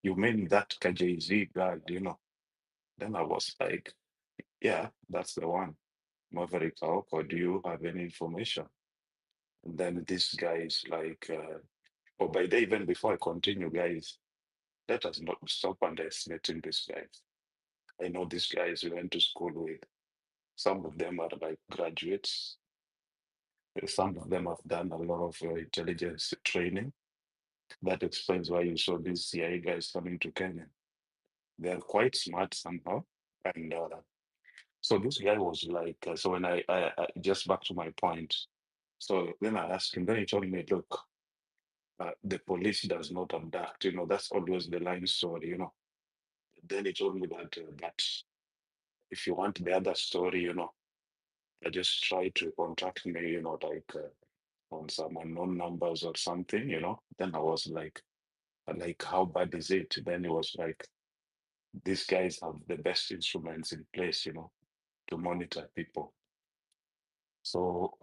you mean that KJZ guy? Then I was like, yeah, that's the one. Maverick Aoko, do you have any information? And then this guy is like, oh, by the even before I continue, guys, let us not stop underestimating these guys. I know these guys we went to school with. Some of them are like graduates. Some of them have done a lot of intelligence training. That explains why you saw these CIA guys coming to Kenya. They're quite smart somehow. And so this guy was like, so when I just back to my point. So then I asked him, then he told me, look, the police does not abduct, that's always the line story. Then he told me that if you want the other story, I just try to contact me, on some unknown numbers or something. Then I was like, how bad is it? Then he was like, these guys have the best instruments in place, to monitor people. So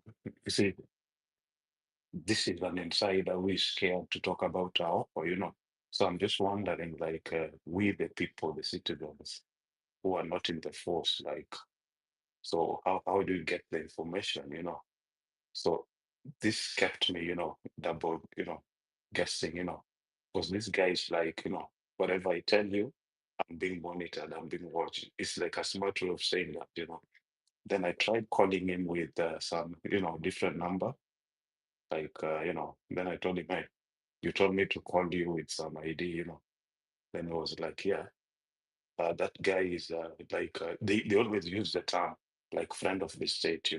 you see, this is an insider who is scared to talk about our offer. So I'm just wondering, we the people, the citizens who are not in the force, so how do you get the information? So this kept me, double, guessing, because this guy is like, whatever I tell you, I'm being monitored, I'm being watched. It's like a smart way of saying that. Then I tried calling him with some, different number. Like, then I told him, hey, you told me to call you with some ID, Then he was like, yeah, that guy is they always use the term like friend of the state,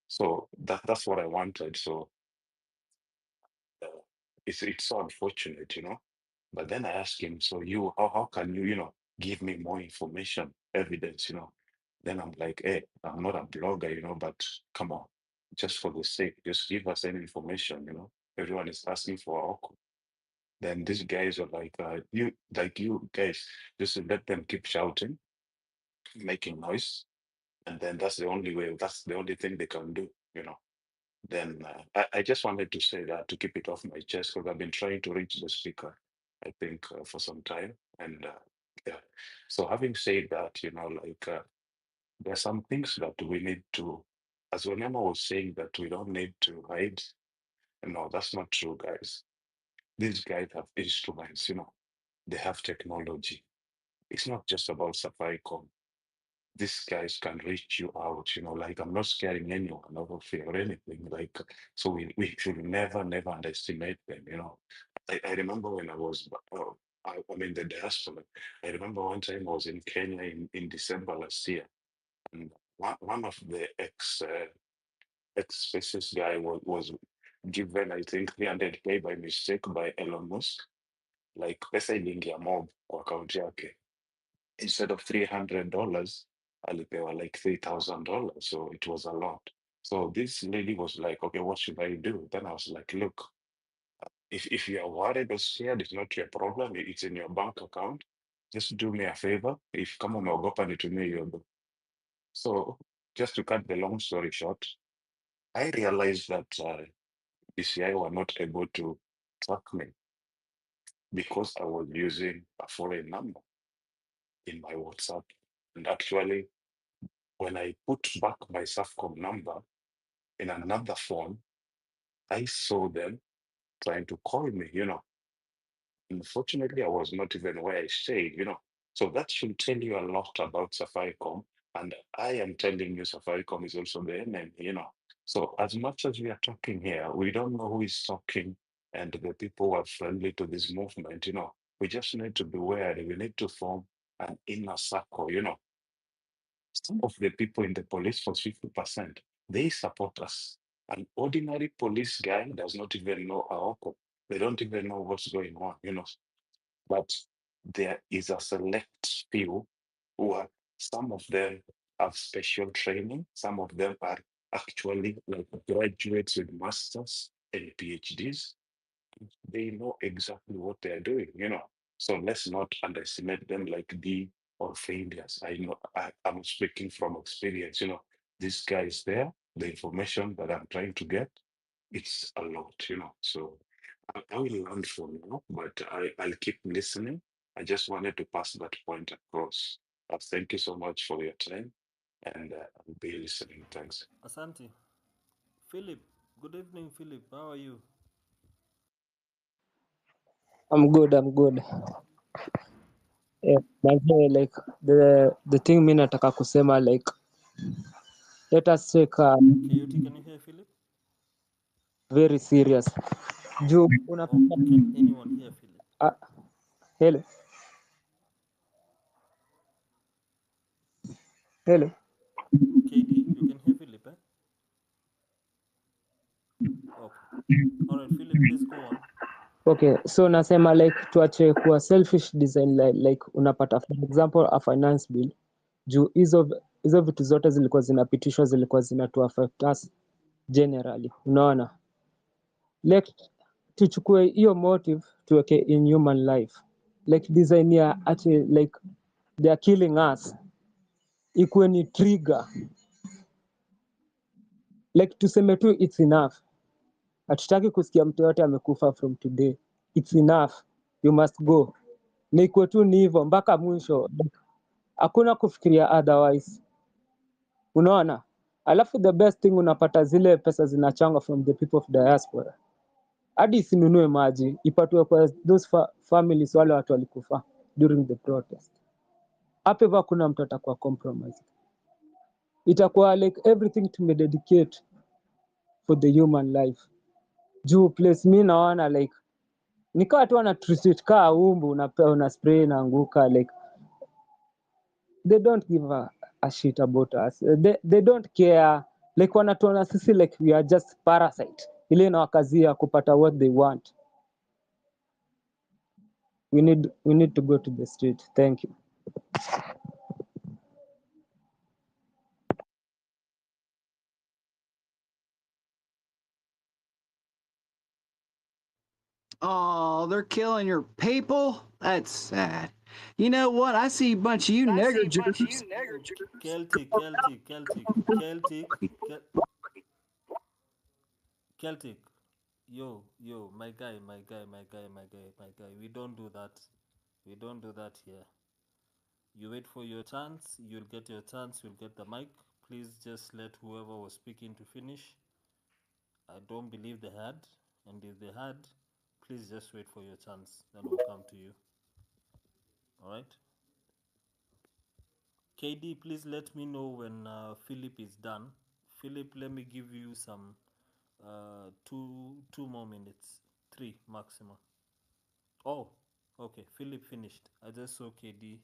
So that's what I wanted. So uh, it's so unfortunate, But then I asked him, so how can you, give me more information, evidence, Then I'm like, hey, I'm not a blogger, but come on, just for the sake, just give us any information, Everyone is asking for Aoko. Then these guys are like, you guys, just let them keep shouting, making noise, and then that's the only way. That's the only thing they can do. Then I just wanted to say that to keep it off my chest because I've been trying to reach the speaker, I think, for some time. And yeah, so having said that, there are some things that we need to, as Wanyama was saying, that we don't need to hide. No, that's not true, guys. These guys have instruments, they have technology. It's not just about Safaricom. These guys can reach you out, like I'm not scaring anyone over fear or anything. Like, so we should never, never underestimate them. I remember when I was, I'm in the diaspora. I remember one time I was in Kenya in December last year, and one of the ex-spaces guy was given, I think, 300K by mistake by Elon Musk. Like, pesa iliingia mob kwa akaunti yake. Instead of $300, alipewa like $3,000. So it was a lot. So this lady was like, okay, what should I do? Then I was like, look, if you are worried or scared, it's not your problem. It's in your bank account. Just do me a favor. If kama umeogopa nitumie hiyo do. So just to cut the long story short, I realized that BCI were not able to track me because I was using a foreign number in my WhatsApp. And actually, when I put back my SAFCOM number in another phone, I saw them trying to call me. Unfortunately, I was not even where I stayed. So that should tell you a lot about Safaricom. And I am telling you, Safaricom is also the enemy. So as much as we are talking here, we don't know who is talking and the people who are friendly to this movement. We just need to be wary. We need to form an inner circle. Some of the people in the police force, 50%, they support us. An ordinary police guy does not even know Aoko. They don't even know what's going on. But there is a select few who are, some of them have special training. Some of them are actually like graduates with masters and PhDs. They know exactly what they're doing. So let's not underestimate them like the or failures. I know I'm speaking from experience. This guy is there. The information that I'm trying to get, it's a lot. So I will learn from you, but I'll keep listening. I just wanted to pass that point across. Thank you so much for your time, and I'll be listening. Thanks. Asante. Philip, good evening, Philip. How are you? I'm good. Yeah, but like the thing mi nataka kusema like let us take KOT, can you hear Philip? very serious. Juu Or can anyone hear Philip? hello. KD, you can hear Philip, eh? Okay. All right, Philip, please go on. Okay, so nasema like tuache kuwa selfish design like unapata for example a finance bill juu hizo vitu zote zilikuwa zinatu affect us generally, unaona, like tuchukue hiyo motive tuweke in human life, like design ya ati like they are killing us ikuwe ni trigger, like tuseme tu it's enough. Hatutaki kusikia mtu yote amekufa from today, it's enough, you must go, na ikuwe tu ni hivyo mpaka mwisho, hakuna kufikiria otherwise, unaona. Alafu the best thing, unapata zile pesa zinachangwa from the people of diaspora, hadi isinunue maji, ipatwe kwa those families, wale watu walikufa during the protest. Hapo hivyo hakuna mtu atakuwa compromise, itakuwa like everything tumededicate for the human life. Juu place mi naona like nikawa tu wana treat kaa umbu, una spray inaanguka, like they don't give a shit about us. They don't care, like wanatuona sisi like we are just parasite, ile inawakazia kupata what they want. We need to go to the street. Thank you. Oh, they're killing your people? That's sad. You know what? I see a bunch of you niggers. Celtic, Celtic. Yo, my guy. We don't do that. We don't do that here. You wait for your chance. You'll get your chance. You'll get the mic. Please just let whoever was speaking to finish. I don't believe they had. And if they had, please just wait for your chance. Then we'll come to you. Alright? KD, please let me know when Philip is done. Philip, let me give you some two more minutes. 3 maximum. Oh, okay. Philip finished. I just saw KD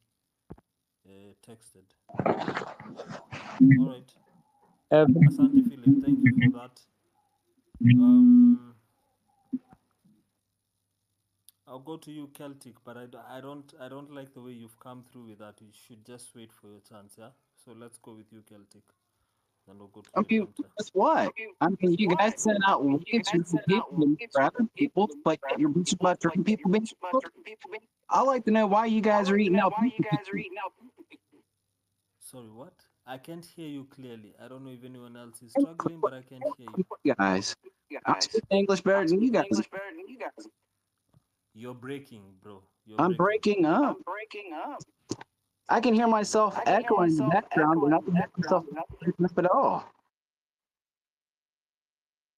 texted. All right. Asante Philip, thank you for that. I'll go to you, Celtic, but I don't like the way you've come through with that. You should just wait for your chance, yeah. So let's go with you, Celtic. Then we'll go to Okay, Redemptor. guess what? I mean, you guys sent out way too many people for other people, but you're bitching about certain people being killed. I like to know why you guys are eating out people. Sorry, what? I can't hear you clearly. I don't know if anyone else is struggling, but I can't hear you. Guys, I speak English better than you guys. You're breaking, bro. I'm breaking up. I can hear myself echoing in the background, and I can hear myself breaking up at all.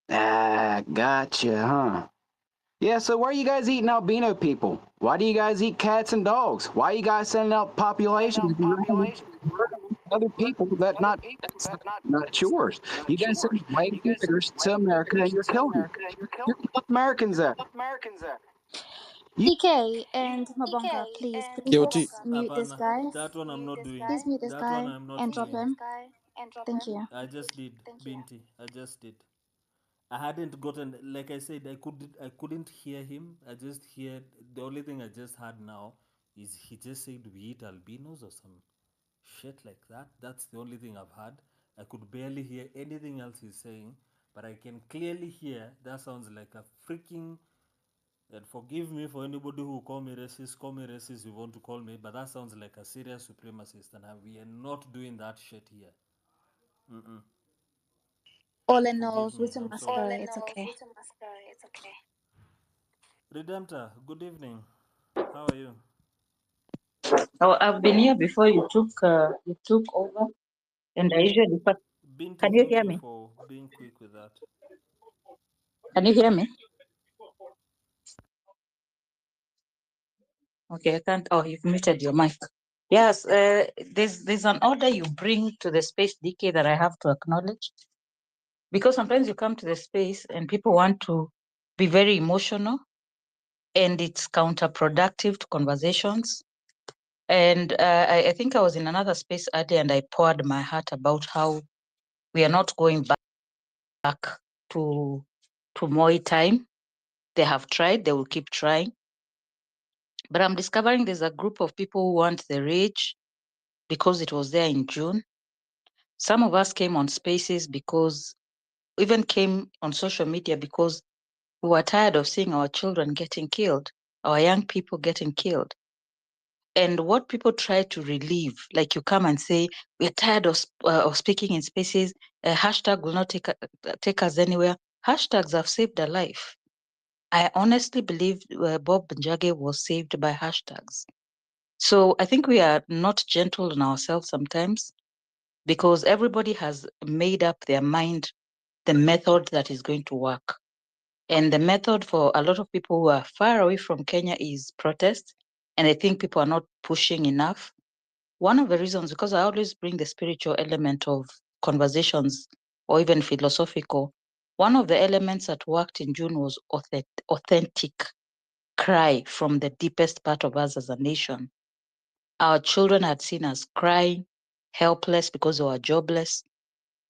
Ah, gotcha, huh? Yeah, so why are you guys eating albino people? Why do you guys eat cats and dogs? Why are you guys sending out populations to be other people that's not yours? You guys send white niggers to America and you're killing them. You're killing Americans there. DK and Mabonga, please Kioti. mute this guy. That one I'm not doing. Please mute this That guy one I'm not and drop doing. him. Thank you. I just did, Binti. I just did. I hadn't gotten, like I said, I couldn't hear him. I just heard, the only thing I just heard now is he just said we eat albinos or some shit like that. That's the only thing I've heard. I could barely hear anything else he's saying, but I can clearly hear that sounds like a freaking, and forgive me for anybody who call me racist, you want to call me, but that sounds like a serious supremacist, and we are not doing that shit here. Mm-mm. All in all, Forgive me, Ruto I'm must sorry. go. It's okay. Redemptor, good evening. How are you? Oh, I've been here before you took over, and I usually. Binti, Can you thank hear you me? for being quick with that. Can you hear me? Okay, I can't. Oh, you've muted your mic. Yes, there's an order you bring to the space, DK, that I have to acknowledge, because sometimes you come to the space and people want to be very emotional, and it's counterproductive to conversations. And I think I was in another space earlier, and I poured my heart about how we are not going back to Moi time. They have tried, they will keep trying. But I'm discovering there's a group of people who want the rage because it was there in June. Some of us came on spaces even came on social media because we were tired of seeing our children getting killed, our young people getting killed. And what people try to relieve, like you come and say, we're tired of speaking in spaces, a hashtag will not take us anywhere. Hashtags have saved a life. I honestly believe Bob Njage was saved by hashtags. So I think we are not gentle on ourselves sometimes because everybody has made up their mind the method that is going to work. And the method for a lot of people who are far away from Kenya is protest. And I think people are not pushing enough. One of the reasons, because I always bring the spiritual element of conversations or even philosophical, One of the elements that worked in June was authentic cry from the deepest part of us as a nation. Our children had seen us crying, helpless because they were jobless.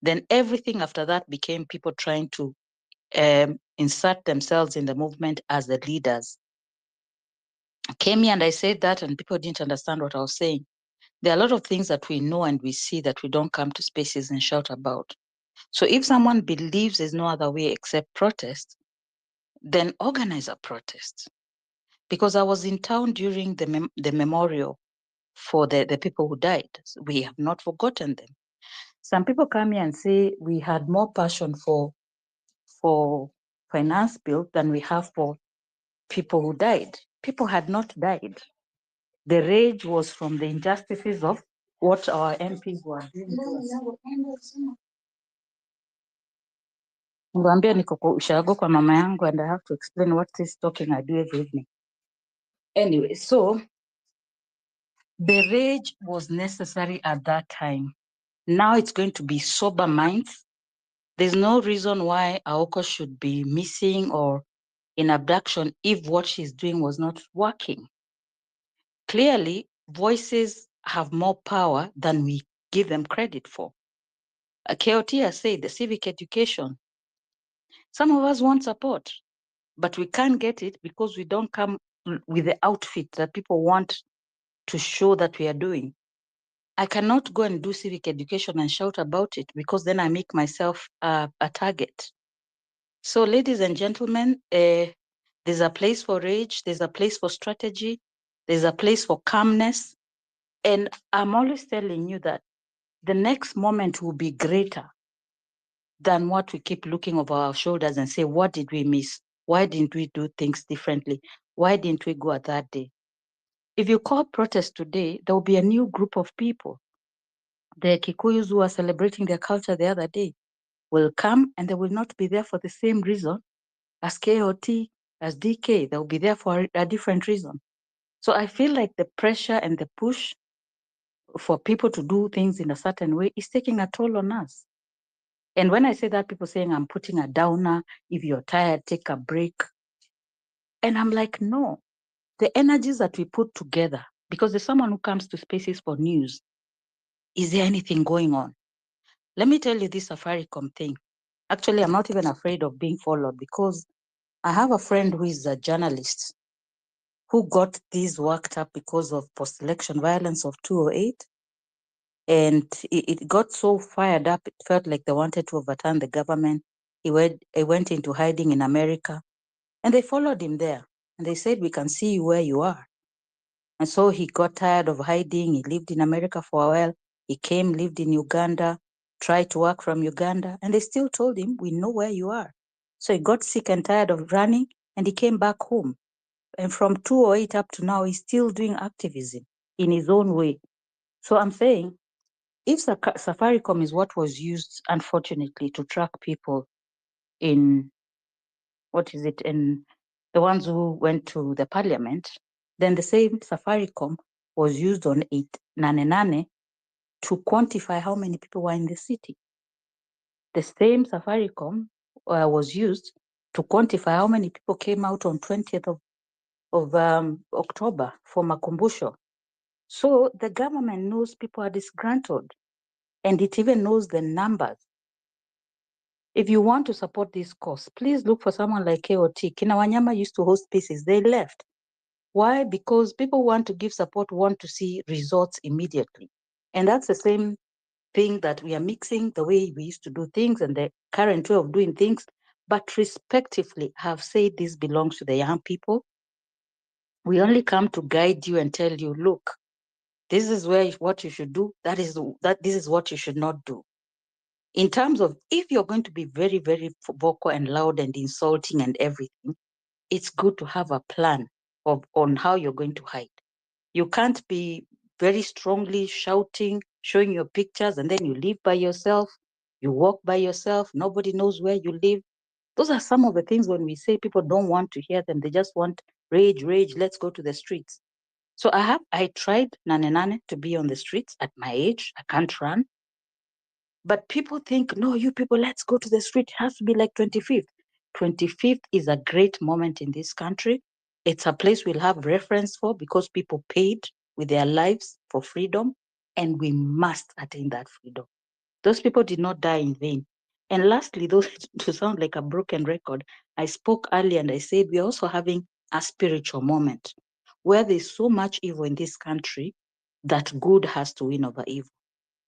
Then everything after that became people trying to insert themselves in the movement as the leaders. I came here and I said that, and people didn't understand what I was saying. There are a lot of things that we know and we see that we don't come to spaces and shout about. So if someone believes there's no other way except protest, then organize a protest. Because I was in town during the memorial for the people who died. We have not forgotten them. Some people come here and say we had more passion for finance bill than we have for people who died. People had not died. The rage was from the injustices of what our MPs were doing to us. Ngwambia niko kwa ushago kwa mama yangu and I have to explain what this talking I do every evening. Anyway, so the rage was necessary at that time. Now it's going to be sober minds. There's no reason why Aoko should be missing or in abduction if what she's doing was not working. Clearly, voices have more power than we give them credit for. KOT has said the civic education. Some of us want support, but we can't get it because we don't come with the outfit that people want to show that we are doing. I cannot go and do civic education and shout about it because then I make myself a target. So ladies and gentlemen, there's a place for rage, there's a place for strategy, there's a place for calmness. And I'm always telling you that the next moment will be greater than what we keep looking over our shoulders and say, what did we miss? Why didn't we do things differently? Why didn't we go at that day? If you call protest today, there will be a new group of people. The Kikuyus who are celebrating their culture the other day will come and they will not be there for the same reason as KOT, as DK. They will be there for a different reason. So I feel like the pressure and the push for people to do things in a certain way is taking a toll on us. And when I say that, people saying I'm putting a downer, if you're tired, take a break. And I'm like, no, the energies that we put together, because there's someone who comes to spaces for news. Is there anything going on? Let me tell you this Safaricom thing. Actually, I'm not even afraid of being followed because I have a friend who is a journalist who got this worked up because of post-election violence of 208. And it got so fired up, it felt like they wanted to overturn the government. He went into hiding in America and they followed him there. And they said, we can see you where you are. And so he got tired of hiding. He lived in America for a while. He came, lived in Uganda, tried to work from Uganda. And they still told him, we know where you are. So he got sick and tired of running and he came back home. And from 208 up to now, he's still doing activism in his own way. So I'm saying, if Safaricom is what was used, unfortunately, to track people in, in the ones who went to the parliament, then the same Safaricom was used on 899 to quantify how many people were in the city. The same Safaricom was used to quantify how many people came out on 20th of October for Makumbusho. So the government knows people are disgruntled and it even knows the numbers. If you want to support this cause, please look for someone like KOT. Kina Wanyama used to host pieces, they left. Why? Because people want to give support, want to see results immediately. And that's the same thing that we are mixing the way we used to do things and the current way of doing things, but respectively have said this belongs to the young people. We only come to guide you and tell you, look, this is what you should do. This is what you should not do. In terms of if you're going to be very, very vocal and loud and insulting and everything, it's good to have a plan on how you're going to hide. You can't be very strongly shouting, showing your pictures, and then you live by yourself, you walk by yourself, nobody knows where you live. Those are some of the things when we say people don't want to hear them, they just want rage, let's go to the streets. So I tried Nane to be on the streets at my age. I can't run. But people think, no, you people, let's go to the street. It has to be like 25th. 25th is a great moment in this country. It's a place we'll have reference for because people paid with their lives for freedom, and we must attain that freedom. Those people did not die in vain. And lastly, those to sound like a broken record, I spoke earlier and I said we're also having a spiritual moment where there's so much evil in this country that good has to win over evil.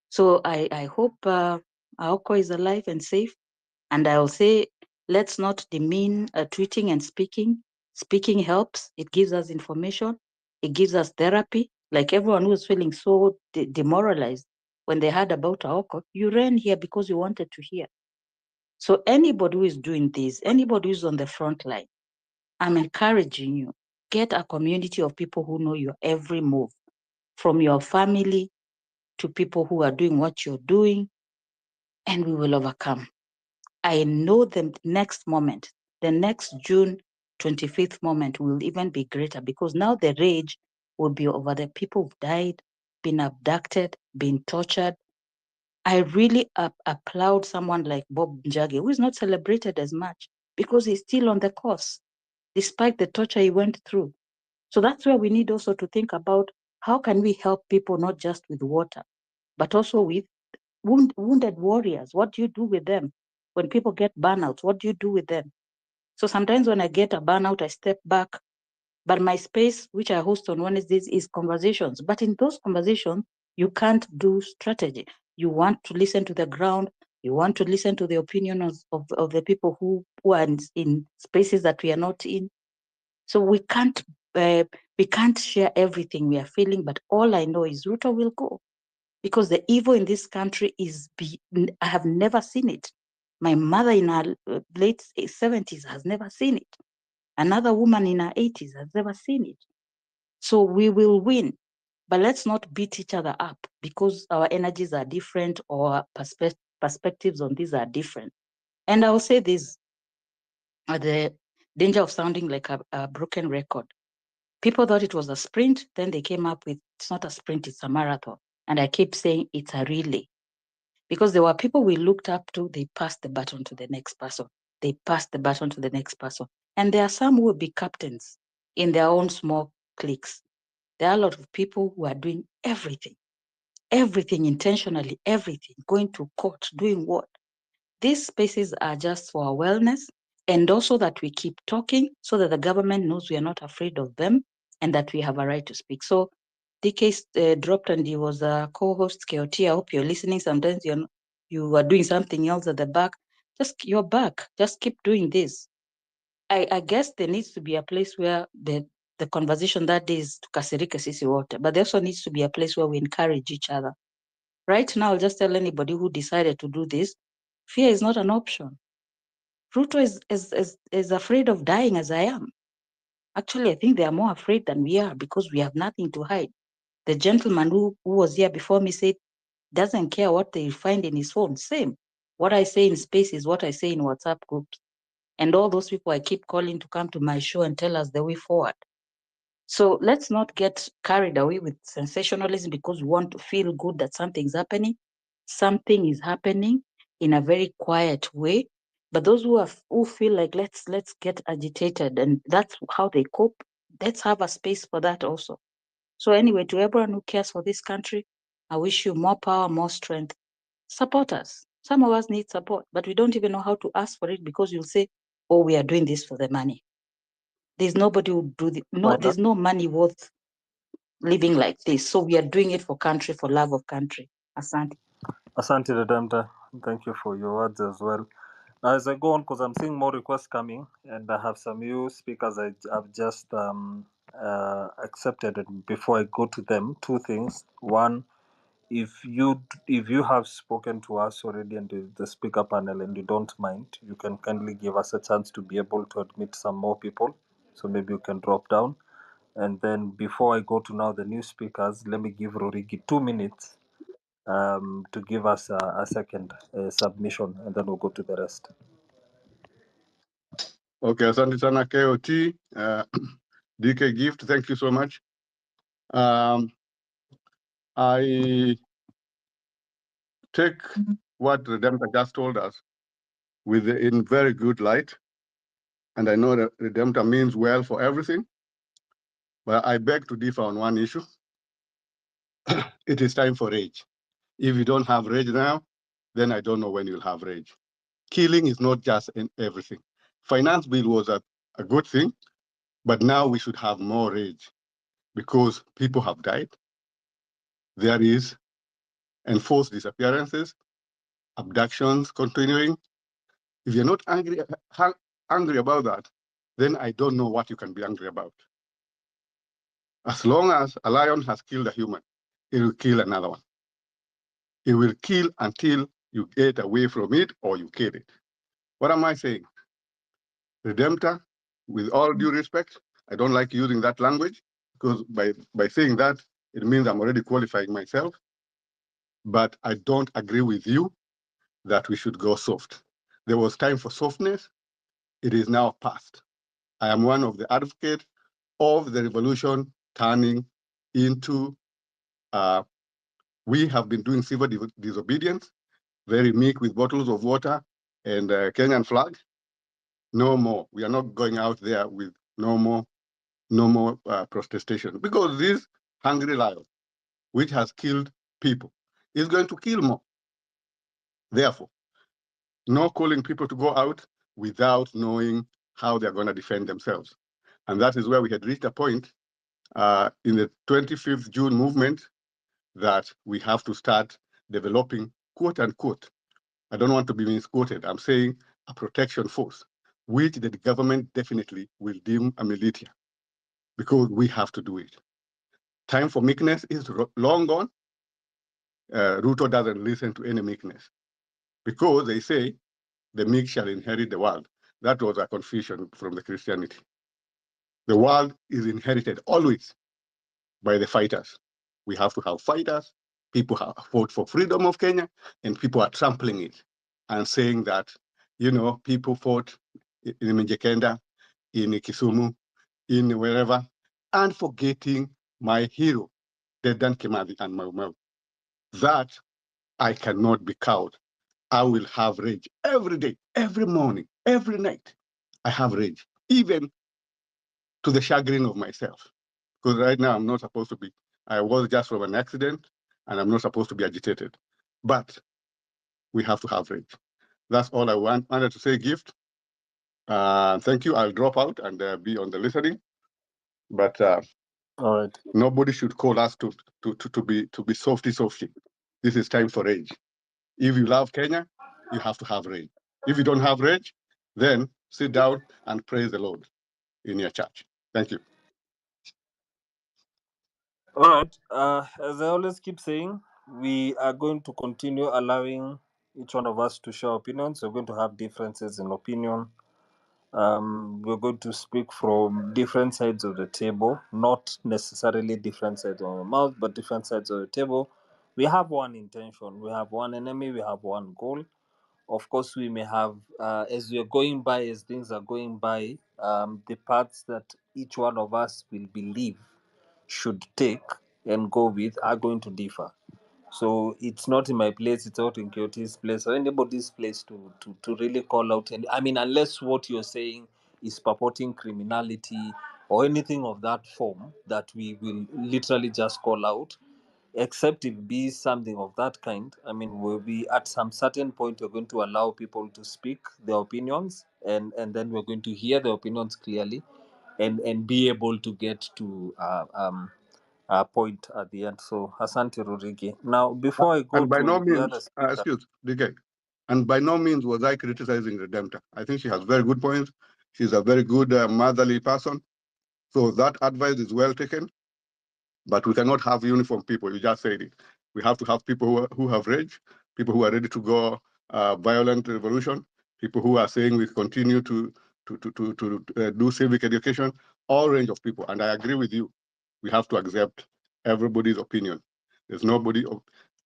So I hope Aoko is alive and safe. And I'll say, let's not demean tweeting and speaking. Speaking helps. It gives us information. It gives us therapy. Like everyone who was feeling so demoralized when they heard about Aoko, you ran here because you wanted to hear. So anybody who is doing this, anybody who's on the front line, I'm encouraging you, get a community of people who know your every move, from your family to people who are doing what you're doing, and we will overcome. I know the next moment, the next June 25th moment will even be greater because now the rage will be over the people who've died, been abducted, been tortured. I really applaud someone like Bob Njagi, who is not celebrated as much because he's still on the course, despite the torture he went through. So that's where we need also to think about how can we help people not just with water, but also with wounded warriors. What do you do with them? When people get burnouts, what do you do with them? So sometimes when I get a burnout, I step back. But my space, which I host on Wednesdays, is conversations. But in those conversations, you can't do strategy. You want to listen to the ground. You want to listen to the opinions of the people who are in spaces that we are not in. So we can't share everything we are feeling. But all I know is Ruto will go. Because the evil in this country I have never seen it. My mother in her late 70s has never seen it. Another woman in her 80s has never seen it. So we will win, but let's not beat each other up because our energies are different or our perspectives on these are different. And I will say this, the danger of sounding like a broken record. People thought it was a sprint, then they came up with, it's not a sprint, it's a marathon. And I keep saying it's a relay. Because there were people we looked up to, they passed the baton to the next person. They passed the baton to the next person. And there are some who will be captains in their own small cliques. There are a lot of people who are doing everything intentionally, everything, going to court, doing what? These spaces are just for our wellness, and also that we keep talking so that the government knows we are not afraid of them and that we have a right to speak. So DK dropped and he was a co-host, KOT. I hope you're listening. Sometimes you are doing something else at the back. You're back. Just keep doing this. I guess there needs to be a place where the conversation that day is tukasirike sisi wote, but there also needs to be a place where we encourage each other. Right now, I'll just tell anybody who decided to do this, fear is not an option. Ruto is afraid of dying as I am. Actually, I think they are more afraid than we are because we have nothing to hide. The gentleman who was here before me said, doesn't care what they find in his phone. Same. What I say in space is what I say in WhatsApp groups. And all those people I keep calling to come to my show and tell us the way forward. So let's not get carried away with sensationalism because we want to feel good that something's happening. Something is happening in a very quiet way. But those who feel like let's get agitated and that's how they cope, let's have a space for that also. So anyway, to everyone who cares for this country, I wish you more power, more strength. Support us. Some of us need support, but we don't even know how to ask for it because you'll say, oh, we are doing this for the money. There's nobody who do the, no, there's no money worth living like this. So we are doing it for country, for love of country. Asante. Asante Redempta. Thank you for your words as well. Now, as I go on, because I'm seeing more requests coming, and I have some new speakers I've just accepted. And before I go to them, two things. One, if you have spoken to us already and the speaker panel and you don't mind, you can kindly give us a chance to be able to admit some more people. So maybe you can drop down. And then before I go to now the new speakers, let me give Rorigi 2 minutes to give us a second submission, and then we'll go to the rest. Okay, asante sana KOT. DK Gift, thank you so much. I take what Redemptor just told us in very good light. And I know that Redemptor means well for everything, but I beg to differ on one issue. It is time for rage. If you don't have rage now, then I don't know when you'll have rage. Killing is not just in everything. Finance bill was a good thing, but now we should have more rage because people have died. There is enforced disappearances, abductions continuing. If you're not angry about that, then I don't know what you can be angry about. As long as a lion has killed a human, it will kill another one. It will kill until you get away from it or you kill it. What am I saying? Redemptor, with all due respect, I don't like using that language because by saying that, it means I'm already qualifying myself. But I don't agree with you that we should go soft. There was time for softness. It is now past. I am one of the advocates of the revolution turning into, we have been doing civil disobedience, very meek with bottles of water and Kenyan flag. No more. We are not going out there with no more protestation because this hungry lion, which has killed people, is going to kill more. Therefore, no calling people to go out without knowing how they're going to defend themselves. And that is where we had reached a point in the 25th June movement that we have to start developing, quote unquote, I don't want to be misquoted, I'm saying a protection force, which the government definitely will deem a militia, because we have to do it. Time for meekness is long gone. Ruto doesn't listen to any meekness, because they say the meek shall inherit the world. That was a confusion from the Christianity. The world is inherited always by the fighters. We have to have fighters. People have fought for freedom of Kenya, and people are trampling it and saying that, people fought in Mijekenda, in Kisumu, in wherever, and forgetting my hero, Dedan Kimathi and Mau Mau. That I cannot be cowed. I will have rage every day, every morning, every night. I have rage, even to the chagrin of myself. Because right now I'm not supposed to be, I was just from an accident and I'm not supposed to be agitated. But we have to have rage. That's all I wanted to say, Gift. Thank you. I'll drop out and be on the listening. But All right. nobody should call us to be softy. This is time for rage. If you love Kenya, you have to have rage. If you don't have rage, then sit down and praise the Lord in your church. Thank you. All right. As I always keep saying, we are going to continue allowing each one of us to share opinions. We're going to have differences in opinion. We're going to speak from different sides of the table, not necessarily different sides of the mouth, but different sides of the table. We have one intention, we have one enemy, we have one goal. Of course, we may have, as we are going by, as things are going by, the paths that each one of us will believe should take and go with are going to differ. So it's not in my place, it's not in Kyoti's place or anybody's place to really call out. And I mean, unless what you're saying is purporting criminality or anything of that form that we will literally just call out, except if it be something of that kind. I mean, we'll be at some certain point, we're going to allow people to speak their opinions, and then we're going to hear their opinions clearly and be able to get to point at the end. So, Asante Rurigi. Now, before I go And by no to the means, other speaker, DK, and by no means was I criticizing Redemptor. I think she has very good points. She's a very good motherly person. So that advice is well taken. But we cannot have uniform people. You just said it. We have to have people who have rage, people who are ready to go violent revolution, people who are saying we continue to do civic education, all range of people. And I agree with you. We have to accept everybody's opinion. There's nobody.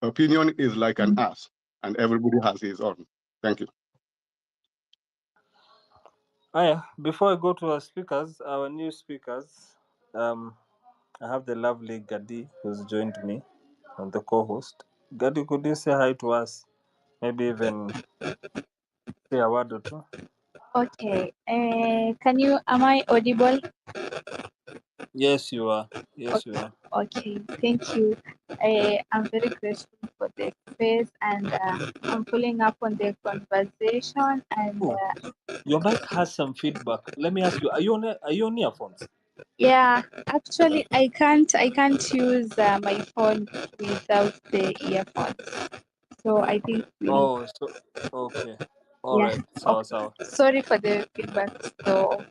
Opinion is like an ass, and everybody has his own. Thank you. before I go to our new speakers, I have the lovely Gadi who's joined me on the co-host. Gadi, could you say hi to us? maybe even say a word or two. Okay. Am I audible? Yes, you are. Yes, you are. Okay, thank you. I'm very grateful for the space and I'm following up on the conversation and Oh, your mic has some feedback. Let me ask you: Are you on earphones? yeah, actually I can't use my phone without the earphones. So I think Oh, so okay. All yeah. right. Sawa Okay. sawa. Sorry for the feedback. So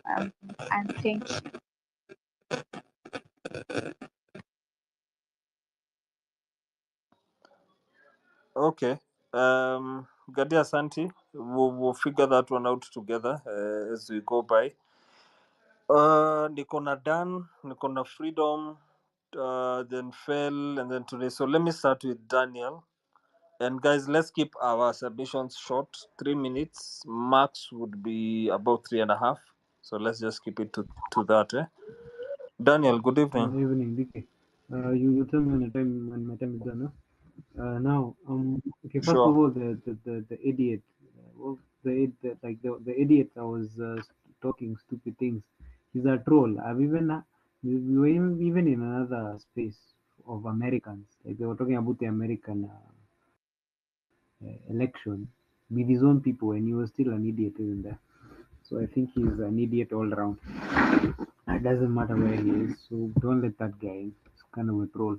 and thank you. Okay. Gadia Santi, we'll figure that one out together as we go by. Niko na Dan, niko na Freedom, then Fell, and then today. So let me start with Daniel. And guys, let's keep our submissions short. 3 minutes. Max would be about 3.5. So let's just keep it to that. Daniel, good evening. Evening, DK. You tell me when my time is done. Now, okay. First Sure. of all, the idiot, the idiot that was talking stupid things. He's a troll. We were even in another space of Americans. Like they were talking about the American election with his own people, and he was still an idiot even there. So I think he's an idiot all around. It doesn't matter where he is. So don't let that guy in. It's kind of a troll.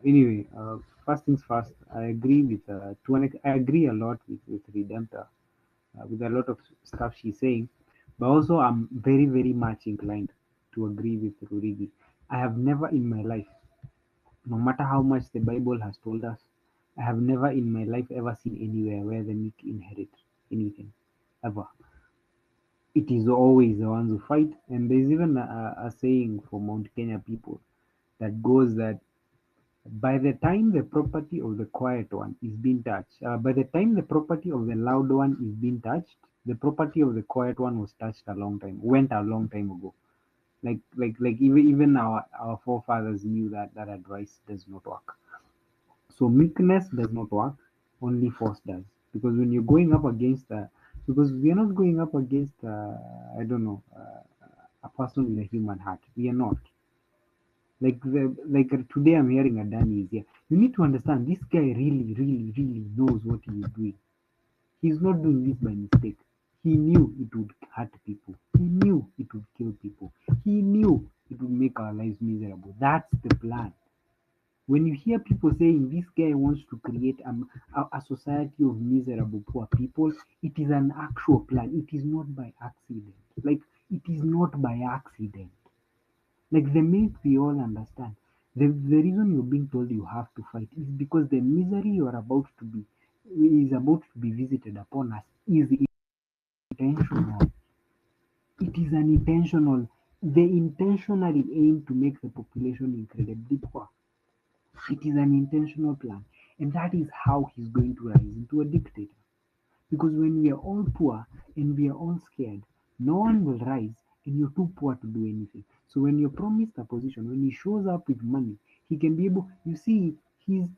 Anyway, first things first. I agree with I agree a lot with Redemptor, with a lot of stuff she's saying, but also I'm very much inclined to agree with Rurigi. I have never in my life, no matter how much the Bible has told us, I have never in my life ever seen anywhere where the meek inherit anything, ever. It is always the ones who fight, and there's even a saying for Mount Kenya people that goes that by the time the property of the quiet one is being touched, by the time the property of the loud one is being touched, the property of the quiet one was touched went a long time ago. Like even our forefathers knew that that advice does not work. So meekness does not work, only force does. Because when you're going up against, because we are not going up against, I don't know, a person with a human heart. We are not. Today I'm hearing Adani is here. You need to understand this guy really knows what he is doing. He's not doing this by mistake. He knew it would hurt people. He knew it would kill people. He knew it would make our lives miserable. That's the plan. When you hear people saying this guy wants to create a society of miserable poor people, it is an actual plan. It is not by accident. Like, it is not by accident. Like the minute we all understand, the reason you're being told you have to fight is because the misery you are about to be is about to be visited upon us is intentional. It is an intentional. They intentionally aim to make the population incredibly poor. It is an intentional plan, and that is how he's going to rise into a dictator. Because when we are all poor and we are all scared, no one will rise and you're too poor to do anything. So when you're promised a position, when he shows up with money, he can be able, you see, he's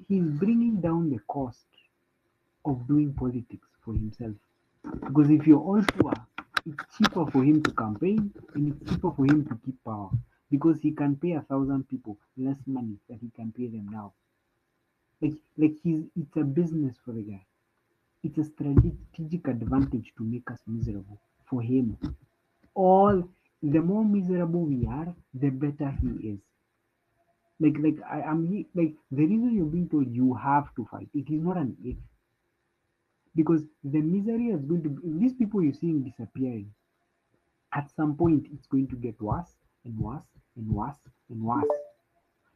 bringing down the cost of doing politics for himself. Because if you're all poor, it's cheaper for him to campaign and it's cheaper for him to keep power. Because he can pay 1,000 people less money than he can pay them now. It's a business for the guy. It's a strategic advantage to make us miserable for him. The more miserable we are, the better he is. The reason you're being told you have to fight, it is not an if. Because the misery is going to be, these people you're seeing disappearing, at some point it's going to get worse and worse and worse and worse.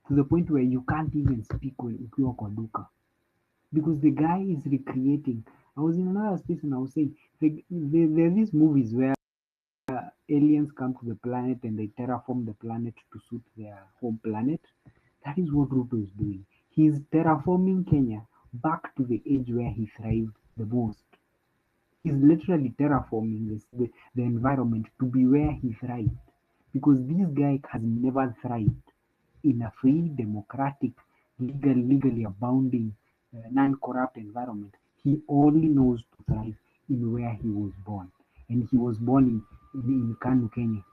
To the point where you can't even speak ukiwa kwa duka. Because the guy is recreating. I was in another space and I was saying, there are these movies where aliens come to the planet and they terraform the planet to suit their home planet. That is what Ruto is doing. He's terraforming Kenya back to the age where he thrived the most. He's literally terraforming the environment to be where he thrived. Because this guy has never thrived in a free, democratic, legally abounding non-corrupt environment. He only knows to thrive in where he was born, and he was born in Kanu, Kenya.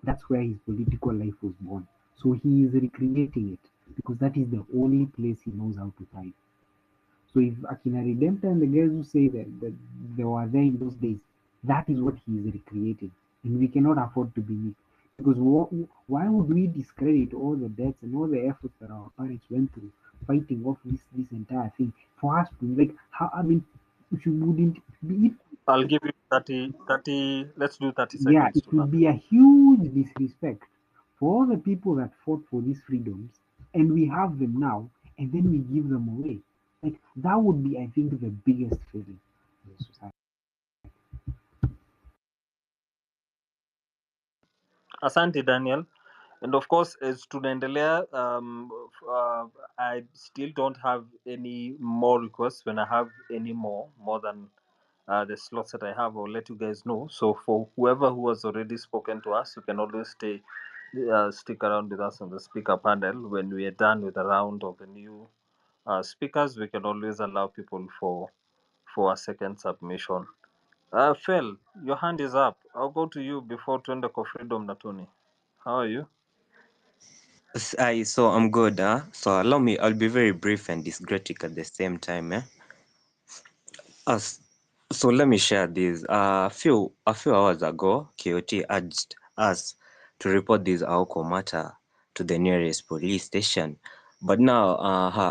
That's where his political life was born. So he is recreating it because that is the only place he knows how to thrive. So if Akina Redemptor and the guys who say that they were there in those days, that is what he is recreating. And we cannot afford to believe. Because why would we discredit all the deaths and all the efforts that our parents went through fighting off this entire thing for us to like how I mean if you wouldn't be I'll give you 30. Let's do 30 yeah, seconds it to would that. be a huge disrespect for all the people that fought for these freedoms and we have them now and then we give them away. Like that would be, I think, the biggest failing in the society. Asante Daniel. And of course, as tunaendelea, I still don't have any more requests. When I have any more than the slots that I have, I'll let you guys know. So for whoever who has already spoken to us, you can always stick around with us on the speaker panel. When we are done with a round of the new speakers, we can always allow people for a second submission. Phil, your hand is up. I'll go to you before tuende kwa Freedom Natuni. How are you? So I'm good, huh? So allow me, I'll be very brief and discretic at the same time, eh? As, so let me share this. A few hours ago, KOT urged us to report this Aoko matter to the nearest police station. But now,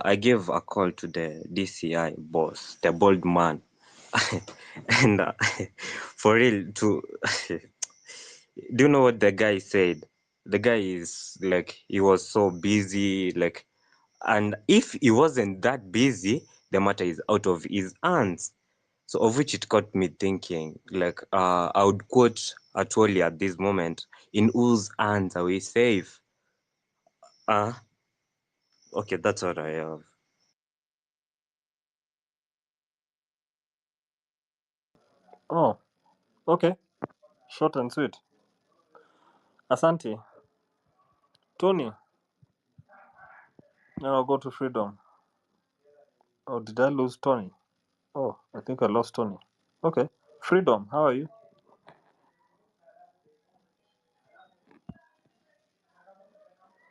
I gave a call to the DCI boss, the bold man, and for real, do you know what the guy said? The guy is like, he was so busy, like, and if he wasn't that busy, the matter is out of his hands. So of which it got me thinking, like, I would quote Atwoli at this moment, in whose hands are we safe? Okay, that's what I have. Oh, okay. Short and sweet. Asante. Tony, now I'll go to Freedom. Oh, did I lose Tony? Oh, I think I lost Tony. Okay. Freedom, how are you?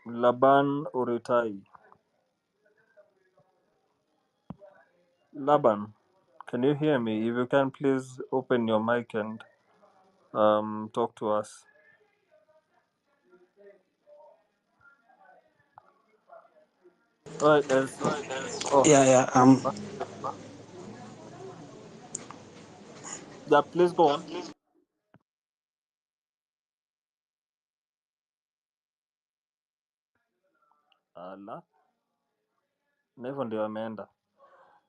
Laban Uritai. Laban, can you hear me? If you can, please open your mic and talk to us. All right, oh, Yeah, yeah. yeah, please go on. Allah, never ndio ameenda.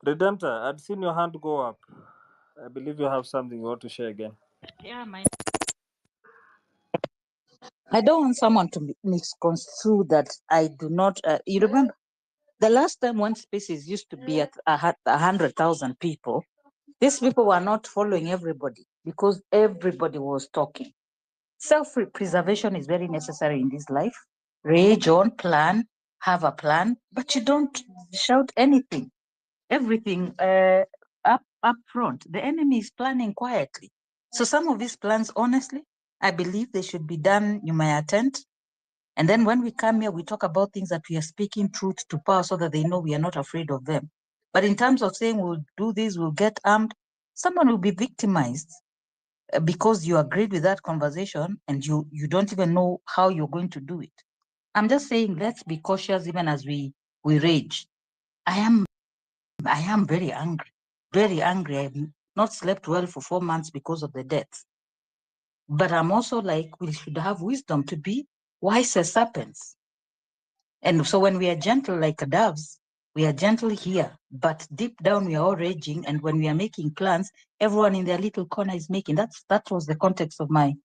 Redemptor, I'd seen your hand go up. I believe you have something you want to share again. Yeah, I don't want someone to misconstrue that I do not. You remember the last time when spaces used to be at 100,000 people, these people were not following everybody because everybody was talking. Self-preservation is very necessary in this life. Rage on, plan, have a plan, but you don't shout anything. Everything up front. The enemy is planning quietly. So some of these plans, honestly, I believe they should be done in my tent. And then when we come here, we talk about things that we are speaking truth to power so that they know we are not afraid of them. But in terms of saying we'll do this, we'll get armed, someone will be victimized because you agreed with that conversation and you don't even know how you're going to do it. I'm just saying let's be cautious even as we rage. I am very angry, very angry. I've not slept well for 4 months because of the deaths. But I'm also like, we should have wisdom to be wise as serpents. And so when we are gentle like doves, we are gentle here, but deep down we are all raging. And when we are making plans, everyone in their little corner is making. That was the context of my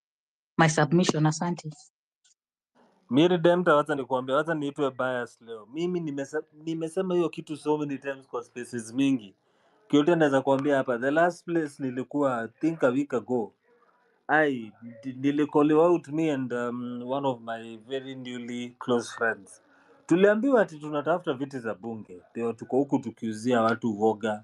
submission. Asante. Mi Redemptor, wacha nikuambia, wacha niitwe bias leo. Mimi nimesema hiyo kitu so many times kwa spaces mingi. Kyote naweza kuambia hapa, the last place nilikuwa, I think a week ago, nili call out me and one of my very newly close friends. Tuliambiwa ati tunatafuta viti za bunge, ndio tuko huku tukiuzia watu uoga.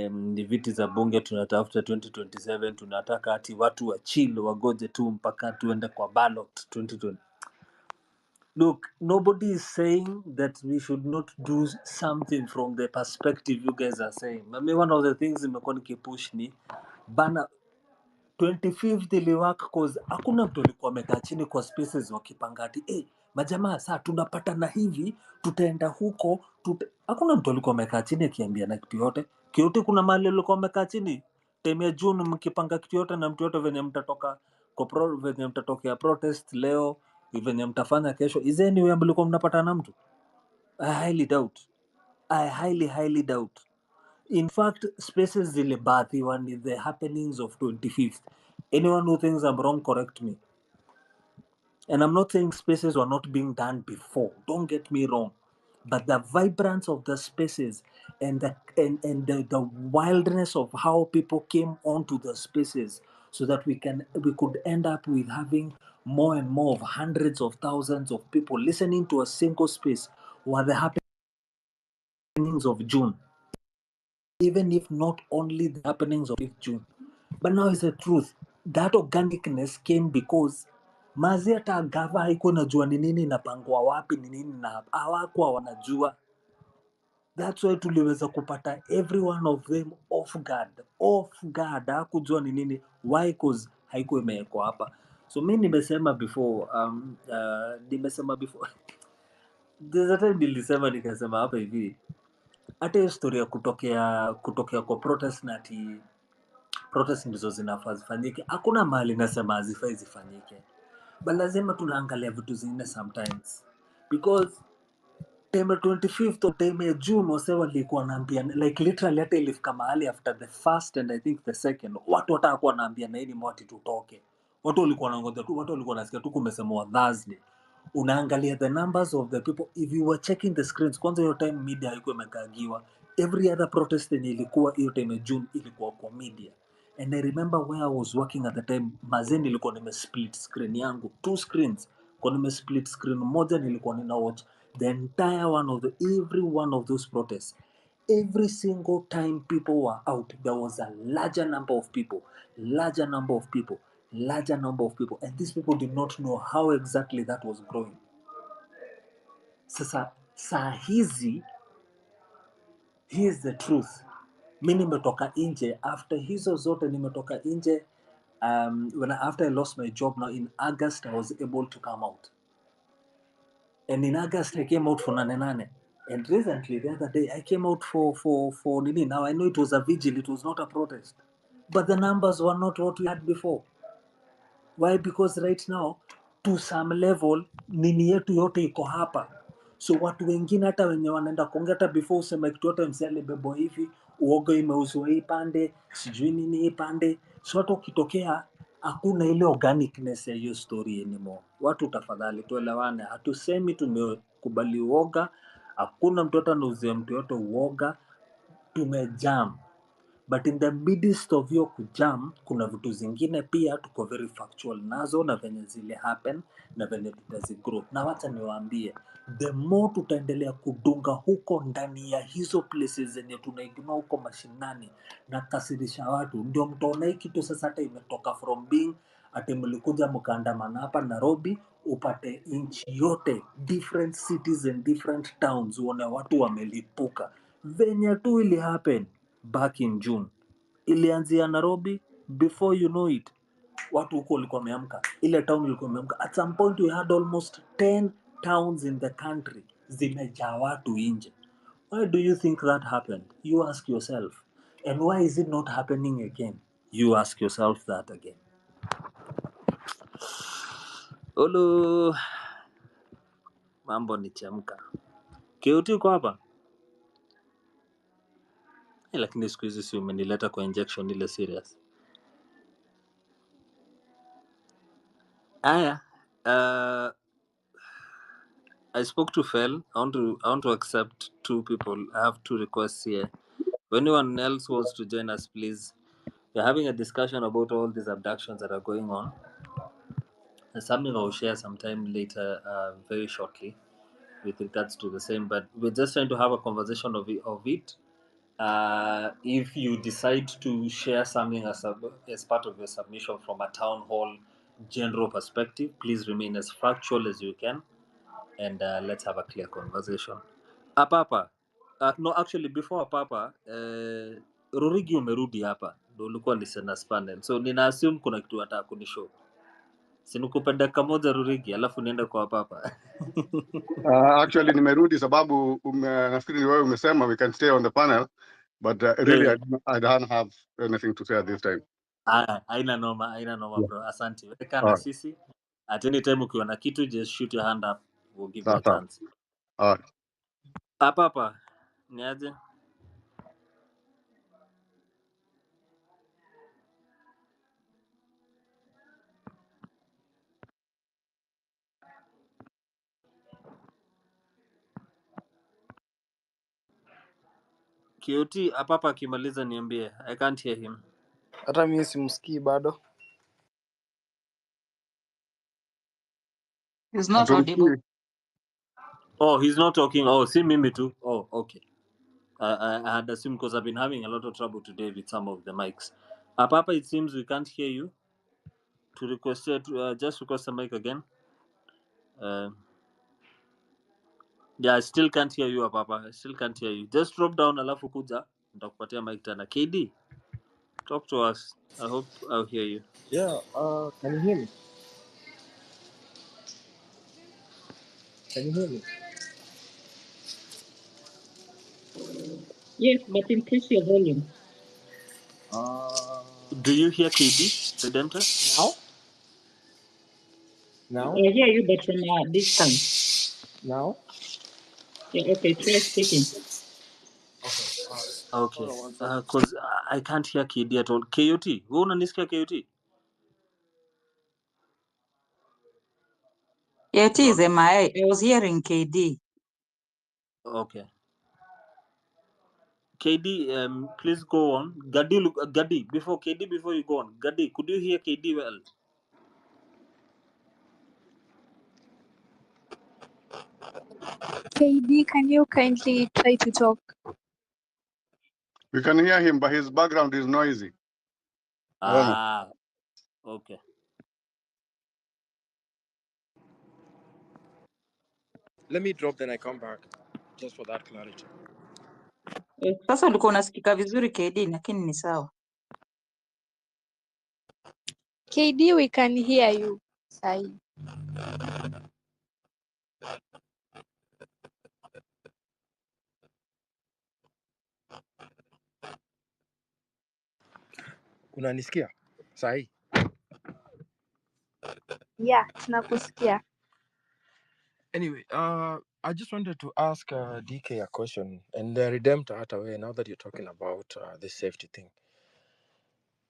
Ni viti za bunge tunatafuta 2027, tunataka ati watu wa chill wagoje tu mpaka tuende kwa ballot 2020. Look, nobody is saying that we should not do something from the perspective you guys are saying. I mean, one of the things nimekuwa nikipush ni bana 25th iliwork cause hakuna mtu alikuwa amekaa chini kwa spaces wakipanga ati majamaa saa tunapatana hivi tutaenda huko hakuna mtu alikuwa amekaa chini akiambia na kitu yote kiyote. Kuna mahali alikuwa amekaa chini time ya June mkipanga kitu yote na mtu yote venye mtatoka venye mtatokea protest leo venye mtafanya kesho, is there anywhere mlikuwa mnapatana na mtu? I highly doubt. I highly doubt. In fact, spaces zilibathiwa ni the happenings of 25th. Anyone who thinks I'm wrong, correct me. And I'm not saying spaces were not being done before. Don't get me wrong. But the vibrance of the spaces and the wildness of how people came onto the spaces so that we could end up with having more and more of hundreds of thousands of people listening to a single space were the happenings of June. Even if not only the happenings of 5th June. But now it's the truth. That organicness came because mazi hata gava haikuwa najua ni nini inapangwa wapi ni nini na hawakuwa wanajua. That's why tuliweza kupata every one of them off guard. Hakujua ni nini. Why? Cause haikuwa imewekwa hapa. So mi nimesema before there's a time nilisema nikasema hapa hivi hata hiyo story ya kutokea kwa protest na ati protest ndizo zinafaa zifanyike, hakuna mahali nasema hazifai zifanyike, but lazima tunaangalia vitu zingine sometimes because time 25th of time ya June wase walikuwa naambia like literally hata ilifika mahali after the first and I think the second watu watakuwa naambia na hii mwati tutoke. Watu walikuwa wanangoja tu, watu walikuwa nasikia tu kumesemwa Thursday. Unaangalia the numbers of the people, if you were checking the screens, kwanza hiyo time media haikuwa imekagiwa. Every other protest yenye ilikuwa hiyo time ya June ilikuwa kwa media. And I remember where I was working at the time, mazeni nilikuwa nimesplit screen yangu, 2 screens. Kwa nimesplit screen moja nilikuwa nina watch the entire every one of those protests. Every single time people were out, there was a larger number of people, and these people did not know how exactly that was growing. Sasa saa hizi, here's the truth. Mi nimetoka nje after hizo zote, nimetoka nje after I lost my job. Now in August I was able to come out, and in August I came out for Nane. And recently the other day I came out for Nini. Now I know it was a vigil, it was not a protest, but the numbers were not what we had before. Why? Because right now to some level nini yetu yote iko hapa, so watu wengine hata wenye wanaenda kuongea hata before useme kitu yote msele bebo hivi uoga imeuzwa hii pande sijui nini hii pande, so hata ukitokea hakuna ile organicness ya hiyo story anymore. Watu tafadhali tuelewane, hatusemi tumekubali uoga, hakuna mtu hata anauzia mtu yote uoga, tumejam. But in the midst of hiyo kujam, kuna vitu zingine pia tuko very factual nazo na venye zile happen na venye tutazigrow. Na wacha niwaambie, the more tutaendelea kudunga huko ndani ya hizo places zenye tunaignore huko mashinani na kasirisha watu, ndio mtaona hii kitu sasa hata imetoka from being ati mlikuja mkaandamana hapa Nairobi, upate nchi yote, different cities and different towns, uone watu wamelipuka. Venye tu ili happen back in June. Ilianzia Nairobi, before you know it, watu huko walikuwa wameamka. Ile town ilikuwa imeamka. At some point we had almost 10 towns in the country zimejaa watu nje. Why do you think that happened? You ask yourself. And why is it not happening again? You ask yourself that again. Olo, mambo ni chemka. Kiuti uko hapa? Lakini siku hizi si umenileta kwa injection ile serious. Aya, I spoke to Fel. I want to accept 2 people. I have 2 requests here. If anyone else wants to join us, please. We're having a discussion about all these abductions that are going on. And something I'll share sometime later, very shortly. with regards to the same, but we're just trying to have a conversation of it. If you decide to share something as part of your submission from a town hall general perspective, please remain as factual as you can, and let's have a clear conversation. Apapa, no, actually before Apapa, Rurigi umerudi hapa, ndo ulikuwa listeners panel, so nina assume kuna kitu nataka kunishow. Sinikupe dakika moja Rurigi, alafu niende kwa Apapa. Actually nimerudi sababu nafikiri ni wewe umesema we can stay on the panel, but really I don't have anything to say at this time. Haina noma Yeah. bro, asante. Weka na sisi. At any time ukiwa na kitu, just shoot your hand up, we'll give you a chance. Hapa niaje? Kioti hapa akimaliza niambie. I can't hear him. Hata mimi simsikii bado. He's not audible. Oh, he's not talking. Oh, see mimi too. Oh, okay. I had assumed because I've been having a lot of trouble today with some of the mics. Papa, it seems we can't hear you. To request just request the mic again. Yeah, I still can't hear you, Papa. I still can't hear you. Just drop down alafu kuja. Nitakupatia mic tena. KD, talk to us. I hope I'll hear you. Yeah, can you hear me? Can you hear me? Yes, but increase your volume. Do you hear KD, Redemptor? Now? I hear you, but from a distance. Now? Yeah, okay, try speaking. Okay. Because I can't hear KD at all. KOT. Wewe unanisikia KOT? Yeah, it is MIA. I was hearing KD. Okay. KD, please go on. Gadi, before you go on. Gadi, could you hear KD well? KD, can you kindly try to talk? We can hear him, but his background is noisy. Okay. Let me drop, then I come back, just for that clarity. Sasa ulikuwa unasikika vizuri KD, lakini ni sawa. KD, we can hear you. Sai. Unanisikia sahi? Yeah, tunakusikia. Anyway, I just wanted to ask DK a question, and Redemptor hata wewe, now that you're talking about this safety thing.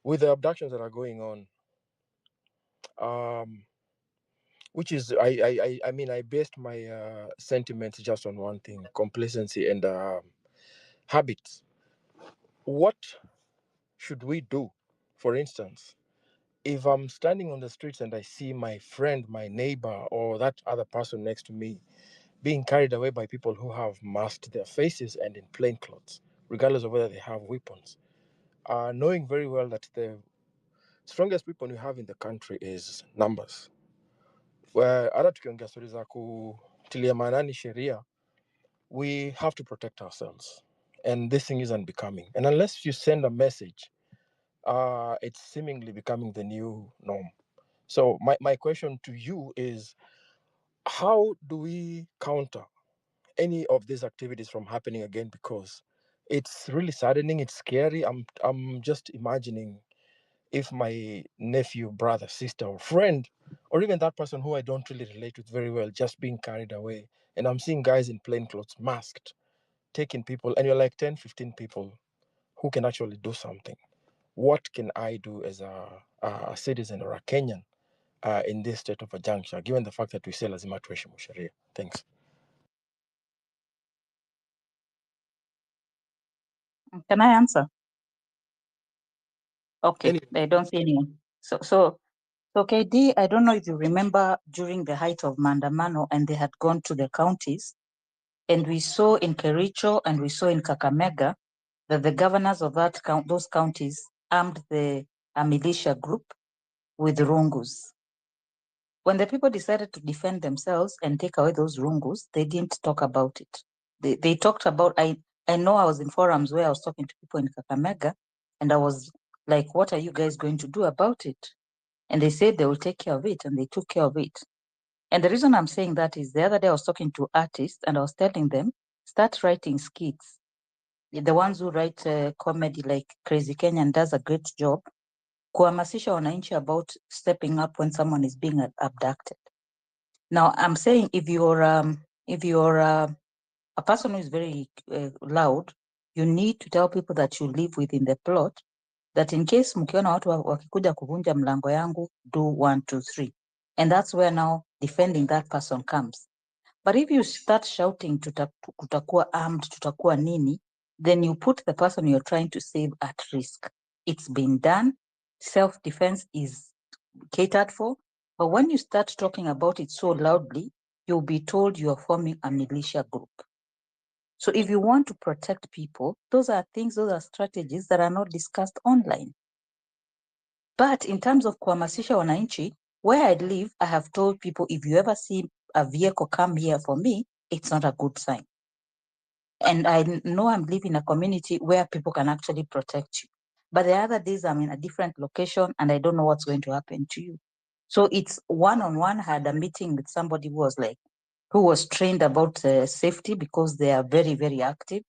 With the abductions that are going on, which is, I mean, I based my sentiments just on one thing: complacency and habits. What should we do? For instance, if I'm standing on the streets and I see my friend, my neighbor, or that other person next to me being carried away by people who have masked their faces and in plain clothes, regardless of whether they have weapons, knowing very well that the strongest people you have in the country is numbers. Hata tukiongea stori za kutilia maanani sheria, we have to protect ourselves, and this thing is unbecoming. And unless you send a message, it's seemingly becoming the new norm. So my question to you is, how do we counter any of these activities from happening again? Because it's really saddening, it's scary. I'm just imagining if my nephew, brother, sister, or friend, or even that person who I don't really relate with very well, just being carried away, and I'm seeing guys in plain clothes, masked, taking people, and you're like 10, 15 people who can actually do something. What can I do as a citizen or a Kenyan in this state of a juncture, given the fact that we say lazima tuheshimu sheria? Thanks. Can I answer? Okay, I don't see anyone. So KD, I don't know if you remember during the height of Maandamano and they had gone to the counties And we saw in Kericho and we saw in Kakamega that the governors of those counties armed a militia group with rungus. When the people decided to defend themselves and take away those rungus, they didn't talk about it. They talked about, I know I was in forums where I was talking to people in Kakamega, and I was like, what are you guys going to do about it? And they said they will take care of it, and they took care of it. And the reason I'm saying that is the other day I was talking to artists and I was telling them, start writing skits. The ones who write comedy like Crazy Kenyan does a great job. Kuhamasisha wananchi about stepping up when someone is being abducted. Now I'm saying if you're a person who is very loud, you need to tell people that you live within the plot that in case mkiona watu wakikuja kuvunja mlango yangu, do 1, 2, 3. And that's where now defending that person comes. But if you start shouting, tutakuwa armed, tutakuwa nini, then you put the person you're trying to save at risk. It's been done. Self-defense is catered for. But when you start talking about it so loudly, you'll be told you're forming a militia group. So if you want to protect people, those are strategies that are not discussed online. But in terms of kuhamasisha wananchi, where I live, I have told people, if you ever see a vehicle come here for me, it's not a good sign. And I know I'm living in a community where people can actually protect you. But the other days I'm in a different location and I don't know what's going to happen to you. So it's one-on-one. I had a meeting with somebody who was trained about safety because they are very, very active.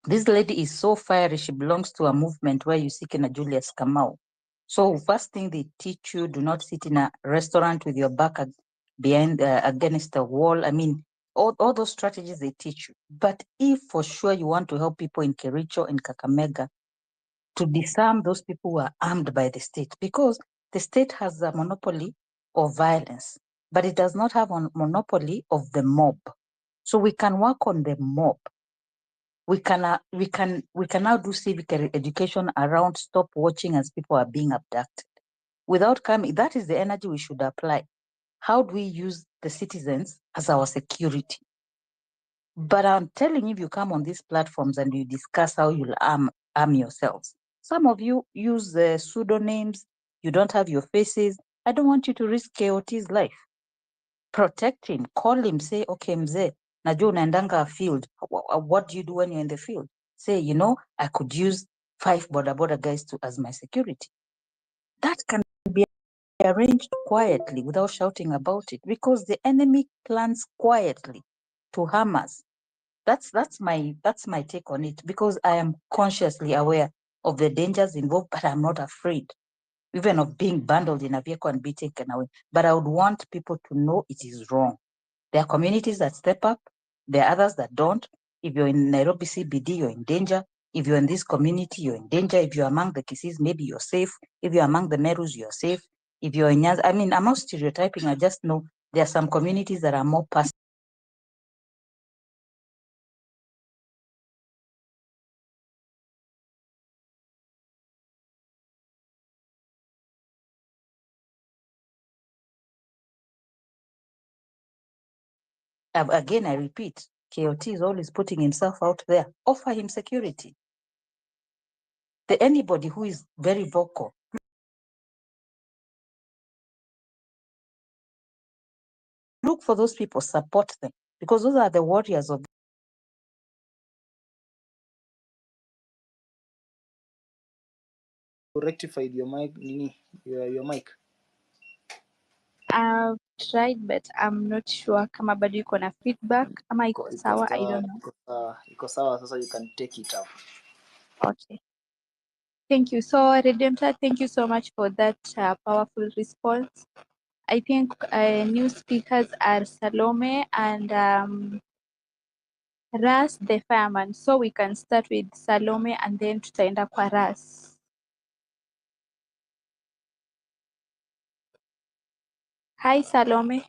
This lady is so fiery. She belongs to a movement where you see Kina Julius Kamau. So first thing they teach you, do not sit in a restaurant with your back behind against a wall. I mean, all those strategies they teach you. But if for sure you want to help people in Kericho and Kakamega, to disarm those people who are armed by the state, because the state has a monopoly of violence, but it does not have a monopoly of the mob. So we can work on the mob. We can now do civic education around stop watching as people are being abducted. Without coming, that is the energy we should apply. How do we use the citizens as our security? But I'm telling you, if you come on these platforms and you discuss how you'll arm yourselves, some of you use pseudonyms, you don't have your faces. I don't want you to risk KOT's life. Protect him, call him, say, okay, mzee, najua unaendanga field. What do you do when you're in the field? Say, I could use 5 border guys as my security. That can be arranged quietly without shouting about it, because the enemy plans quietly to harm us. That's my take on it, because I am consciously aware of the dangers involved, but I'm not afraid even of being bundled in a vehicle and be taken away. But I would want people to know it is wrong. There are communities that step up, there are others that don't. If you're in Nairobi CBD, you're in danger. If you're in this community, you're in danger. If you're among the Kisis, maybe you're safe. If you're among the Merus, you're safe. If you're in Nyanza, I mean, I'm not stereotyping, I just know there are some communities that are more passive. Again, I repeat, KOT is always putting himself out there. Offer him security. Anybody who is very vocal, look for those people, support them, because those are the warriors of. Rectified your mic, your mic. I've tried but I'm not sure kama bado iko na feedback ama iko sawa, I don't know. Iko sawa, sasa you can take it up. Okay. Thank you. So Redemptor, thank you so much for that powerful response. I think new speakers are Salome and Ras the fireman. So we can start with Salome and then tutaenda kwa Ras. Hi Salome.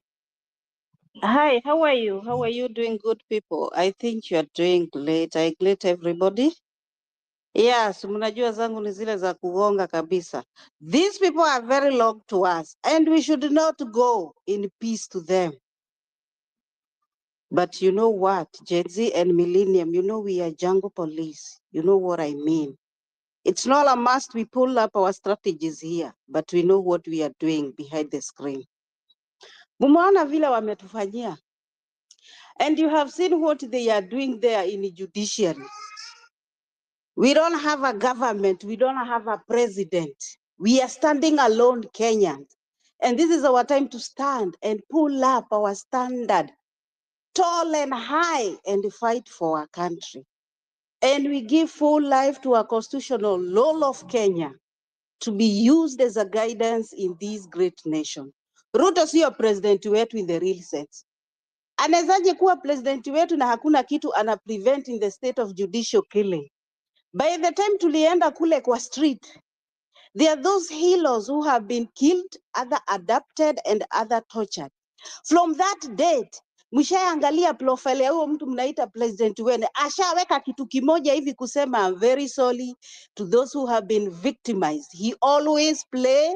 Hi, how are you? How are you doing, good people? I think you are doing great. I greet everybody. Yes, mnajua zangu ni zile za kugonga kabisa. These people are very long to us and we should not go in peace to them. But you know what, Gen Z and Millennium, you know we are jungle police. You know what I mean? It's not a must we pull up our strategies here, but we know what we are doing behind the screen. Mumeona vile wametufanyia. And you have seen what they are doing there in the judiciary. We don't have a government. We don't have a president. We are standing alone, Kenyans. And this is our time to stand and pull up our standard, tall and high, and fight for our country. And we give full life to our constitutional law of Kenya to be used as a guidance in this great nation. Ruto sio president wetu in the real sense. Anawezaje kuwa president wetu na hakuna kitu ana prevent in the state of judicial killing? By the time tulienda kule kwa street, there are those heroes who have been killed, other adopted, and other tortured. From that date, mshaangalia profile ya huyo mtu mnaita president wenu, ashaweka kitu kimoja hivi kusema I'm very sorry to those who have been victimized. He always play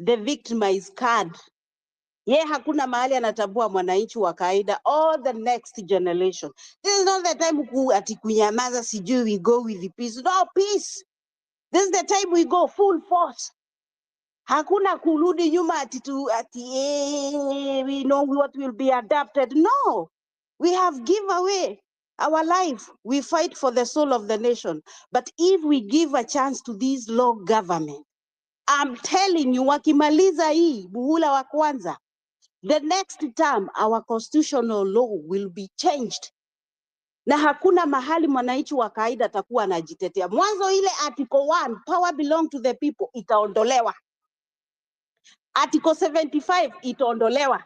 the victimized card. Ye hakuna mahali anatambua mwananchi wa kawaida or the next generation. This is not the time ati kunyamaza sijui we go with the peace. No peace. This is the time we go full force. Hakuna kurudi nyuma we know what will be adapted. No, we have give away our life. We fight for the soul of the nation. But if we give a chance to this law government, I'm telling you, wakimaliza hii muhula wa kwanza, the next term our constitutional law will be changed. Na hakuna mahali mwananchi wa kawaida atakuwa anajitetea. Mwanzo ile article 1, power belong to the people, itaondolewa. Article 75 itaondolewa.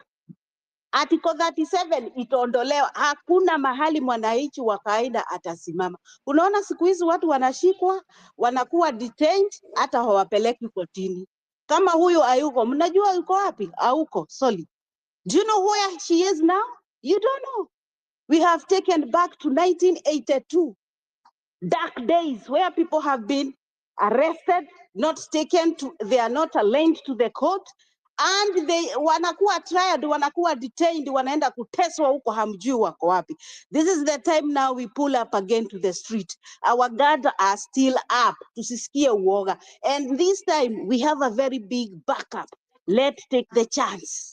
Article 37 itaondolewa. Hakuna mahali mwananchi wa kawaida atasimama. Unaona siku hizi watu wanashikwa, wanakuwa detained, hata hawapeleki kotini. Kama huyo hayuko, mnajua yuko wapi? Hauko, sorry. Do you know where she is now? You don't know. We have taken back to 1982. Dark days where people have been arrested, not taken to, they are not aligned to the court, and they wanakuwa tried, wanakuwa detained, wanaenda kuteswa huko hamjui wako wapi. This is the time now we pull up again to the street. Our guards are still up, tusisikie uoga. And this time we have a very big backup. Let's take the chance.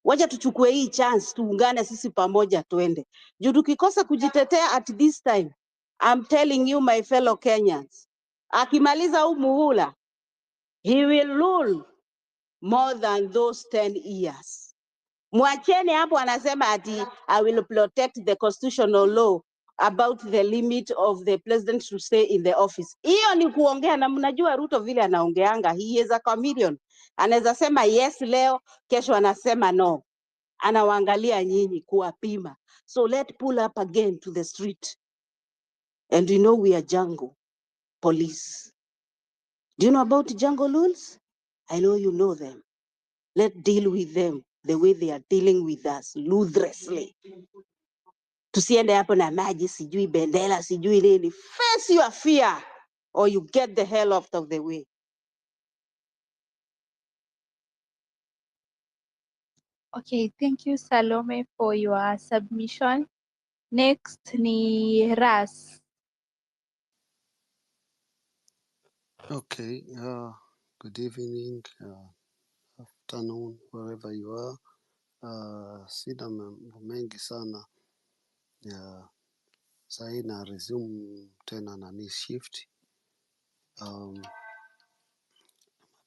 Wacha tuchukue hii chance, tuungane sisi pamoja tuende. Juu tukikosa kujitetea at this time, I'm telling you my fellow Kenyans, akimaliza huu muhula, he will rule more than those 10 years. Mwacheni hapo anasema ati I will protect the constitutional law about the limit of the president to stay in the office. Hiyo ni kuongea, na mnajua Ruto vile anaongeanga, he is a chameleon. Anaweza sema yes leo, kesho anasema no. Anawaangalia nyinyi kuwapima. So let's pull up again to the street. And we know we are jungle police. Do you know about jungle rules? I know you know them. Let's deal with them the way they are dealing with us, ruthlessly. Tusiende hapo na maji, sijui bendera, sijui nini. Face your fear or you get the hell out of the way. Okay, thank you Salome for your submission. Next ni Ras. Okay, good evening, afternoon, wherever you are. Sina mambo mengi sana. Sahi na resume tena nani shift.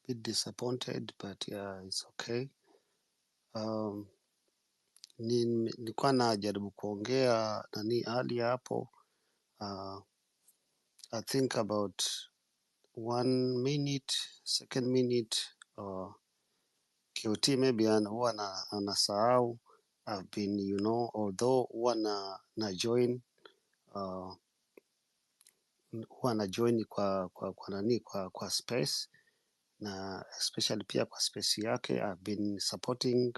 Bit disappointed, but yeah, it's okay. Nilikuwa najaribu kuongea nani hali hapo. I think about 1 minute, second minute, QT maybe huwa anasahau. I've been, you know, although huwa na join huwa na join kwa space, na especially pia kwa space yake I've been supporting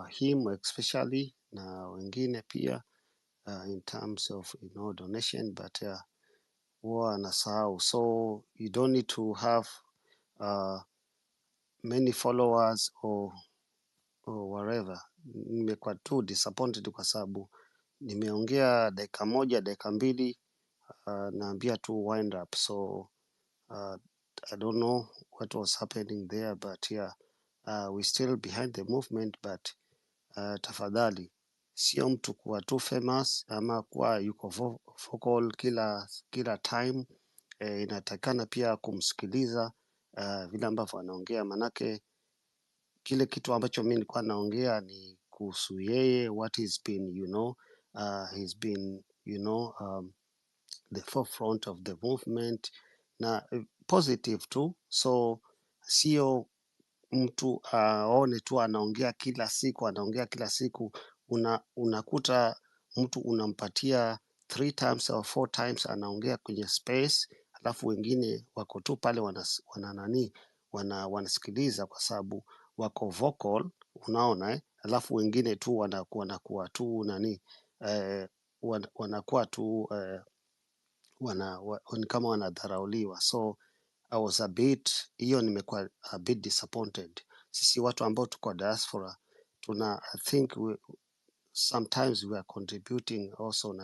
him especially na wengine pia in terms of, you know, donation, but huwa anasahau. So you don't need to have many followers or whatever. nimekuwa tu disappointed kwa sababu nimeongea dakika moja, dakika mbili, naambia tu wind up. So I don't know what was happening there, but yeah, we still behind the movement, but tafadhali sio mtu kuwa tu famous ama kuwa yuko vocal kila time. Inatakikana pia kumsikiliza vile ambavyo anaongea, manake kile kitu ambacho mimi nilikuwa naongea ni kuhusu yeye, what he's been, he's been, the forefront of the movement na positive tu, so sio mtu aone tu anaongea kila siku, unakuta mtu unampatia 3 times or 4 times anaongea kwenye space, alafu wengine wako tu pale wanasikiliza kwa sababu wako vocal, unaona alafu wengine tu wanakuwa tu wanakuwa tu ni kama wanadharauliwa. So I was nimekuwa a bit disappointed. Sisi watu ambao tuko diaspora I think sometimes we are contributing also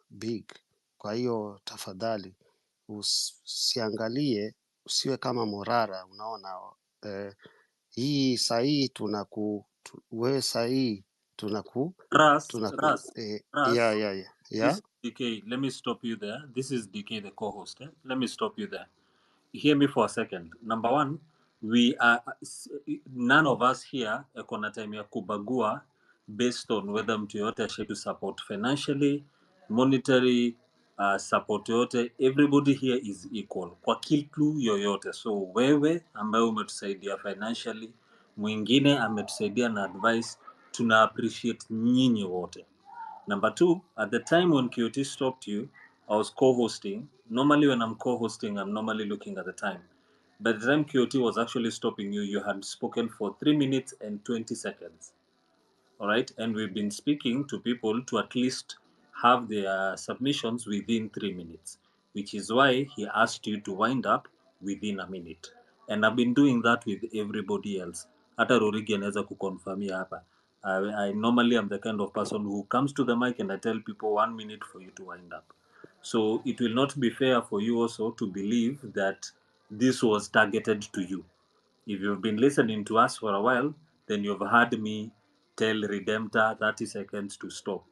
big. Kwa hiyo tafadhali usiangalie, usiwe kama Morara, unaona hii sahii wewe sahii Ras, tunaku Ras, Ras. This yeah. is DK. Let me stop you there. This is DK, the co-host. Let me stop you there. Hear me for a second. Number one, we are none of us here kona time ya kubagua based on whether mtu yote ashai to support financially, monetary, support yote. Everybody here is equal kwa kitu yoyote. So wewe ambaye umetusaidia financially, mwingine ametusaidia na advice, tuna appreciate nyinyi wote. Number two, at the time when QT stopped you, I was co-hosting. Normally, when I'm co-hosting, I'm normally looking at the time. By the time QT was actually stopping you, you had spoken for 3 minutes and 20 seconds. All right, and we've been speaking to people to at least have their submissions within 3 minutes, which is why he asked you to wind up within a minute. And I've been doing that with everybody else. Hata Rorigi anaweza kuconfirmia hapa. I normally am the kind of person who comes to the mic and I tell people 1 minute for you to wind up. So it will not be fair for you also to believe that this was targeted to you. If you've been listening to us for a while, then you've heard me tell Redemptor 30 seconds to stop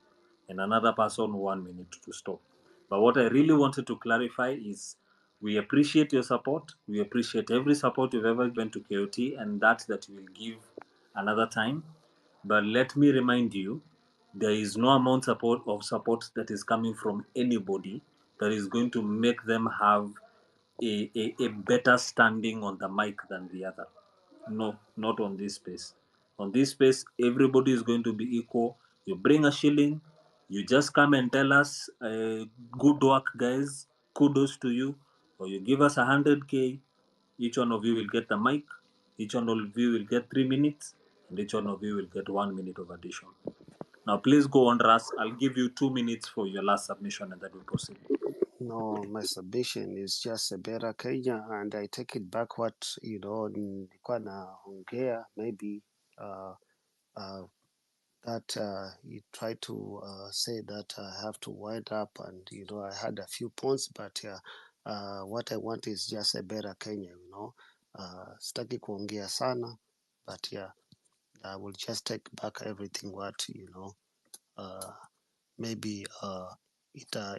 and another person 1 minute to stop. But what I really wanted to clarify is we appreciate your support. We appreciate every support you've ever given to KOT and that you will give another time. But let me remind you, there is no amount of support that is coming from anybody that is going to make them have a better standing on the mic than the other. No, not on this space. On this space, everybody is going to be equal. You bring a shilling, you just come and tell us, good work, guys, kudos to you, or you give us 100K, each one of you will get the mic, each one of you will get 3 minutes, and each one of you will get 1 minute of addition. Now, please go on, Ras. I'll give you 2 minutes for your last submission, and then we'll proceed. No, my submission is just a better Kenya, and I take it back what nilikuwa naongea maybe that you try to say that I have to wind up, and I had a few points, but what I want is just a better Kenya. Sitaki kuongea sana, but yeah, I will just take back everything what uh, maybe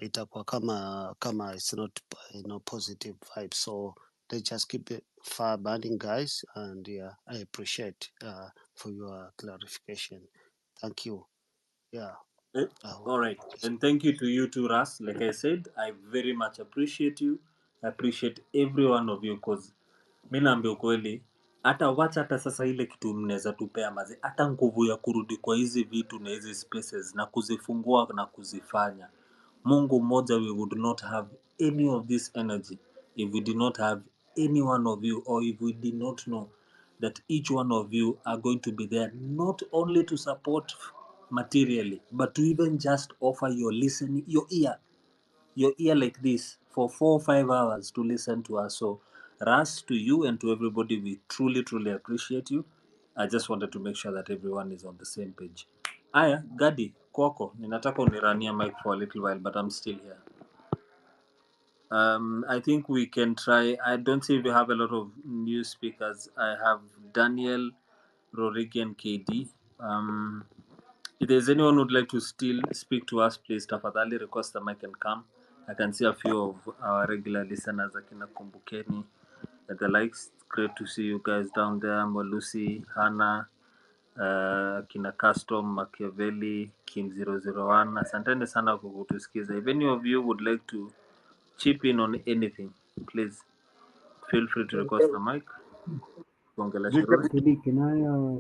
itakuwa kama it's not positive vibe, so let's just keep it fire burning, guys, and yeah, I appreciate for your clarification. Thank you. Yeah. All right. And thank you to you too, Ras. Like I said, I very much appreciate you. I appreciate every one of you because mi naambia ukweli, hata wacha hata sasa ile kitu mnaweza tupea mazi, hata nguvu ya kurudi kwa hizi vitu na hizi spaces na kuzifungua na kuzifanya. Mungu mmoja, we would not have any of this energy if we did not have any one of you, or if we did not know that each one of you are going to be there not only to support materially, but to even just offer your listening, your ear like this for 4 or 5 hours to listen to us. So, Ras, to you and to everybody, we truly, truly appreciate you. I just wanted to make sure that everyone is on the same page. Aya, Gadi, kwako, ninataka unirania mic for a little while, but I'm still here. I think we can try. I don't see if we have a lot of new speakers. I have Daniel, Rorigan, KD. If there's anyone who'd like to still speak to us, please tafadhali request the mic and come. I can see a few of our regular listeners, Akina Kumbukeni, and the likes. Great to see you guys down there. Molusi, Hannah, Kina Custom, Machiavelli, Kim001. Asanteni sana kwa kutusikiza. If any of you would like to chip in on anything, please feel free to request the mic. Kuongelea Shiruri. Teddy, can I,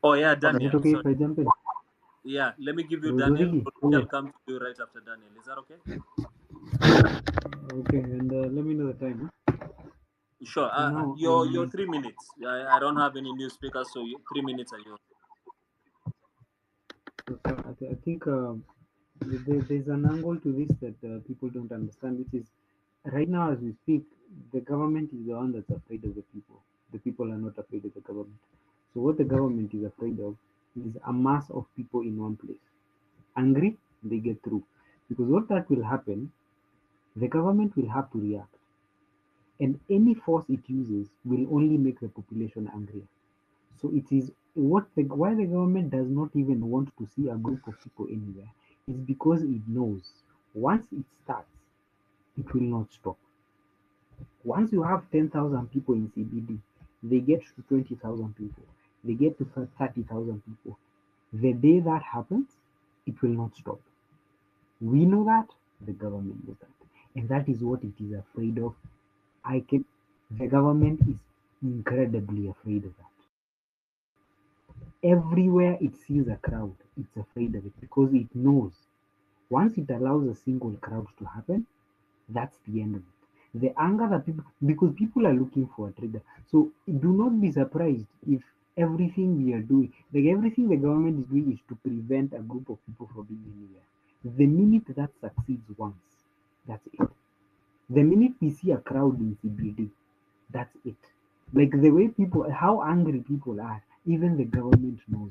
Oh yeah, is Okay. it Daniel. okay if Sorry. I jump in? Yeah, let me give you Daniel. Rorigi, I'll okay. come to you right after Daniel. Is that okay? Okay, and let me know the time. Huh? Sure. So now, Your 3 minutes. I don't have any new speakers, so 3 minutes are yours. I think there's an angle to this that people don't understand, which is right now as we speak, the government is the one that's afraid of the people. The people are not afraid of the government. So what the government is afraid of is a mass of people in one place. Angry, they get through. Because what that will happen, the government will have to react. And any force it uses will only make the population angrier. So it is why the government does not even want to see a group of people anywhere is because it knows once it starts, it will not stop. Once you have 10,000 people in CBD, they get to 20,000 people, they get to 30,000 people. The day that happens, it will not stop. We know that, the government knows that. And that is what it is afraid of. The government is incredibly afraid of that. Everywhere it sees a crowd, it's afraid of it because it knows once it allows a single crowd to happen, that's the end of it. The anger that because people are looking for a trigger. So do not be surprised if everything we are doing, like everything the government is doing, is to prevent a group of people from being anywhere. The minute that succeeds once, that's it. The minute we see a crowd in CBD, that's it. Like the way people, how angry people are, even the government knows.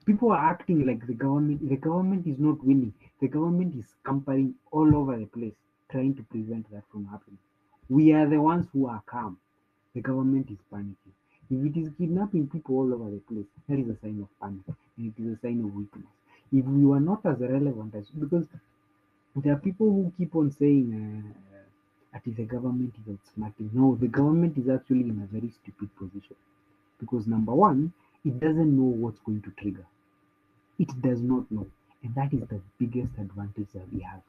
People are acting like the government is not winning. The government is scampering all over the place, trying to prevent that from happening. We are the ones who are calm. The government is panicking. If it is kidnapping people all over the place, that is a sign of panic, and it is a sign of weakness. If we were not as relevant as, because there are people who keep on saying that the government is outsmarting. No, the government is actually in a very stupid position because number one, it doesn't know what's going to trigger. It does not know, and that is the biggest advantage that we have.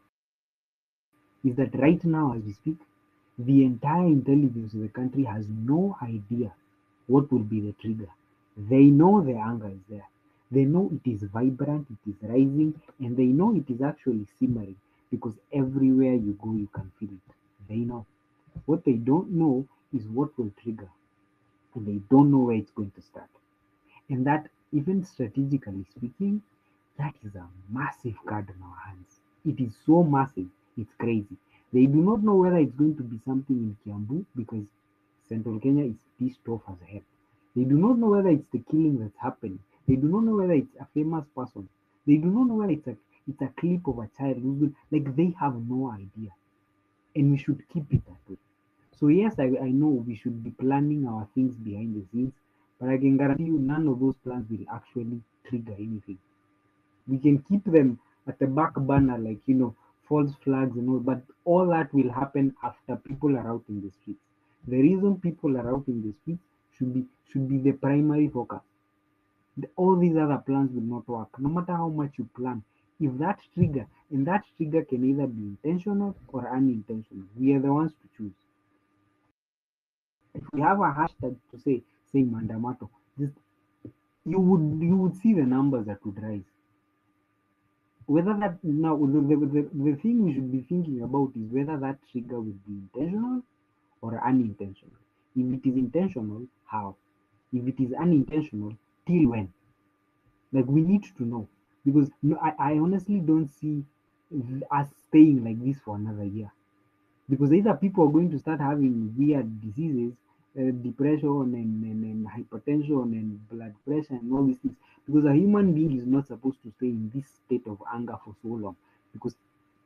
Is that right now, as we speak, the entire intelligence of the country has no idea what will be the trigger. They know the anger is there. They know it is vibrant, it is rising, and they know it is actually simmering because everywhere you go, you can feel it. They know. What they don't know is what will trigger, and they don't know where it's going to start. And that, even strategically speaking, that is a massive card in our hands. It is so massive, it's crazy. They do not know whether it's going to be something in Kiambu because Central Kenya is pissed off as hell. They do not know whether it's the killing that's happening. They do not know whether it's a famous person. They do not know whether it's a clip of a child who's been, like they have no idea. And we should keep it that way. So yes, I know we should be planning our things behind the scenes, but I can guarantee you none of those plans will actually trigger anything. We can keep them at the back burner, like false flags and all, but all that will happen after people are out in the streets. The reason people are out in the streets should be the primary focus. All these other plans will not work, no matter how much you plan. If that trigger, and that trigger can either be intentional or unintentional, we are the ones to choose. If we have a hashtag to say Mandamato, just you would see the numbers that would rise. Whether that now the thing we should be thinking about is whether that trigger will be intentional or unintentional. If it is intentional, how? If it is unintentional, till when? Like we need to know because I honestly don't see us staying like this for another year because either people are going to start having weird diseases depression and hypertension and blood pressure and all these things, because a human being is not supposed to stay in this state of anger for so long, because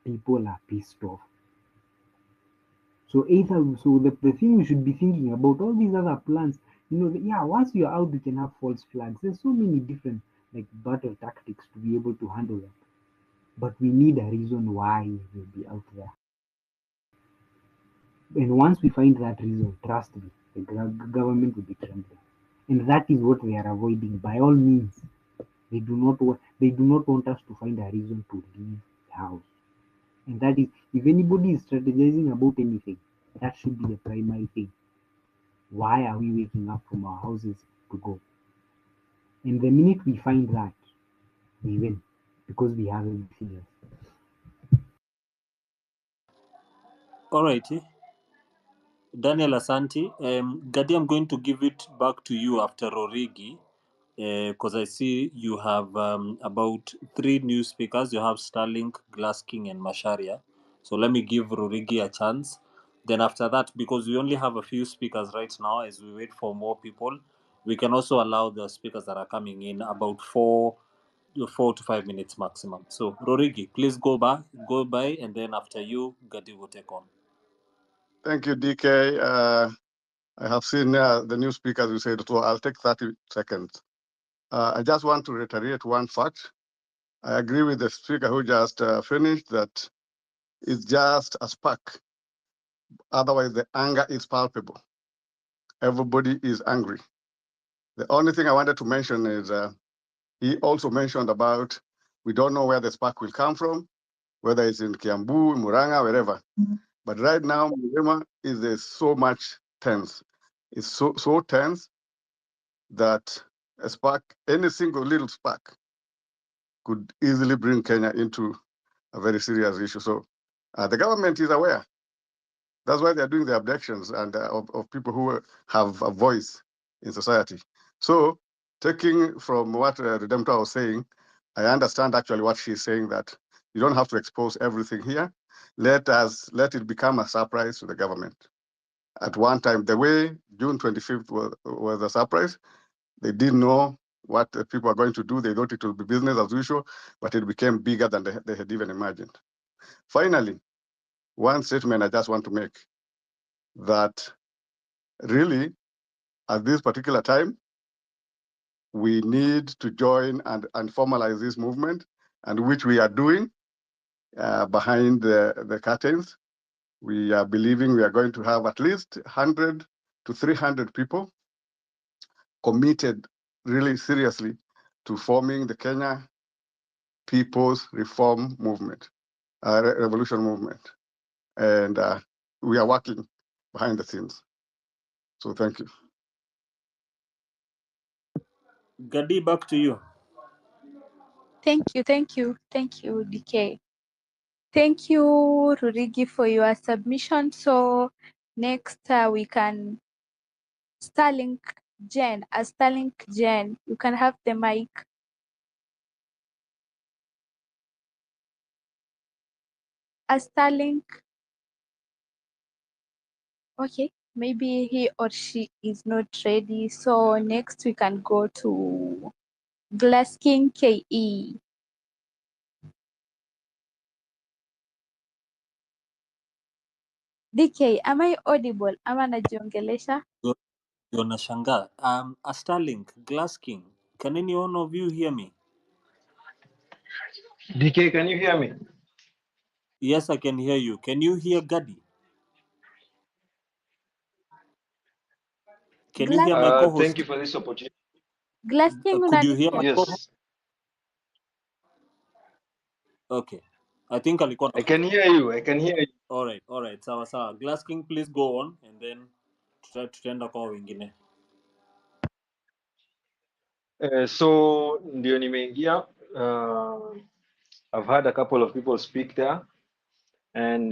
people are pissed off. So the thing we should be thinking about all these other plans, yeah, once you're out, you can have false flags. There's so many different like battle tactics to be able to handle that. But we need a reason why we'll be out there. And once we find that reason, trust me, the government will be trembling. And that is what they are avoiding by all means. They do not want us to find a reason to leave the house. And that is, if anybody is strategizing about anything, that should be the primary thing. Why are we waking up from our houses to go? And the minute we find that, we win, because we have everything else. All righty. Daniel Asanti. Gadi, I'm going to give it back to you after Rorigi, because I see you have about 3 new speakers. You have Starlink, Glass King, and Masharia. So let me give Rorigi a chance. Then after that, because we only have a few speakers right now, as we wait for more people, we can also allow the speakers that are coming in about 4 to 5 minutes maximum. So Rorigi, please go by, and then after you, Gadi will take on. Thank you, DK. I have seen the new speakers you said, so I'll take 30 seconds. I just want to reiterate one fact. I agree with the speaker who just finished that it's just a spark. Otherwise, the anger is palpable. Everybody is angry. The only thing I wanted to mention is he also mentioned about we don't know where the spark will come from, whether it's in Kiambu, Muranga, wherever. But right now, Mlima is so much tense. It's so tense that a spark, any single little spark, could easily bring Kenya into a very serious issue. So the government is aware. That's why they're doing the abductions and of people who have a voice in society. So taking from what Redemptor was saying, I understand actually what she's saying, that you don't have to expose everything here. Let it become a surprise to the government. At one time, the way June 25th was a surprise, they didn't know what the people are going to do. They thought it would be business as usual, but it became bigger than they had even imagined. Finally, one statement I just want to make, that really, at this particular time, we need to join and formalize this movement, and which we are doing behind the curtains. We are believing we are going to have at least 100 to 300 people committed really seriously to forming the Kenya People's Reform Movement, Revolution Movement. And we are working behind the scenes. So thank you. Gadi, back to you. Thank you, DK. Thank you, Rurigi, for your submission. So next we can Starlink Jen. Starlink Jen, you can have the mic. Starlink. Okay, maybe he or she is not ready. So next we can go to Glass King KE. DK, am I audible? Ama najiongelesha? You're Nashanga. A Starlink, Glass King. Can any one of you hear me? DK, can you hear me? Yes, I can hear you. Can you hear Gadi? Can you hear my Thank co-host? you for this opportunity. Glass King Could you hear my co-host? Yes, Okay. I think alikuwa I can hear you. I can hear you. All right. Sawa. Glass King, please go on, and then tutaenda kwa wengine. So ndio nimeingia. I've had a couple of people speak there, and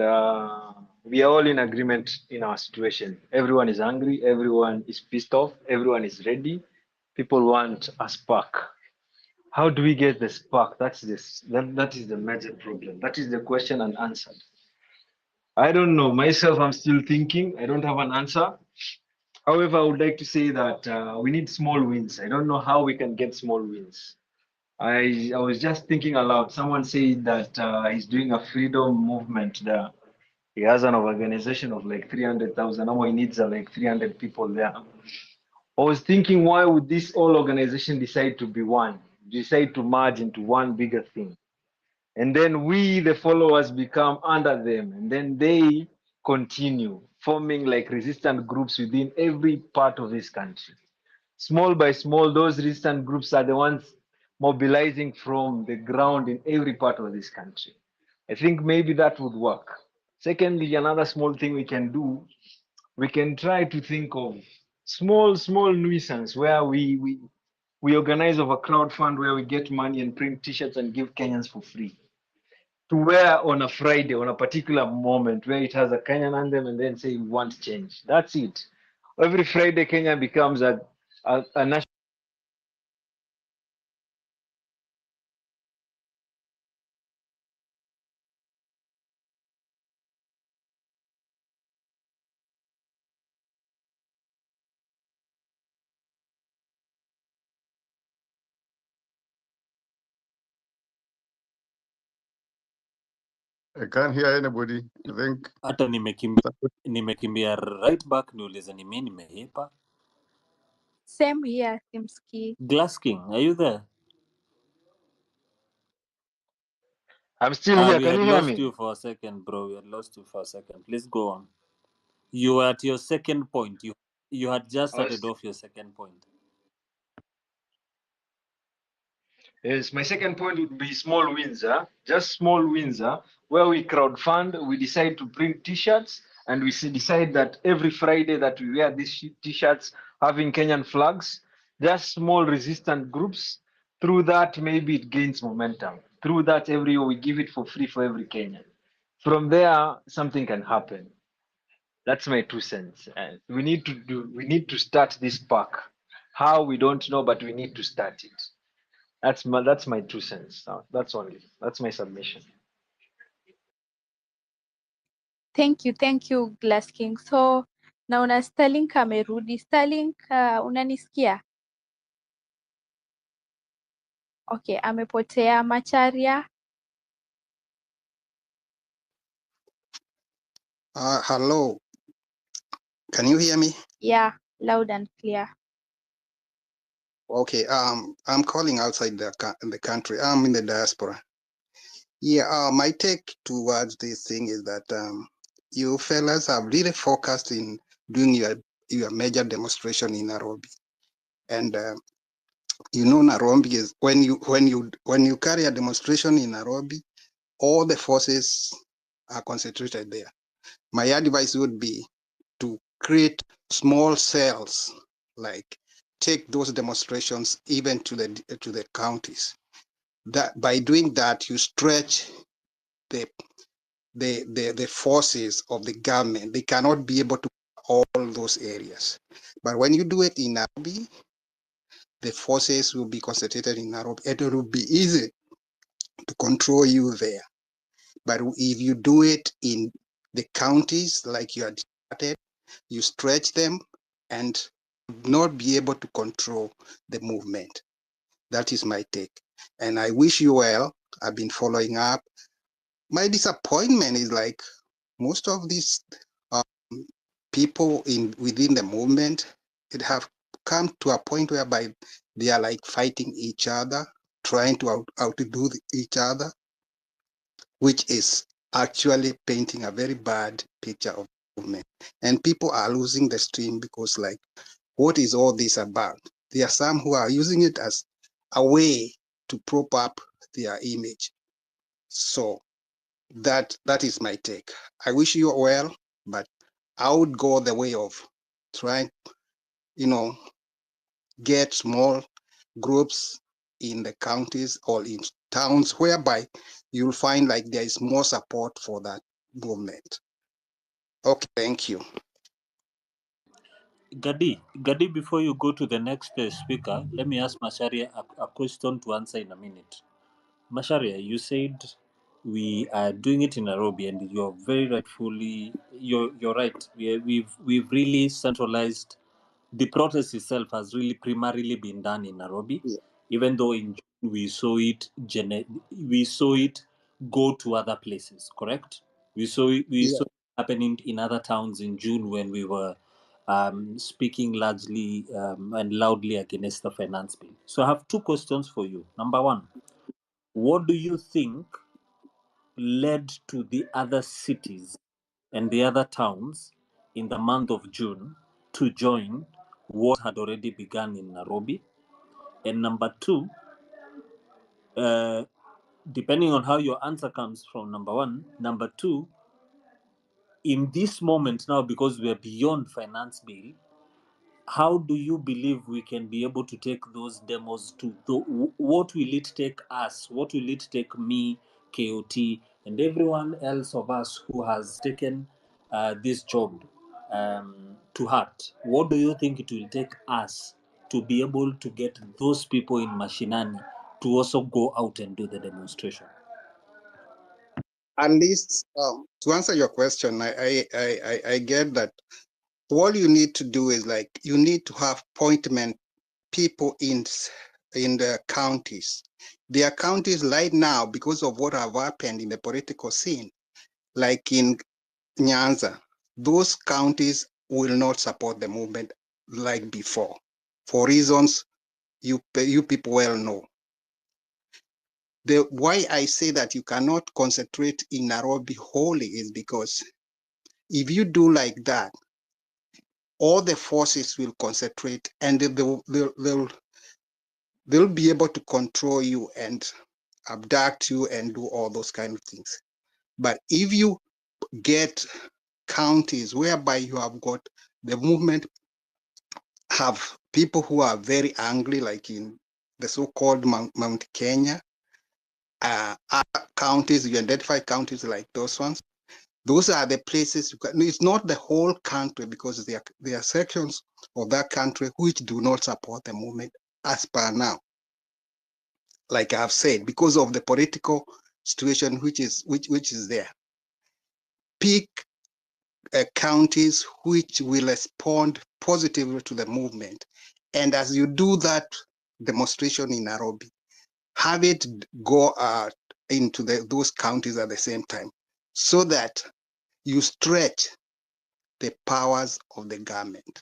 we are all in agreement in our situation. Everyone is angry. Everyone is pissed off. Everyone is ready. People want a spark. How do we get the spark? That is the major problem. That is the question unanswered. I don't know. Myself, I'm still thinking. I don't have an answer. However, I would like to say that we need small wins. I don't know how we can get small wins. I was just thinking aloud. Someone said that he's doing a freedom movement there. He has an organization of like 300,000. Now he needs like 300 people there. I was thinking, why would this whole organization decide to be one, decide to merge into one bigger thing? And then we, the followers, become under them. And then they continue forming like resistant groups within every part of this country. Small by small, those resistant groups are the ones mobilizing from the ground in every part of this country. I think maybe that would work. Secondly, another small thing we can do, we can try to think of small nuisance where we organize of a crowd fund where we get money and print t-shirts and give Kenyans for free to wear on a Friday, on a particular moment where it has a Kenyan anthem and then say we want change. That's it. Every Friday, Kenya becomes a national. I can't hear anybody. I think Hata nimekimbia right back niulize ni mimi nimehepa. Same here, simski. Glass King, are you there? I'm still here. We Can had you hear lost me? you for a second, bro. We had lost you for a second. Please go on. You were at your second point. You had just I was started off your second point. Yes, my second point would be small wins, just small wins, where we crowdfund, we decide to print T-shirts, and we decide that every Friday that we wear these T-shirts having Kenyan flags, just small resistant groups. Through that, maybe it gains momentum. Through that, every year we give it for free for every Kenyan. From there, something can happen. That's my 2 cents. And we need to start this pack. How we don't know, but we need to start it. That's my 2 cents. That's my submission. Thank you Glass King. So naona Starlink amerudi. Starlink, unanisikia? Okay, amepotea. Macharia. Hello, can you hear me? Yeah, loud and clear. Okay, I'm calling outside the country. I'm in the diaspora. Yeah, my take towards this thing is that you fellas have really focused in doing your major demonstration in Nairobi, and Nairobi is when you carry a demonstration in Nairobi, all the forces are concentrated there. My advice would be to create small cells, like take those demonstrations even to the counties. That by doing that, you stretch the forces of the government. They cannot be able to all those areas. But when you do it in Nairobi, the forces will be concentrated in Nairobi. It will be easy to control you there. But if you do it in the counties, like you had started, you stretch them and not be able to control the movement. That is my take. And I wish you well. I've been following up. My disappointment is like most of these people within the movement, it have come to a point whereby they are like fighting each other, trying to outdo each other, which is actually painting a very bad picture of movement. And people are losing the stream because like, what is all this about? There are some who are using it as a way to prop up their image. So that is my take. I wish you well, but I would go the way of trying, get small groups in the counties or in towns whereby you'll find like there is more support for that movement. Okay, thank you. Gadi, before you go to the next speaker, let me ask Masharia a question to answer in a minute. Masharia, you said we are doing it in Nairobi, and you're very rightfully you're right. We've really centralized the protest itself has really primarily been done in Nairobi, Yeah. even though in June we saw it go to other places. Correct? We saw Yeah. it happening in other towns in June when we were speaking largely and loudly against the finance bill. So I have two questions for you. Number one, what do you think led to the other cities and the other towns in the month of June to join what had already begun in Nairobi? And number two, uh, depending on how your answer comes from number one, number two, in this moment now, because we are beyond finance bill, how do you believe we can be able to take those demos to what will it take us, what will it take me, KOT, and everyone else of us who has taken this job to heart? What do you think it will take us to be able to get those people in mashinani to also go out and do the demonstration? At least to answer your question, I get that all you need to do is like you need to have appointment people in the counties. There are counties right now because of what have happened in the political scene, like in Nyanza. Those counties will not support the movement like before, for reasons you people well know. The why I say that you cannot concentrate in Nairobi wholly is because if you do like that, all the forces will concentrate and they'll be able to control you and abduct you and do all those kind of things. But if you get counties whereby you have got the movement have people who are very angry, like in the so-called Mount Kenya, other counties, you identify counties like those ones. Those are the places you can, it's not the whole country because there are sections of that country which do not support the movement as per now. Like I've said, because of the political situation which is there. Pick counties which will respond positively to the movement. And as you do that demonstration in Nairobi, have it go into those counties at the same time so that you stretch the powers of the government.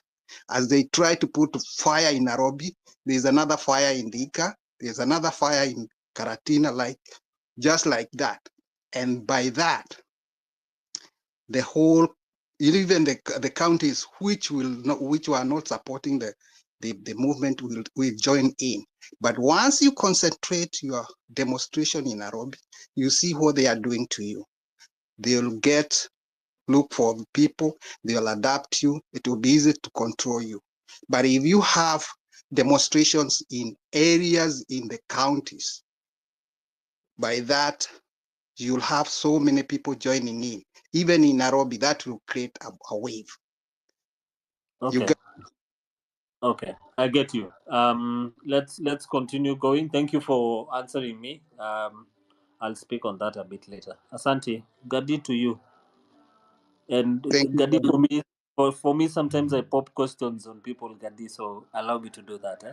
As they try to put fire in Nairobi, there's another fire in Thika, there's another fire in Karatina, like just like that. And by that, the whole, even the counties which were not supporting the movement will join in. But once you concentrate your demonstration in Nairobi, you see what they are doing to you. They'll look for people, they'll adapt you, it will be easy to control you. But if you have demonstrations in areas in the counties, by that, you'll have so many people joining in. Even in Nairobi, that will create a wave. Okay. Okay, I get you. Let's continue going. Thank you for answering me. I'll speak on that a bit later. Asante, Gadi to you. And Thank you Gadi very much. for me, sometimes I pop questions on people, Gadi, so allow me to do that.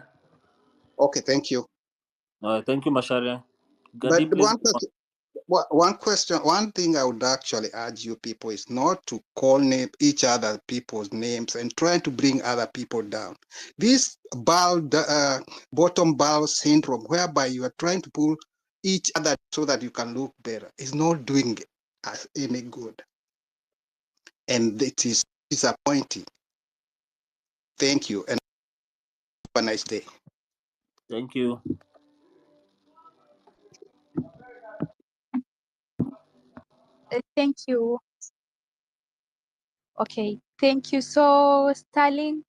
Okay, thank you. Thank you, Masharia. Gadi, But please go on. one thing I would actually urge you people is not to call each other people's names and try to bring other people down. This bottom bow syndrome, whereby you are trying to pull each other so that you can look better, is not doing us any good. And it is disappointing. Thank you, and have a nice day. Thank you. Thank you. Okay, thank you. So, Starlink,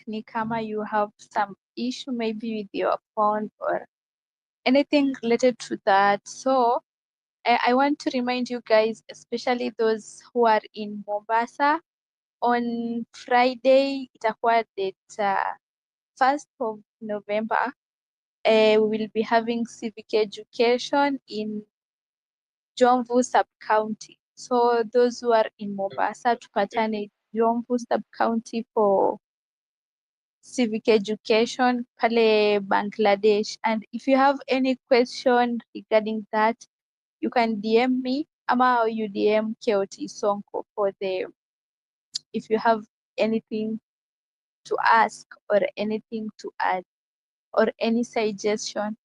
ni kama you have some issue maybe with your phone or anything related to that. So, I want to remind you guys, especially those who are in Mombasa, on Friday, itakuwa date 1st of November, we will be having civic education in Jomvu sub-county. So those who are in Mombasa, tupatane Jomvu sub-county for civic education pale Bangladesh. And if you have any question regarding that, you can DM me ama you DM KOT Sonko for the, if you have anything to ask or anything to add or any suggestion.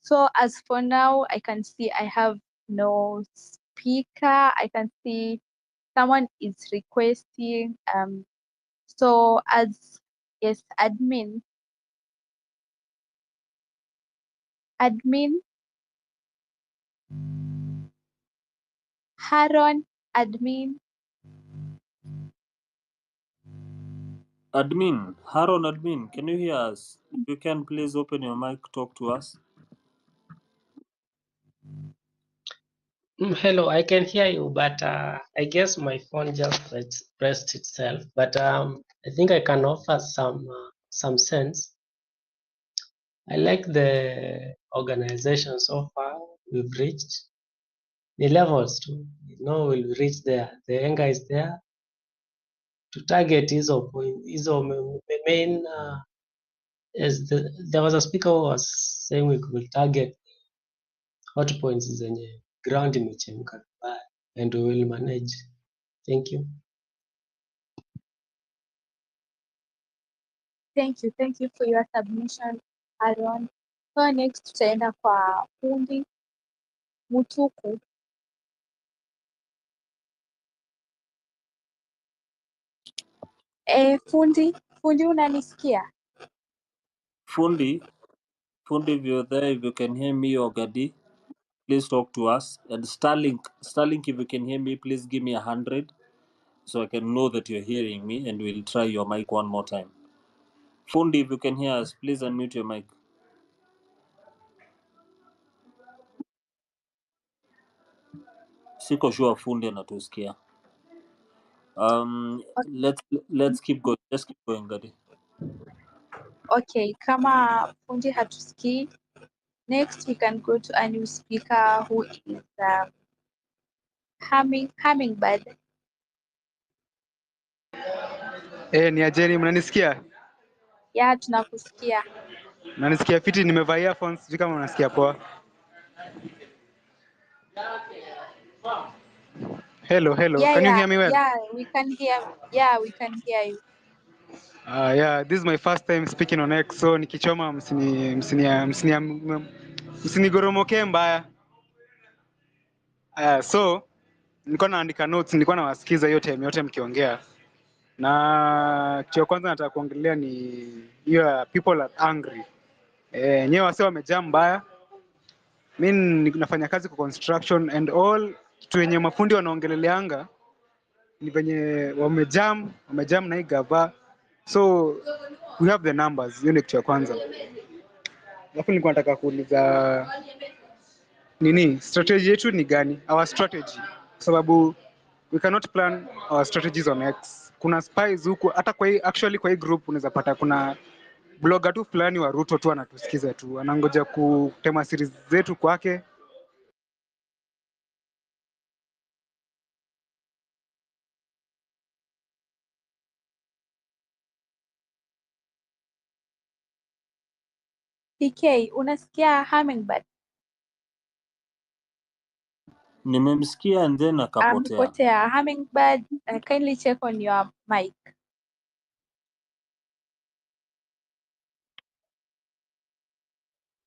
So as for now, I can see I have no speaker. I can see someone is requesting. So as, yes, admin, Haron, admin. Admin, can you hear us? If you can, please open your mic, talk to us. Hello, I can hear you, but I guess my phone just pressed itself. But I think I can offer some sense. I like the organization so far we've reached. The levels too, we'll reach there. The anger is there to target main. There was a speaker who was saying we could target hot points zenye ground imechemka vibaya and we will manage. Thank you. Thank you for your submission, Haron. So next tutaenda kwa fundi Mutuku. Fundi unanisikia? Fundi, if you're there, if you can hear me or Gadi, please talk to us. And Starlink, if you can hear me, please give me 100 so I can know that you're hearing me, and we'll try your mic one more time. Fundi, if you can hear us, please unmute your mic. Siko sure Fundi anatusikia. Let's keep going. Just keep going, Gadi. Okay, kama fundi hatusikii, next we can go to a new speaker who is Hummingbird. Ni ajeni, mnanisikia? Yeah, tunakusikia. Mnanisikia fiti? Nimevaa earphones, sijui kama mnasikia poa. Hello, can you hear me well? Yeah, we can hear. Yeah, we can hear you. Yeah, this is my first time speaking on X, so nikichoma msinigoromokee mbaya. So nilikuwa naandika notes, nilikuwa nawasikiza hiyo time yote mkiongea, na kitu ya kwanza nataka kuongelea ni hiyo people are angry. Nyewe wase wamejaa mbaya. Mimi nafanya kazi kwa construction and all, kitu yenye mafundi wanaongeleleanga ni venye wamejam na hii gava, so we have the numbers. Hiyo ni kitu ya kwanza. Alafu nilikuwa nataka kuuliza nini strategy yetu ni gani, our strategy, kwa sababu we cannot plan our strategies on X. Kuna spies huku, hata kwa hii actually kwa hii group unaweza pata kuna blogger tu fulani wa Ruto tu anatusikiza tu, anangoja kutema series zetu kwake. TK, unasikia Hummingbird? Nimemsikia and then akapotea. Amepotea. Hummingbird, kindly check on your mic.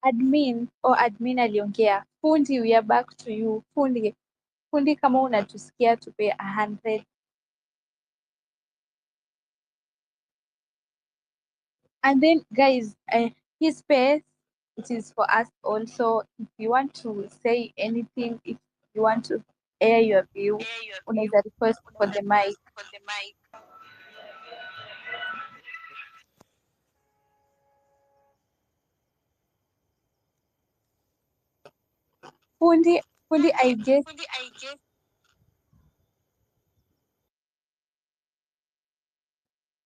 Admin aliongea. Fundi, we are back to you. Fundi, kama unatusikia tupe 100. And then guys, his space, it is for us also. If you want to say anything, if you want to air your view, unaweza request for the mic. Fundi, I guess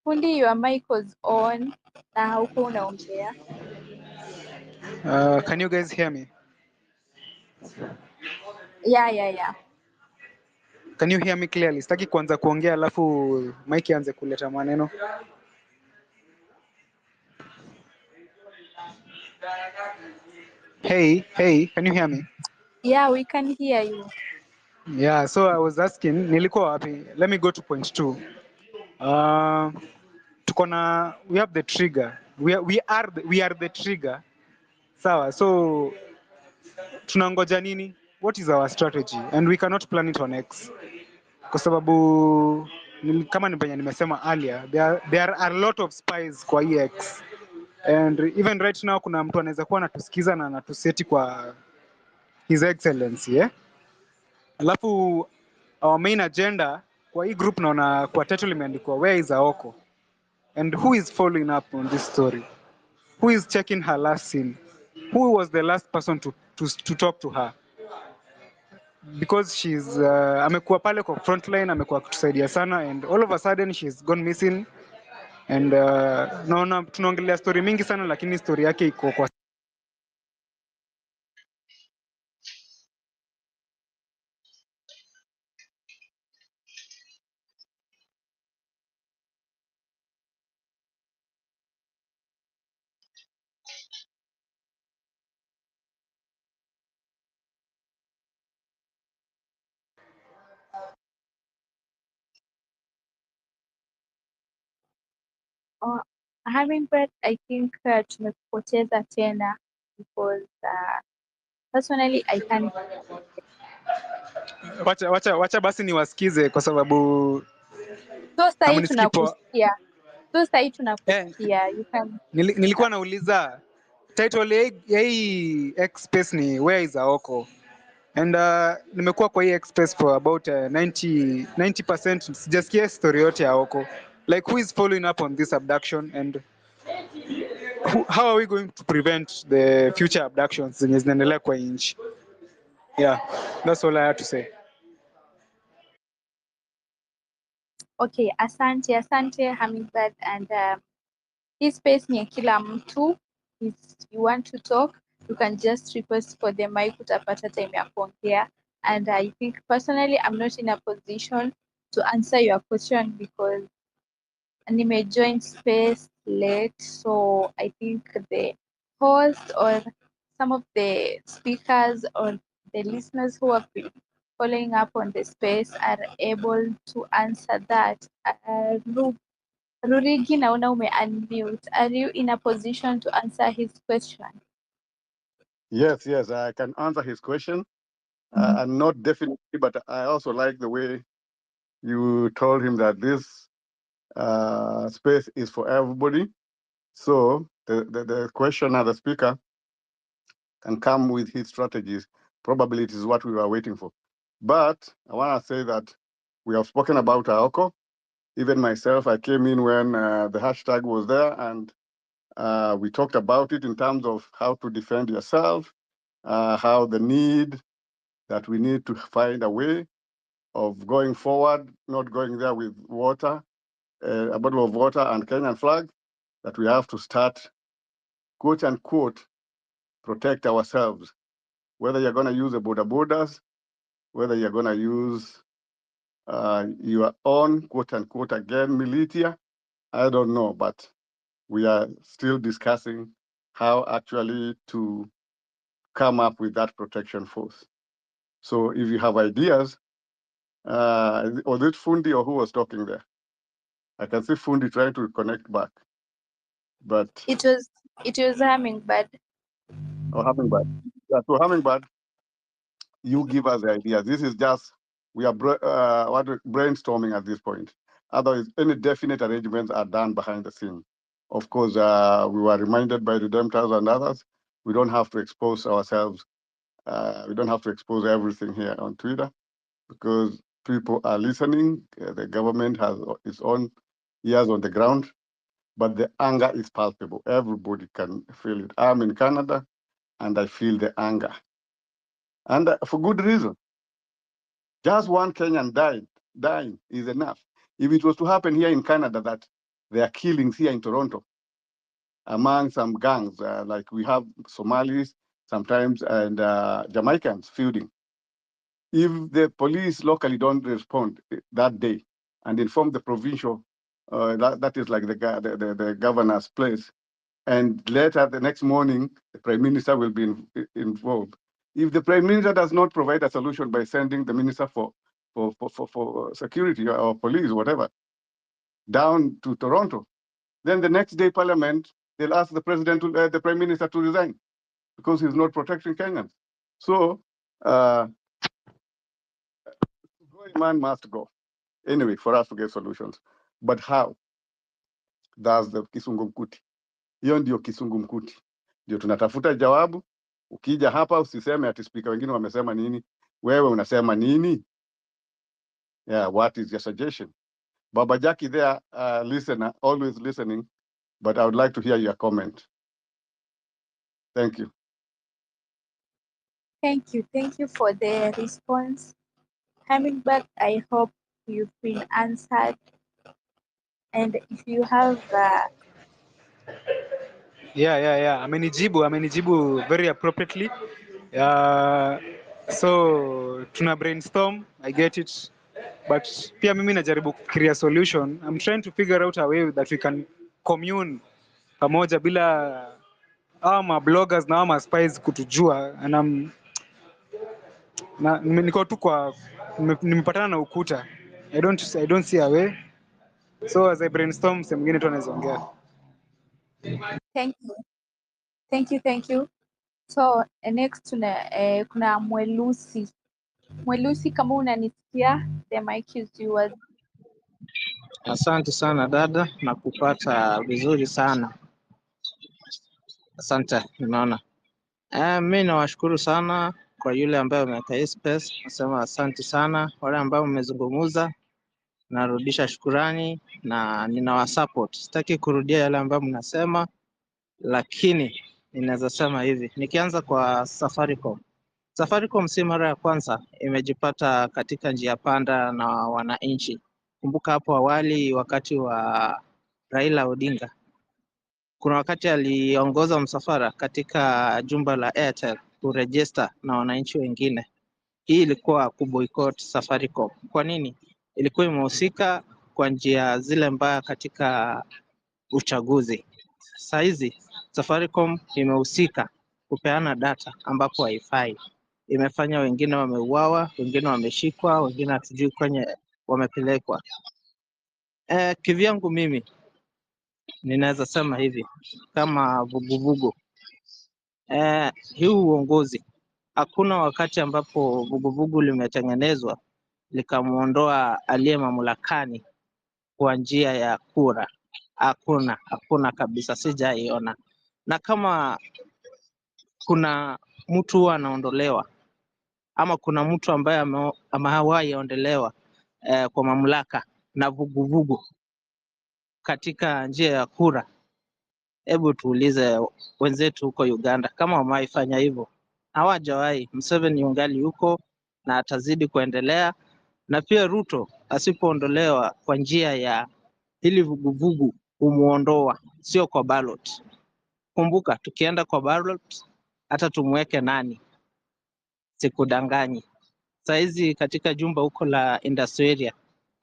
Fundi, your mic was on na hauko unaongea. Can you guys hear me? Yeah. Can you hear me clearly? Sitaki kuanza kuongea alafu Mike aanze kuleta maneno. Hey, can you hear me? Yeah, we can hear you. Yeah, so I was asking, nilikuwa wapi? Let me go to point 2. We have the trigger. We are the trigger. Sawa, so tunangoja nini? What is our strategy? And we cannot plan it on X. Kwa sababu kama nimesema earlier, there are a lot of spies kwa X. And even right now kuna mtu anaweza kuwa anatusikiza na anatuseti kwa His Excellency, yeah? Alafu our main agenda kwa hii group naona kwa title imeandikwa Where is Aoko? And who is following up on this story? Who is checking her last scene? Who was the last person to talk to her? Because she's amekuwa pale kwa frontline, amekuwa kutusaidia sana, and all of a sudden she's gone missing. And naona tunaongelea story mingi sana, lakini story yake iko kwa Hummingbird, I think tumepoteza tena because personally I can't. wacha basi niwasikize kwa sababu So sahi hamnisikii poa. tunakusikia. So sahi tunakusikia. You can. Nilikuwa nauliza title ya hii X space ni Where is Aoko? And nimekuwa kwa hii X space for about 90% sijasikia story yote ya Aoko. Like who is following up on this abduction, and how are we going to prevent the future abductions zenye zinaendelea kwa nchi? Yeah, that's all I have to say. Okay, asante Hummingbird, and hii space ni ya kila mtu. If you want to talk, you can just request for the mic, utapata time ya kuongea. And I think personally I'm not in a position to answer your question because join space late, so I think the host or some of the speakers or the listeners who have been following up on the space are able to answer that. Rurigi, naona unmute. Are you in a position to answer his question? Yes, I can answer his question. And not definitely, but I also like the way you told him that this space is for everybody. So the questioner, the speaker, can come with his strategies. Probably it is what we were waiting for. But I want to say that we have spoken about Aoko. Even myself, I came in when the hashtag was there, and we talked about it in terms of how to defend yourself, how the need that we need to find a way of going forward, not going there with water, a bottle of water and Kenyan flag, that we have to start, quote unquote, protect ourselves. Whether you're going to use the border borders, whether you're going to use your own, quote unquote, again, militia, I don't know, but we are still discussing how actually to come up with that protection force. So if you have ideas, was it Fundi or who was talking there? I can see Fundi trying to connect back, but It was Hummingbird. or Hummingbird. Yeah, so Hummingbird, you give us the ideas. This is just we are brainstorming at this point. Otherwise, any definite arrangements are done behind the scene. Of course, we were reminded by Redemptors and others, we don't have to expose ourselves. We don't have to expose everything here on Twitter because people are listening. The government has its own ears on the ground, but the anger is palpable. Everybody can feel it. I'm in Canada and I feel the anger. And for good reason. Just one Kenyan dying is enough. If it was to happen here in Canada that there are killings here in Toronto among some gangs, like we have Somalis sometimes and Jamaicans feuding, If the police locally don't respond that day and inform the provincial, that is like the governor's place, and later the next morning, the prime minister will be involved. If the prime minister does not provide a solution by sending the minister for security or police, whatever, down to Toronto, then the next day Parliament, they'll ask the president, the prime minister to resign because he's not protecting Kenyans. So, going man must go. Anyway, for us to get solutions. But how? That's the kisungumkuti. Hiyo ndio kisungumkuti. Ndio tunatafuta jawabu. Ukija hapa usiseme ati speaker wengine wamesema nini. Wewe unasema nini? Yeah, what is your suggestion? Baba Jackie there, listener, always listening, but I would like to hear your comment. Thank you. Thank you for the response. Coming back, I hope you've been answered. And if you have Yeah. Amenijibu very appropriately. So tuna brainstorm, I get it. But pia mimi najaribu kufikiria solution. I'm trying to figure out a way that we can commune pamoja bila ama bloggers na ama spies kutujua, and niko tu kwa nimepatana na ukuta. I don't see a way. So as I brainstorm, sehemu nyingine tu anaweza ongea. thank you. So next kuna Mwelusi. Mwelusi, kama unanisikia, the mic is yours. Asante sana dada, na kupata vizuri sana. Asante, unaona. Mimi nawashukuru sana kwa yule ambaye ameweka hii space. Nasema asante sana wale ambao mmezungumza. Narudisha shukurani na ninawasupport. Sitaki kurudia yale ambayo mnasema, lakini ninaweza sema hivi. Nikianza kwa Safaricom. Safaricom si mara ya kwanza imejipata katika njia panda na wananchi. Kumbuka hapo awali wakati wa Raila Odinga, kuna wakati aliongoza msafara katika jumba la Airtel kuregister na wananchi wengine. Hii ilikuwa kuboycott Safaricom. Kwa nini? Ilikuwa imehusika kwa njia zile mbaya katika uchaguzi. Saa hizi Safaricom imehusika kupeana data ambapo haifai. Imefanya wengine wameuawa, wengine wameshikwa, wengine hatujui kwenye wamepelekwa. Kivyangu mimi ninaweza sema hivi kama vuguvugu. Hii uongozi, hakuna wakati ambapo vuguvugu limetengenezwa likamuondoa aliye mamlakani kwa njia ya kura. Hakuna kabisa, sijaiona. Na kama kuna mtu huwa anaondolewa ama kuna mtu ambaye amewahi ondolewa kwa mamlaka na vuguvugu katika njia ya kura, hebu tuulize wenzetu huko Uganda kama wamewahi fanya hivyo. Hawajawahi. Museveni ungali huko na atazidi kuendelea, na pia Ruto asipoondolewa kwa njia ya hili vuguvugu umuondoa, sio kwa ballot. Kumbuka tukienda kwa ballot hata tumweke nani, sikudanganyi. Saizi katika jumba huko la industry area,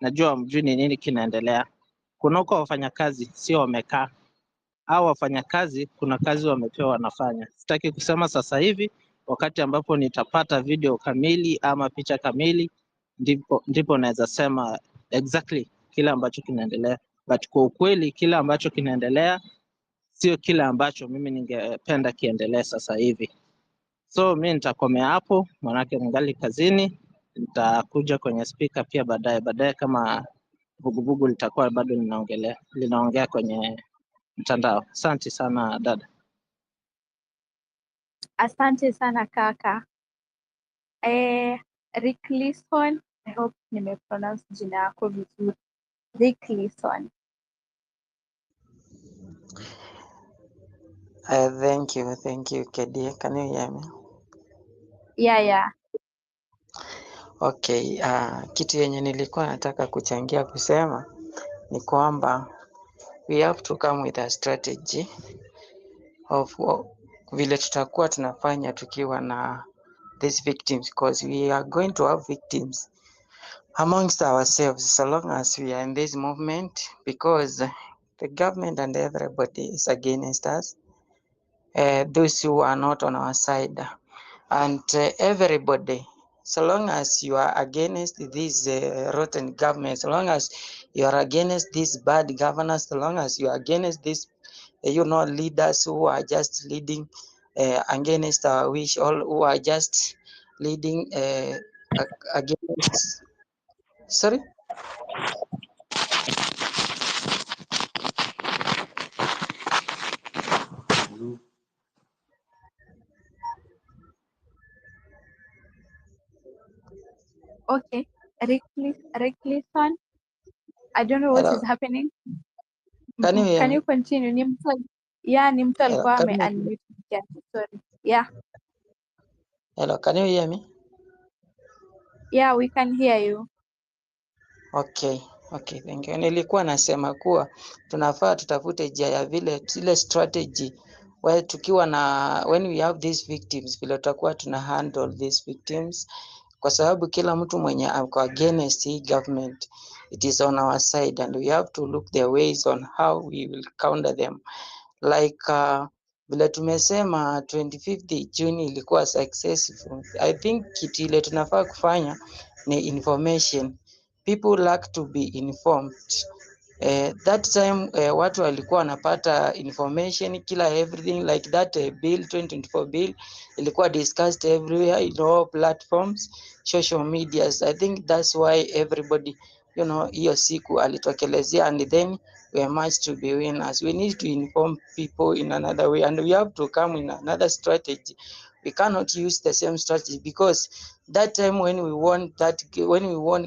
najua mjui ni nini kinaendelea. Kuna huko wafanyakazi sio wamekaa. Hao wafanyakazi kuna kazi wamepewa wanafanya. Sitaki kusema sasa hivi, wakati ambapo nitapata video kamili ama picha kamili, ndipo naweza sema exactly kile ambacho kinaendelea. But kwa ukweli kile ambacho kinaendelea sio kile ambacho mimi ningependa kiendelee sasa hivi. So mimi nitakomea hapo, manake ningali kazini. Nitakuja kwenye speaker pia baadaye kama vuguvugu litakuwa bado linaongea kwenye mtandao. Asante sana dada. Asante sana kaka. Rick Lison, I hope nimepronounce jina yako vizuri. Rick Lison. Thank you, Kedia. Can you hear me? Yeah. Okay, kitu yenye nilikuwa nataka kuchangia kusema ni kwamba we have to come with a strategy of vile tutakuwa tunafanya tukiwa na these victims, because we are going to have victims amongst ourselves so long as we are in this movement, because the government and everybody is against us, those who are not on our side. And everybody, so long as you are against this rotten government, so long as you are against this bad governance, so long as you are against this, leaders who are just leading against our wish, all who are just leading against, sorry? Okay. Reckless, I don't know what Hello, is happening. can you hear Can me? you continue? Ni mtu Hello, alikuwa can ame you, unmute mic yake. Sorry. Yeah. hello, can you hear me? Yeah, we can hear you. Okay, thank you. Nilikuwa nasema kuwa tunafaa tutafute njia ya vile ile strategy tukiwa na when we have these victims, vile tutakuwa tuna handle these victims, kwa sababu kila mtu mwenye ako against hii government, it is on our side and we have to look the ways on how we will counter them, like vile tumesema 25th June ilikuwa successful. I think kitu ile tunafaa kufanya ni information. People lack to be informed. That time watu walikuwa wanapata information kila everything, like that bill 2024 bill ilikuwa discussed everywhere in all platforms, social medias. I think that's why everybody hiyo siku alitokelezea, and then we must to be winners. We need to inform people in another way, and we have to come in another strategy. We cannot use the same strategy, because that time when we won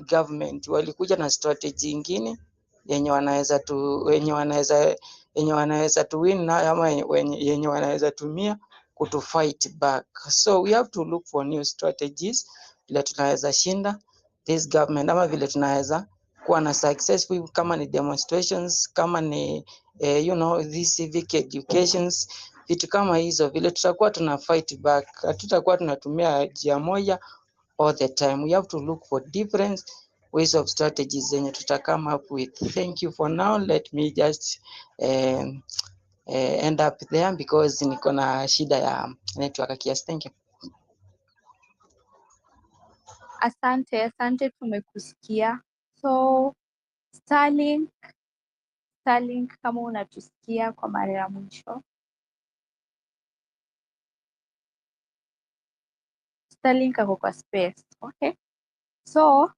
government, walikuja na strategy ingine yenye wanaweza tu win nayo, ama yenye wanaweza tumia kutu fight back. So we have to look for new strategies vile tunaweza shinda this government, ama vile tunaweza kuwa na successful, kama ni demonstrations, kama ni these civic educations, vitu kama hizo, vile tutakuwa tuna fight back. Hatutakuwa tunatumia njia moja all the time. We have to look for different ways of strategies zenye tuta come up with. Thank you for now. Let me just end up there because niko na shida ya network kiasi. Thank you. Asante, tumekusikia. So Starlink, kama unatusikia kwa mara ya mwisho. Starlink ako kwa space. Okay. So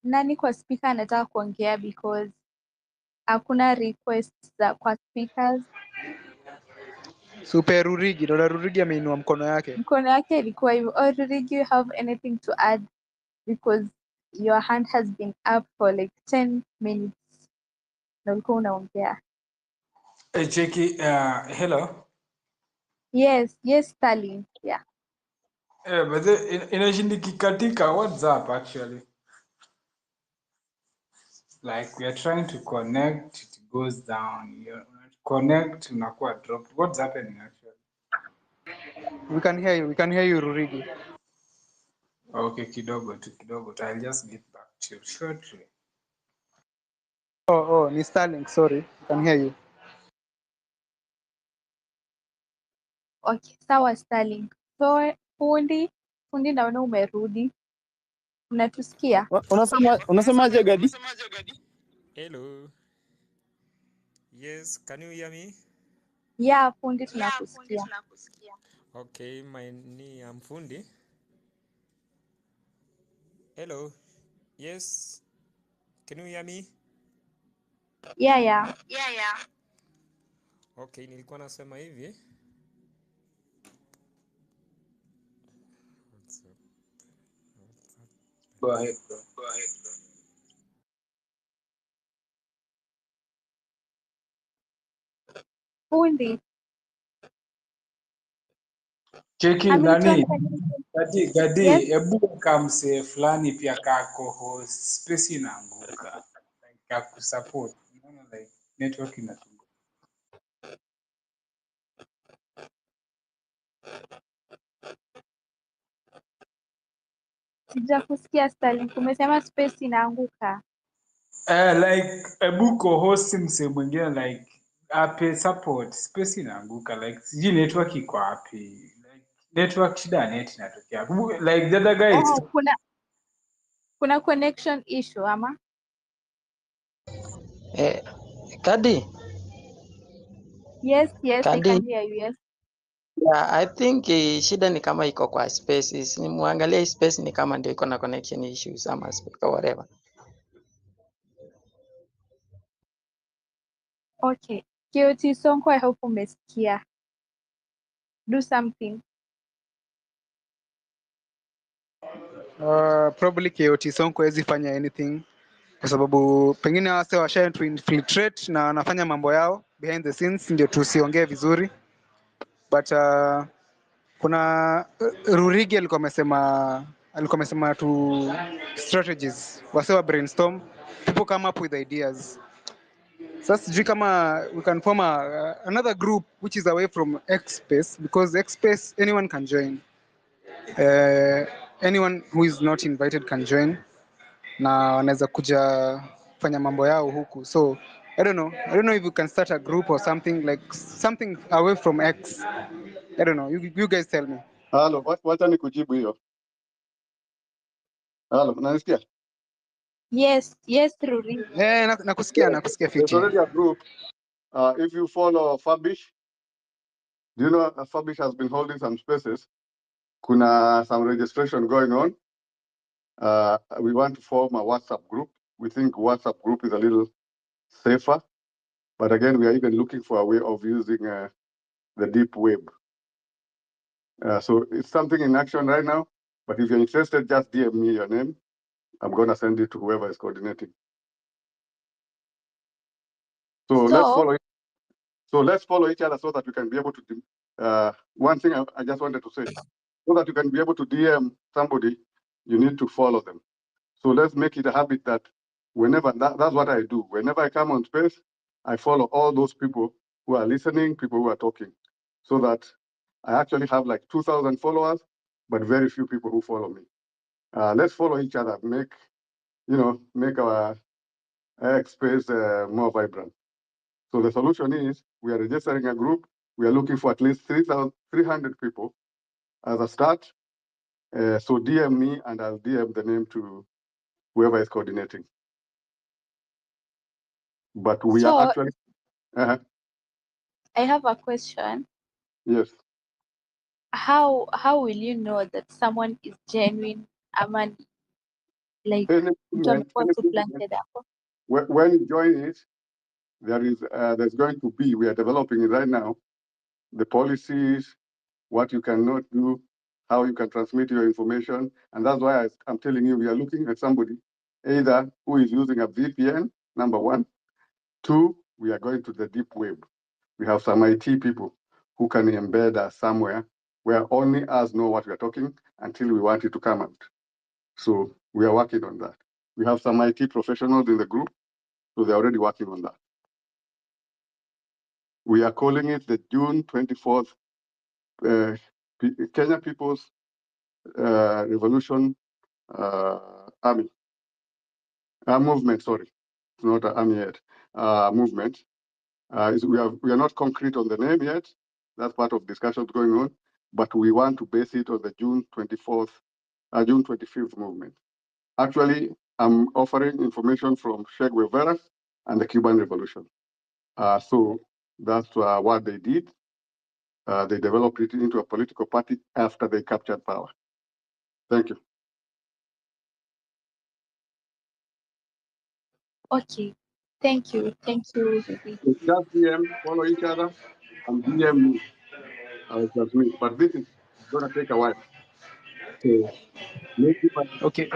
nani kwa speaker anataka kuongea, because hakuna request za kwa speakers. Super Rurigi, Dada Rurigi ameinua mkono yake. Mkono yake ilikuwa hivyo. Or Rurigi, you have anything to add, because your hand has been up for like 10 minutes na ulikuwa unaongea. Cheki, hello. Yes, Starlink. Yeah. But inashindikikatika. What's up actually? Like we are trying to connect, it goes down. You connect, unakuwa dropped. What's happening actually? We can hear you Rurigi. Okay, kidogo tu. I'll just get back to you shortly. Oh, ni Starlink, sorry. We can hear you. Okay, sawa Starlink. So fundi naona umerudi. Unatusikia? Unasemaje Gadi? Hello. Yes, can you hear me? Yeah, fundi tunakusikia. Okay, I'm Fundi. Hello. Yes. Can you hear me? Yeah. Okay, nilikuwa nasema hivi. Go ahead, bro. Fundi. Cheki nani? Gadi, Yes. hebu kamse fulani pia kako host. Space inaanguka. Like kakusupport. Unaona like network inasumbua. Sijakusikia Starlink. Umesema space inaanguka. Like ebu co-host mse mwingine like ape support space inaanguka like sijui network iko wapi like network shida ya net inatokea like the other guy is Oh, kuna connection issue ama? Kadi, Yes, I Kadi. can hear you. Yes. Yeah, I think shida ni kama iko kwa spaces. Muangalie space ni kama ndio iko na connection issues ama or whatever. Okay. KOT Sonko, I hope umesikia. Do something. Probably KOT Sonko hawezi fanya anything kwa sababu pengine wase washa to infiltrate na wanafanya mambo yao behind the scenes, ndio tusiongee vizuri, but kuna Rurigi alikuwa amesema tu strategies, wase wa brainstorm, people come up with ideas. Sasa sijui kama we can form another group which is away from X space, because X space anyone can join. Anyone who is not invited can join na wanaweza kuja kufanya mambo yao huku, so I don't know if you can start a group or something away from X. I don't know, you guys tell me. Halo, wacha nikujibu hiyo. Halo, unanisikia? Yes, Ruri. Nakusikia There's fiti. already a group. If you follow Fabish, do you know Fabish has been holding some spaces? Kuna some registration going on. We want to form a WhatsApp group. We think WhatsApp group is a little safer, but again, we are even looking for a way of using the deep web. So it's something in action right now, but if you're interested, just DM me your name. I'm going to send it to whoever is coordinating. So let's follow each other so that we can be able to. One thing I just wanted to say, so that you can be able to DM somebody, you need to follow them. So let's make it a habit that whenever that's what I do. Whenever I come on space, I follow all those people who are listening, people who are talking, so that I actually have like 2,000 followers, but very few people who follow me. Let's follow each other, make our X space more vibrant. So the solution is we are registering a group. We are looking for at least 300 people as a start. So DM me and I'll DM the name to whoever is coordinating. But we are actually. I have a question. Yes. How will you know that someone is genuine? Ama like mtu amekuwa tu planted hapo. When you join it, there's going to be, we are developing it right now, the policies, what you cannot do, how you can transmit your information. And that's why I'm telling you, we are looking at somebody either who is using a VPN, number one. Two, we are going to the deep web. We have some IT people who can embed us somewhere where only us know what we are talking until we want it to come out. So we are working on that. We have some IT professionals in the group, so they're already working on that. We are calling it the June 24th Kenya People's Revolution Army movement. Sorry, it's not an army yet. Movement. We are not concrete on the name yet. That's part of discussions going on, but we want to base it on the June 25th movement. Actually, I'm offering information from Che Guevara and the Cuban Revolution. So that's what they did. They developed it into a political party after they captured power. Thank you. Okay. Thank you. So just DM, follow each other, and DM me. Transmit. But this is going to take a while. So maybe Okay.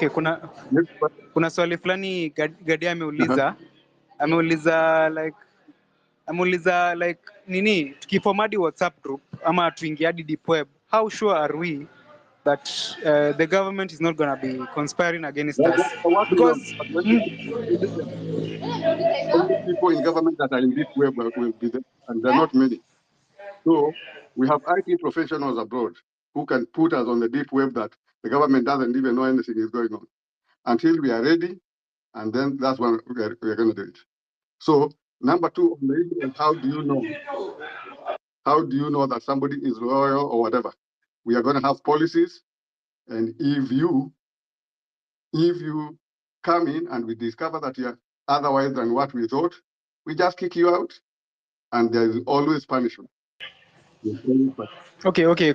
Kuna swali fulani Gadi ameuliza like nini, tukifomadi WhatsApp group ama tuingie hadi deep web, how sure are we that the government is not going to be conspiring against us? We're working on Because only people in government that are in deep web will be there, and there are not many. So we have IT professionals abroad who can put us on the deep web that The government doesn't even know anything is going on until we are ready, and then that's when we are going to do it. So number two, on the issue of how do you know? How do you know that somebody is loyal or whatever? We are going to have policies, and if you come in and we discover that you are otherwise than what we thought, we just kick you out, and there is always punishment. Okay.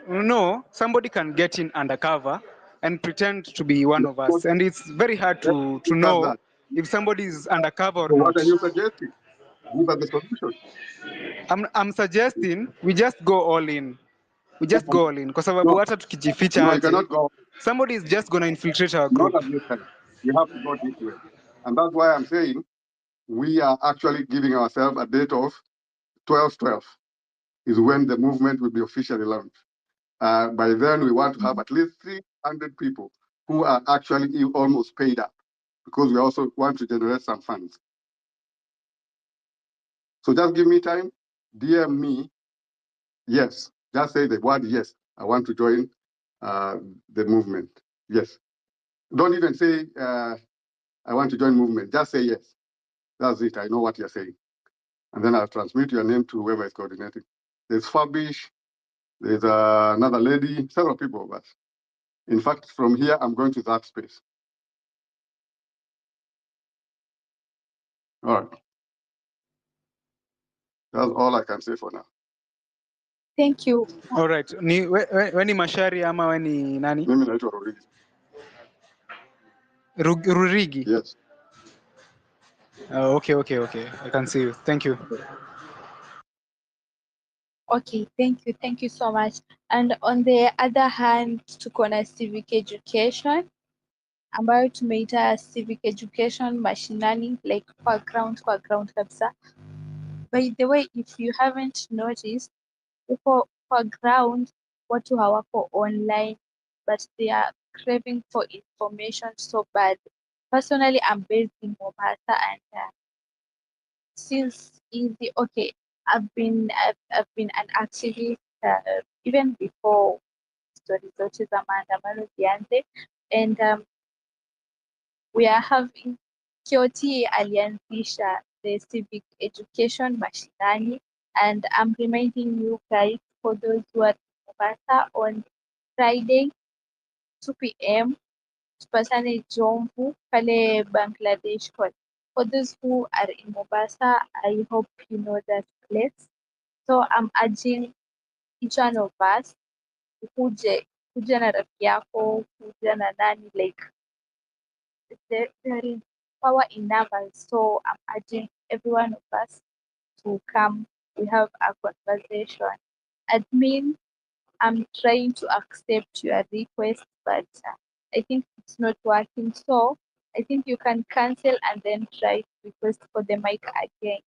No, somebody can get in undercover and pretend to be one of us, and it's very hard to know That. if somebody is undercover or So not. what are you suggesting? Give us the solution. I'm suggesting we just go all in. We just go all in. Kwa sababu No, hata tukijificha you aje, cannot go. somebody is just going to infiltrate our Not group. at this time. You have to go this way. And that's why I'm saying we are actually giving ourselves a date of 12/12 is when the movement will be officially launched. By then, we want to have at least 300 people who are actually almost paid up, because we also want to generate some funds. So just give me time, DM me, yes, just say the word yes, I want to join the movement, yes. Don't even say I want to join movement, just say yes. That's it, I know what you're saying. And then I'll transmit your name to whoever is coordinating. There's Fabish, there's another lady, several people of us. In fact, from here, I'm going to that space. All right. That's all I can say for now. Thank you. All right. We ni Mashari ama we ni nani? Mimi naitwa Rurigi. Rurigi? Yes. Okay. I can see you. Thank you. Okay, thank you so much. And on the other hand, tuko na civic education ambayo tumeita civic education mashinani, like kwa ground kabisa. By the way, if you haven't noticed, kwa ground watu hawako online, but they are craving for information so bad. Personally, I'm based in Mombasa, and since easy, okay, I've been an activist even before stories zote za maandamano zianze, and we are having KOT alianzisha the civic education mashinani, and I'm reminding you guys, for those who are in Mombasa, on Friday 2 p.m. tupatane Jomvu pale Bangladesh Court. For those who are in Mombasa, I hope you know that place. So I'm urging each one of us kuja na rafiki yako, kuja na nani, like there is power in numbers. So I'm urging every one of us to come. We have a conversation. Admin, I'm trying to accept your request, but I think it's not working. So I think you can cancel and then try to request for the mic again.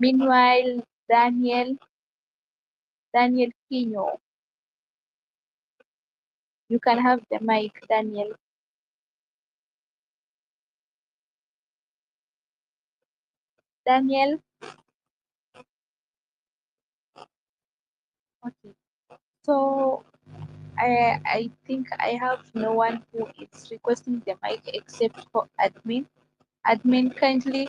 Meanwhile, Daniel Kinyo, you can have the mic, Daniel. Daniel, okay. So I think I have no one who is requesting the mic except for admin. Admin, kindly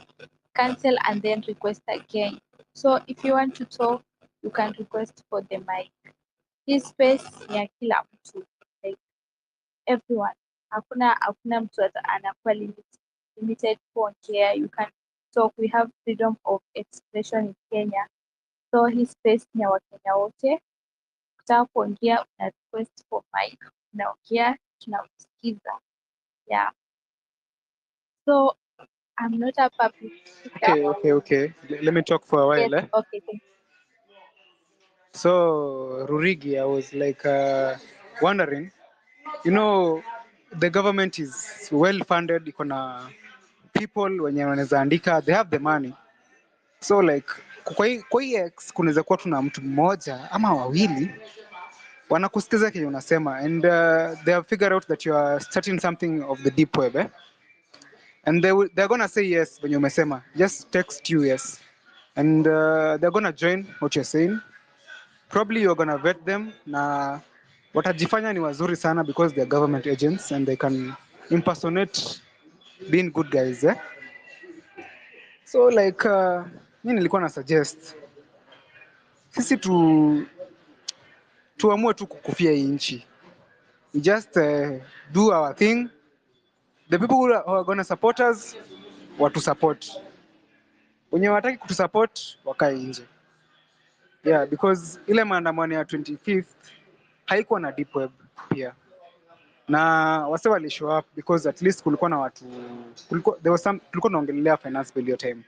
cancel and then request again. So if you want to talk, you can request for the mic. This space ni ya kila mtu, like everyone. Hakuna mtu anakuwa limited kuongea. You can talk. We have freedom of expression in Kenya. So hii space ni ya Wakenya wote. Ukitaka kuongea una request for mic, unaongea, tunakusikiza. Yeah. So I'm not a public speaker. Okay. Let me talk for a while. Yes, okay, thank you. So, Rurigi, I was like wondering, the government is well funded, iko na people wenye wanaweza andika, they have the money. So like kwa hii X kunaweza kuwa tuna mtu mmoja ama wawili wanakusikiza kenye unasema, and they have figured out that you are starting something of the deep web, and they're gonna say yes when umesema, just text you yes, and they're gonna join what you're saying. Probably you're gonna vet them na watajifanya ni wazuri sana because they are government agents and they can impersonate being good guys eh? So like mi nilikuwa na suggest sisi tuamue tu kukufia hii nchi. We just do our thing. The people who are gonna support us watu support, wenye wataki kutusupport wakae nje. Yeah, because ile maandamano ya 25th haikuwa na deep web pia, na wase wali show up because at least kulikuwa na watu, tulikuwa tunaongelelea finance bill hiyo time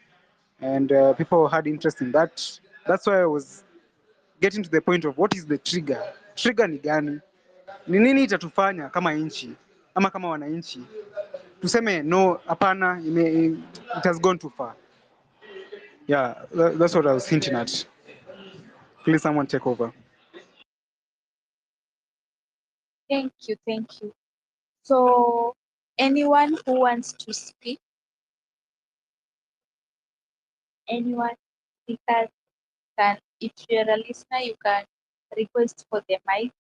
and people had interest in that. That's why I was getting to the point of what is the trigger. Trigger ni gani? Ni nini itatufanya kama nchi ama kama wananchi tuseme no, hapana, it has gone too far. Yeah, that's what I was hinting at. Please someone take over. Thank you, thank you. So anyone who wants to speak, anyone, because can, if you're a listener, you can request for the mic.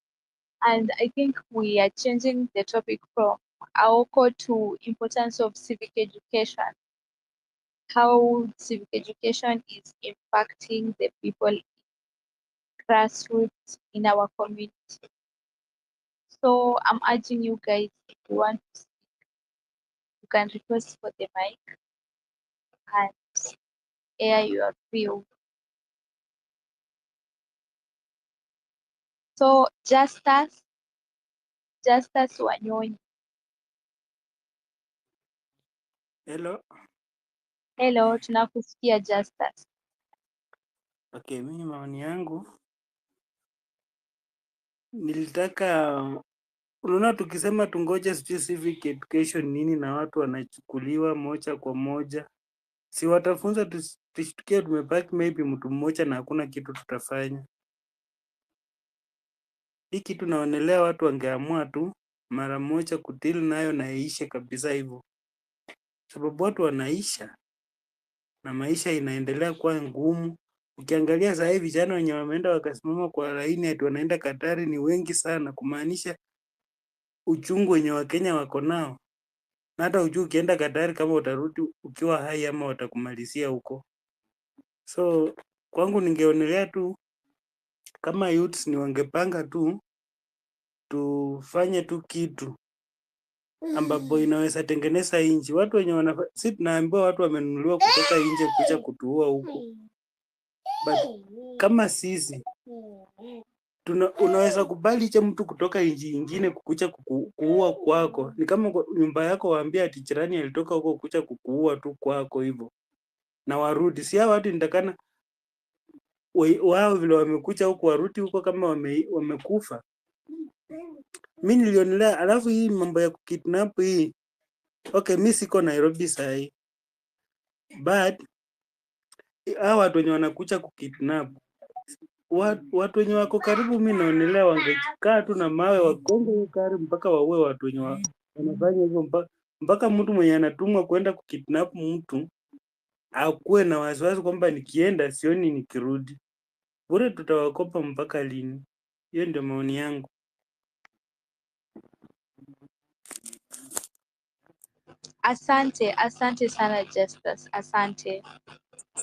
And I think we are changing the topic from Aoko to importance of civic education. How civic education is impacting the people grassroots in our community. So I'm urging you guys, if you want to speak, you can request for the mic and air your view. So Justus Wanyonyi. Hello. Hello, tunakusikia Justus. Okay, mimi maoni yangu nilitaka, unaona, tukisema tungoje sijui civic education nini na watu wanachukuliwa moja kwa moja, si watafunza tushtukie tumebaki maybe mtu mmoja na hakuna kitu tutafanya. Hii kitu naonelea watu wangeamua tu mara moja kudili nayo na iishe kabisa hivyo, sababu watu wanaisha na maisha inaendelea kuwa ngumu. Ukiangalia sasa hivi vijana wenye wameenda wakasimama kwa laini ati wanaenda Katari ni wengi sana, kumaanisha uchungu wenye Wakenya wako nao. Na hata ujui ukienda Katari kama utarudi ukiwa hai ama watakumalizia huko. So kwangu ningeonelea tu kama youths ni wangepanga tu tufanye tu kitu ambapo inaweza tengeneza nchi. Watu wenye si tunaambiwa watu wamenunuliwa kutoka nje kuja kutuua huko. But kama sisi unaweza kubali cha mtu kutoka nchi nyingine kukuja kuua kwako. Ni kama nyumba yako waambia ati jirani alitoka huko kuja kukuua tu kwako hivyo. Na warudi. Si hao watu nitakana wao vile wamekuja huko warudi huko kama wamekufa. Mimi nilionelea, alafu hii mambo ya kukidnap hii. Okay, mimi siko Nairobi sahi. But hao watu wenye wanakuja kukidnap, watu wenye wako karibu, mimi naonelea wangekaa tu na mawe wagonge hiyo gari mpaka waue watu wenye wanafanya hivyo, mpaka mtu mwenye anatumwa kwenda kukidnap mtu akuwe na wasiwasi kwamba nikienda sioni nikirudi. Bure tutawakopa mpaka lini? Hiyo ndio maoni yangu. Asante sana Justus, asante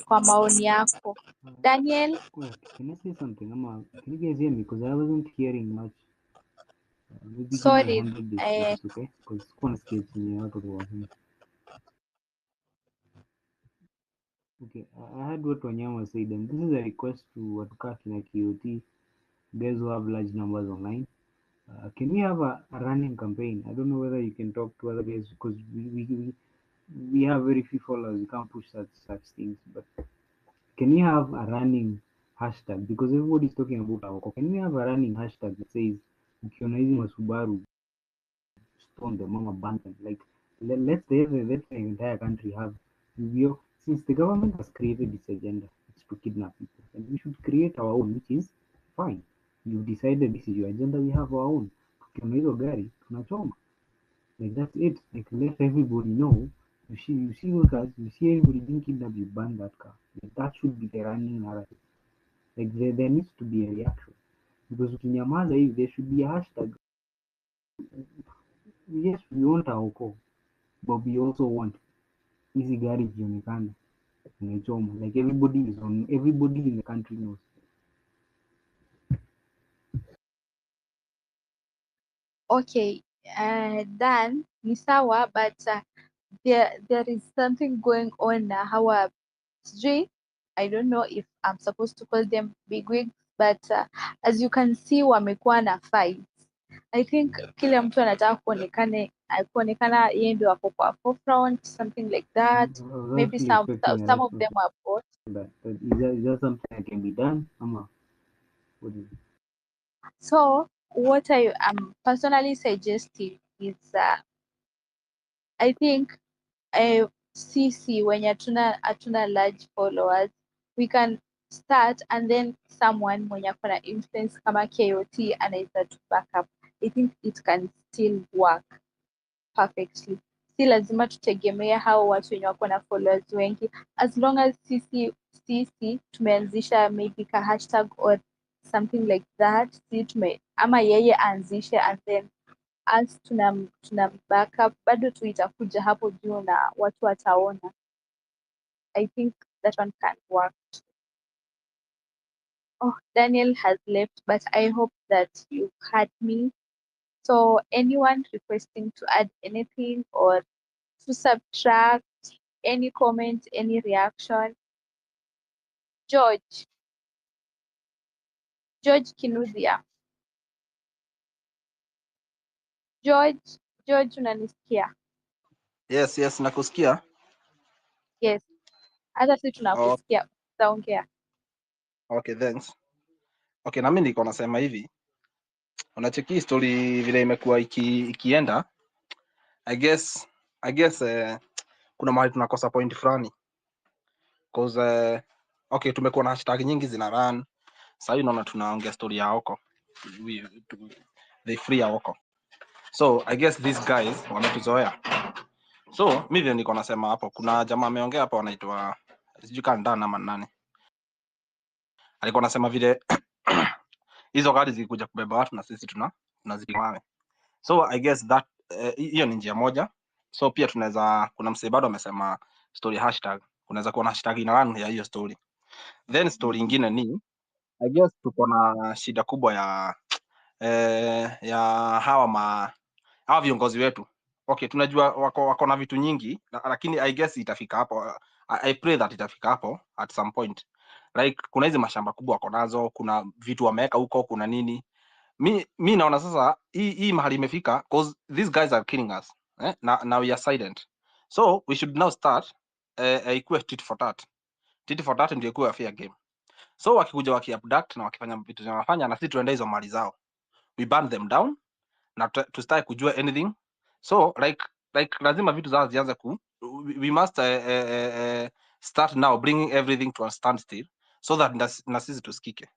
kwa maoni yako. Daniel? Can I say something? Can you guys hear me? Because I wasn't hearing much. Maybe give me Sorry. 100 days, if it's okay? Because kuna sikia chenye watu wanasema. Okay, I heard what Wanyama said, and this is a request to Watukaki na KOT, guys who have large numbers online. Can we have a running campaign? I don't know whether you can talk to other guys because we have very few followers. We can't push such things. But can we have a running hashtag? Because everybody's talking about Aoko. Can we have a running hashtag that says ukiona hizi masubaru stone them or ban them? Like let the entire country have. Since the government has created this agenda, it's to kidnap people, and we should create our own, which is fine. You've decided this is your agenda, we have our own. Tukiona hizo gari tunachoma. Like that's it. Like let everybody know. You see those cars, you see anybody being kidnapped, you ban that car. Like, that should be the running narrative. Like there needs to be a reaction. Because ukinyamaza hivi, there should be a hashtag. Yes, we want Aoko, but we also want hizi gari zionekane zinachoma. Like everybody in the country knows. Okay, Dan ni sawa, but there is something going on na hawa sijui, I don't know if I'm supposed to call them bigwigs, but as you can see wamekuwa na fights. I think kila mtu anataka kuonekana yeye ndio ako kwa forefront, something like that. I was Maybe actually some expecting a of them are both. But is that something that can be done? What is it? So what I am personally suggesting is I think sisi wenye hatuna large followers, we can start and then someone mwenye ako na influence kama KOT anaweza tu back up. I think it can still work perfectly. Si lazima tutegemea hao watu wenye wako na followers wengi, as long as sisi tumeanzisha maybe ka hashtag or something like that, ama yeye aanzishe and then us tuna backup, bado tu itakuja hapo juu na watu wataona. I think that one can work. Oh, Daniel has left, but I hope that you heard me. So anyone requesting to add anything or to subtract, any comment, any reaction? George Kinuthia. George, unanisikia? Yes, nakusikia. Yes, hata sisi Oh, tunakusikia. Utaongea. okay, thanks. Okay, na mimi niko nasema hivi. Unacheki story vile imekuwa ikienda. I guess kuna mahali tunakosa point fulani. Cause okay, tumekuwa na hashtag nyingi zina run. Sasa hivi naona tunaongea story ya Aoko. They free Aoko. So I guess these guys wametuzoea. So mimi vile niko nasema hapo, kuna jamaa ameongea hapo anaitwa sijui kandana ama nani. Alikuwa anasema vile hizo gari zilikuja kubeba watu na sisi tunazimawe. So I guess that hiyo ni njia moja. So pia kuna msee bado amesema story hashtag, kunaweza kuwa na hashtag ina run ya hiyo story. Then story nyingine ni I guess tuko na shida kubwa ya hawa viongozi wetu. Okay, tunajua wako na vitu nyingi lakini I guess itafika hapo. I pray that itafika hapo at some point. Like kuna hizi mashamba kubwa wako nazo, kuna vitu wameweka huko, kuna nini. Mi naona sasa hii mahali imefika because these guys are killing us. Now we are silent. So we should now start ikuwe tit for tat. Tit for tat ndio ikuwe fair game. So wakikuja wakiabduct na wakifanya vitu wanafanya na sisi tuende hizo mali zao. We burn them down na tustaki kujua anything. So like lazima vitu zao zianze we must start now bringing everything to a standstill so that na sisi tusikike.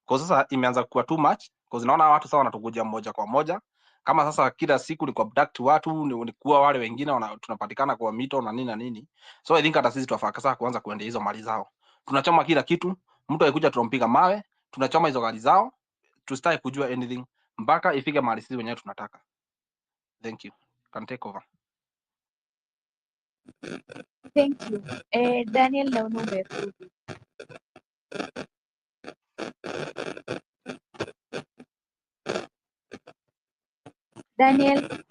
Kwa sasa imeanza kuwa too much because naona watu sasa wanatukuja moja kwa moja. Kama sasa kila siku ni kuabduct watu, ni kuwa wale wengine tunapatikana kwa mito na nini na nini. So I think hata sisi tunafaa sasa kuanza kuendea hizo mali zao. Tunachoma kila kitu, mtu akikuja tunampiga mawe, tunachoma hizo gari zao, tusitaki kujua anything mpaka ifike mahali sisi wenyewe tunataka. Thank you. Can take over. Thank you. Daniel, naona umerudi. Daniel.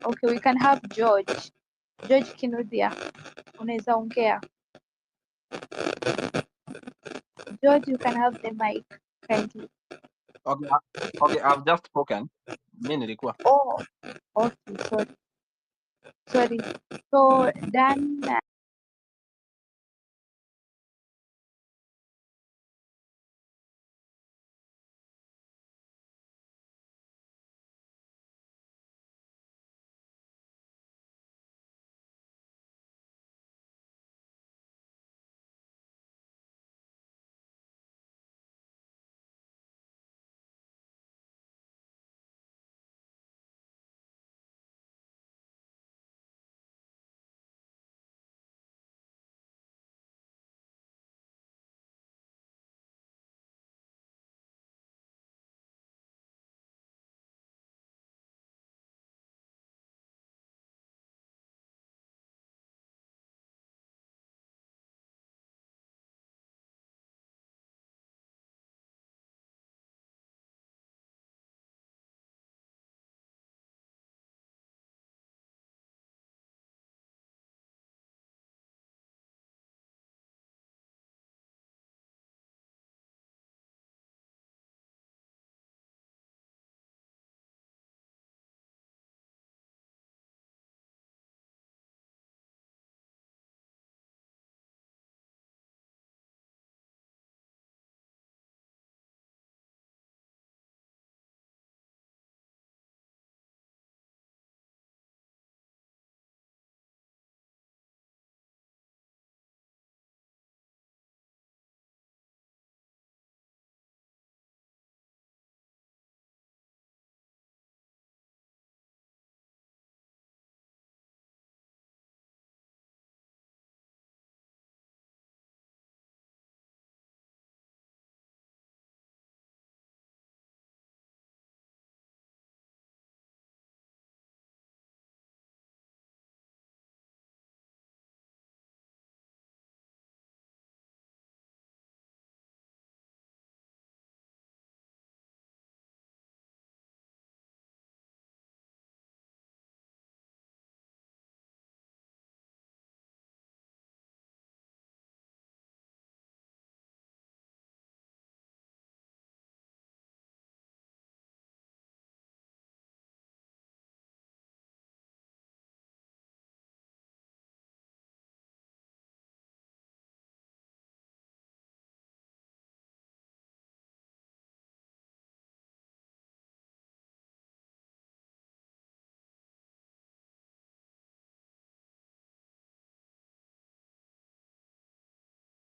Okay, we can have George Kinuthia. Unaweza ongea. George, you can have the mic kindly. Okay, I've just spoken. Mimi nilikuwa. Oh, okay, sorry. So Dan